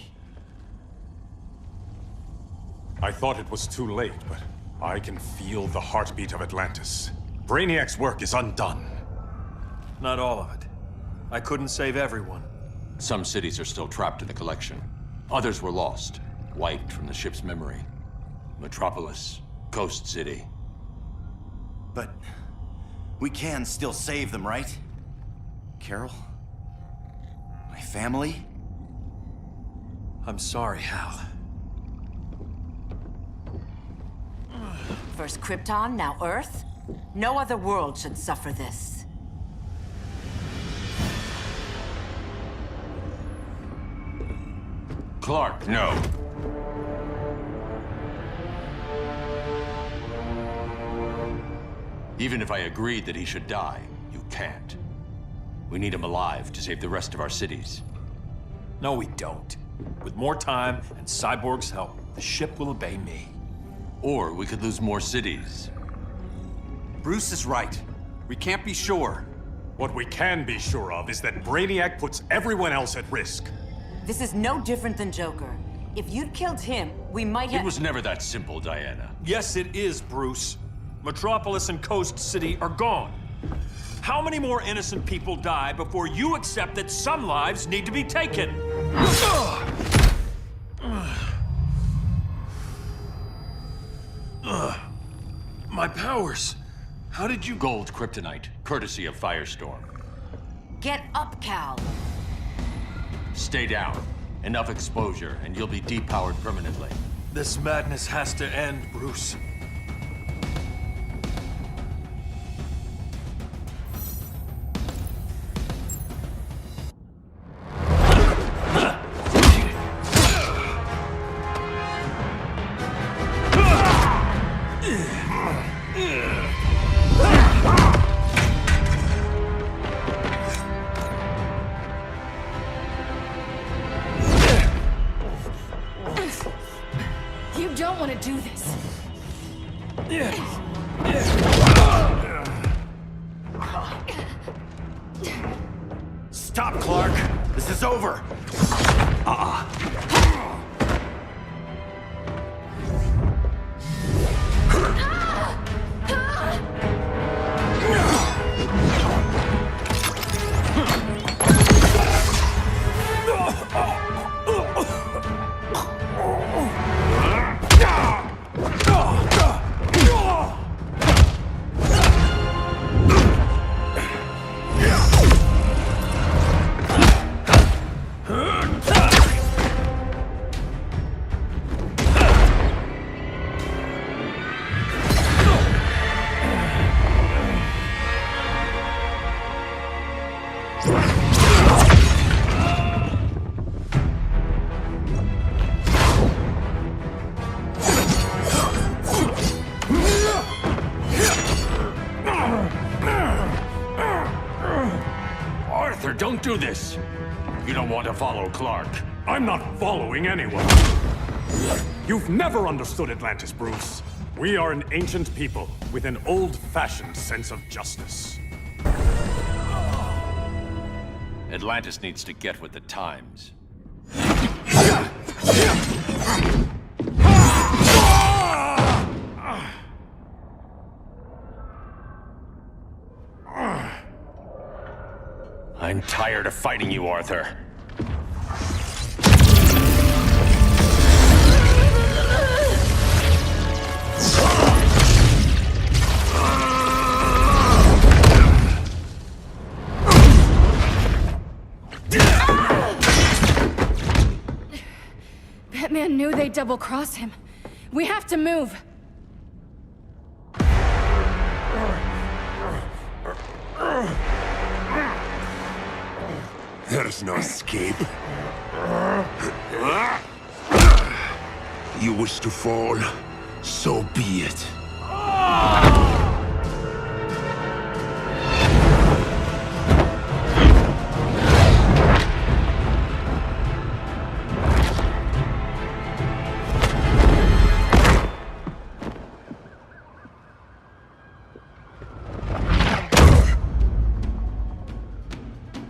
Speaker 18: I thought it was too late, but I can feel the heartbeat of Atlantis. Brainiac's work is undone.
Speaker 8: Not all of it. I couldn't save everyone.
Speaker 3: Some cities are still trapped in the collection. Others were lost, wiped from the ship's memory. Metropolis, Coast City.
Speaker 11: But we can still save them, right? Carol? My family?
Speaker 8: I'm sorry, Hal.
Speaker 6: First Krypton, now Earth? No other world should suffer this.
Speaker 3: Clark, no. Even if I agreed that he should die, you can't. We need him alive to save the rest of our cities.
Speaker 8: No, we don't. With more time and Cyborg's help, the ship will obey me.
Speaker 3: Or we could lose more cities.
Speaker 18: Bruce is right. We can't be sure. What we can be sure of is that Brainiac puts everyone else at risk.
Speaker 6: This is no different than Joker. If you'd killed him, we might have—
Speaker 3: It was never that simple, Diana.
Speaker 8: Yes, it is, Bruce. Metropolis and Coast City are gone. How many more innocent people die before you accept that some lives need to be taken? My powers. How did you—
Speaker 3: Gold kryptonite, courtesy of Firestorm.
Speaker 6: Get up, Cal.
Speaker 3: Stay down. Enough exposure, and you'll be depowered permanently.
Speaker 8: This madness has to end, Bruce.
Speaker 2: You don't want to do this.
Speaker 11: Stop, Clark! This is over!
Speaker 3: Arthur, don't do this! You don't want to follow Clark.
Speaker 18: I'm not following anyone. You've never understood Atlantis, Bruce. We are an ancient people with an old-fashioned sense of justice.
Speaker 3: Atlantis needs to get with the times. I'm tired of fighting you, Arthur.
Speaker 2: Batman knew they'd double-cross him. We have to move.
Speaker 1: There's no escape. You wish to fall, so be it.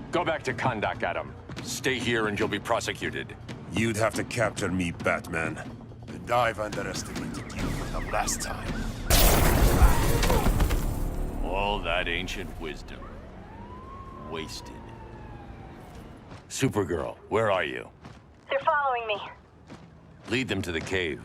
Speaker 3: Go back to Kahndaq, Adam. Stay here and you'll be prosecuted.
Speaker 1: You'd have to capture me, Batman. And I've underestimated you the last time.
Speaker 3: All that ancient wisdom. Wasted. Supergirl, where are you?
Speaker 19: They're following me.
Speaker 3: Lead them to the cave.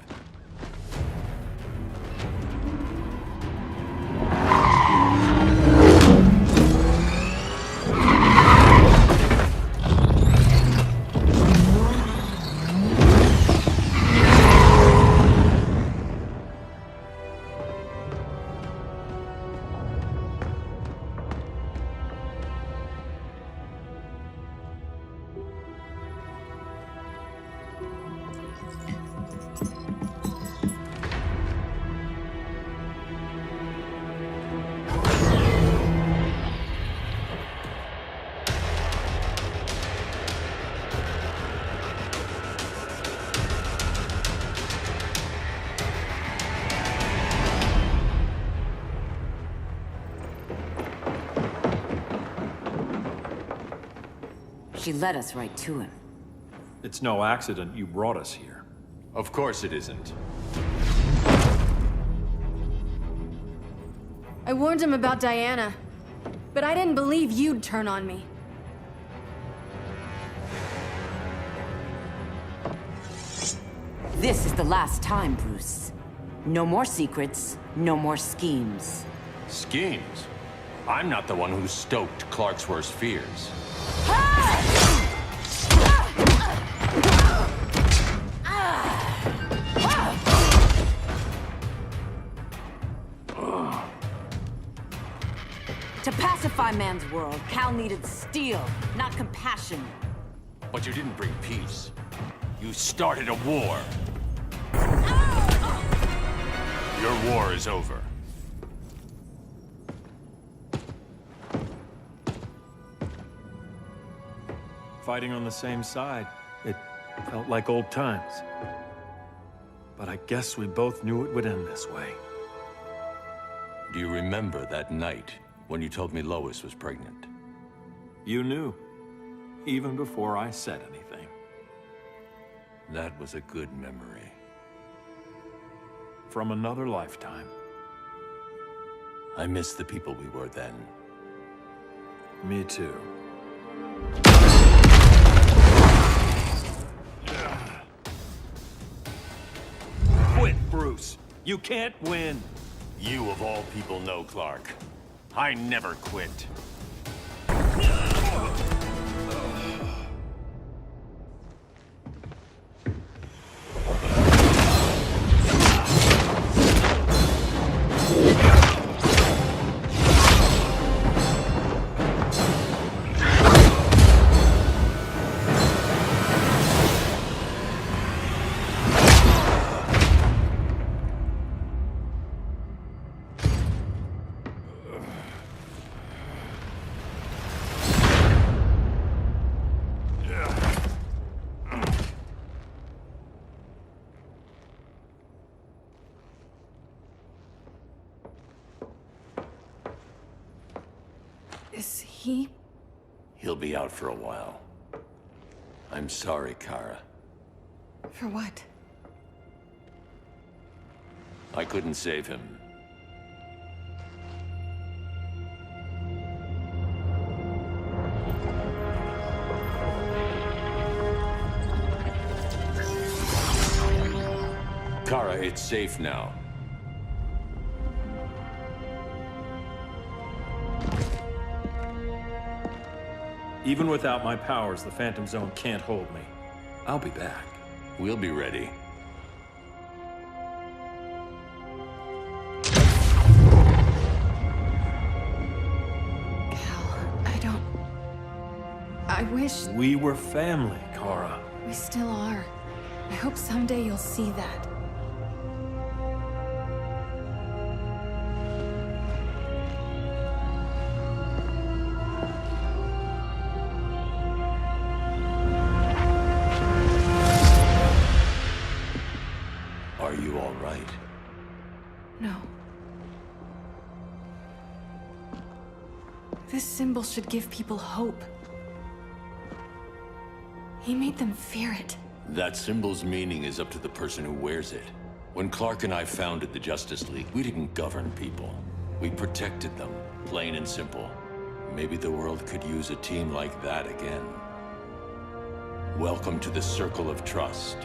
Speaker 6: She led us right to him.
Speaker 8: It's no accident you brought us here.
Speaker 3: Of course it isn't.
Speaker 2: I warned him about Diana, but I didn't believe you'd turn on me.
Speaker 6: This is the last time, Bruce. No more secrets, no more schemes.
Speaker 3: Schemes? I'm not the one who stoked Clark's worst fears.
Speaker 6: To pacify man's world, Cal needed steel, not compassion.
Speaker 3: But you didn't bring peace. You started a war. Your war is over.
Speaker 8: Fighting on the same side, it felt like old times. But I guess we both knew it would end this way.
Speaker 3: Do you remember that night when you told me Lois was pregnant?
Speaker 8: You knew. even before I said anything.
Speaker 3: That was a good memory.
Speaker 8: From another lifetime.
Speaker 3: I miss the people we were then.
Speaker 8: Me too. Quit, Bruce. You can't win.
Speaker 3: You of all people know, Clark. I never quit.
Speaker 2: Is he?
Speaker 3: He'll be out for a while. I'm sorry, Kara.
Speaker 2: For what?
Speaker 3: I couldn't save him. Kara, it's safe now.
Speaker 8: Even without my powers, the Phantom Zone can't hold me. I'll be back.
Speaker 3: We'll be ready.
Speaker 2: I wish...
Speaker 8: We were family, Kara.
Speaker 2: We still are. I hope someday you'll see that.
Speaker 3: Are you all right?
Speaker 2: No. This symbol should give people hope. He made them fear it.
Speaker 3: That symbol's meaning is up to the person who wears it. When Clark and I founded the Justice League, we didn't govern people. We protected them, plain and simple. Maybe the world could use a team like that again. Welcome to the Circle of Trust.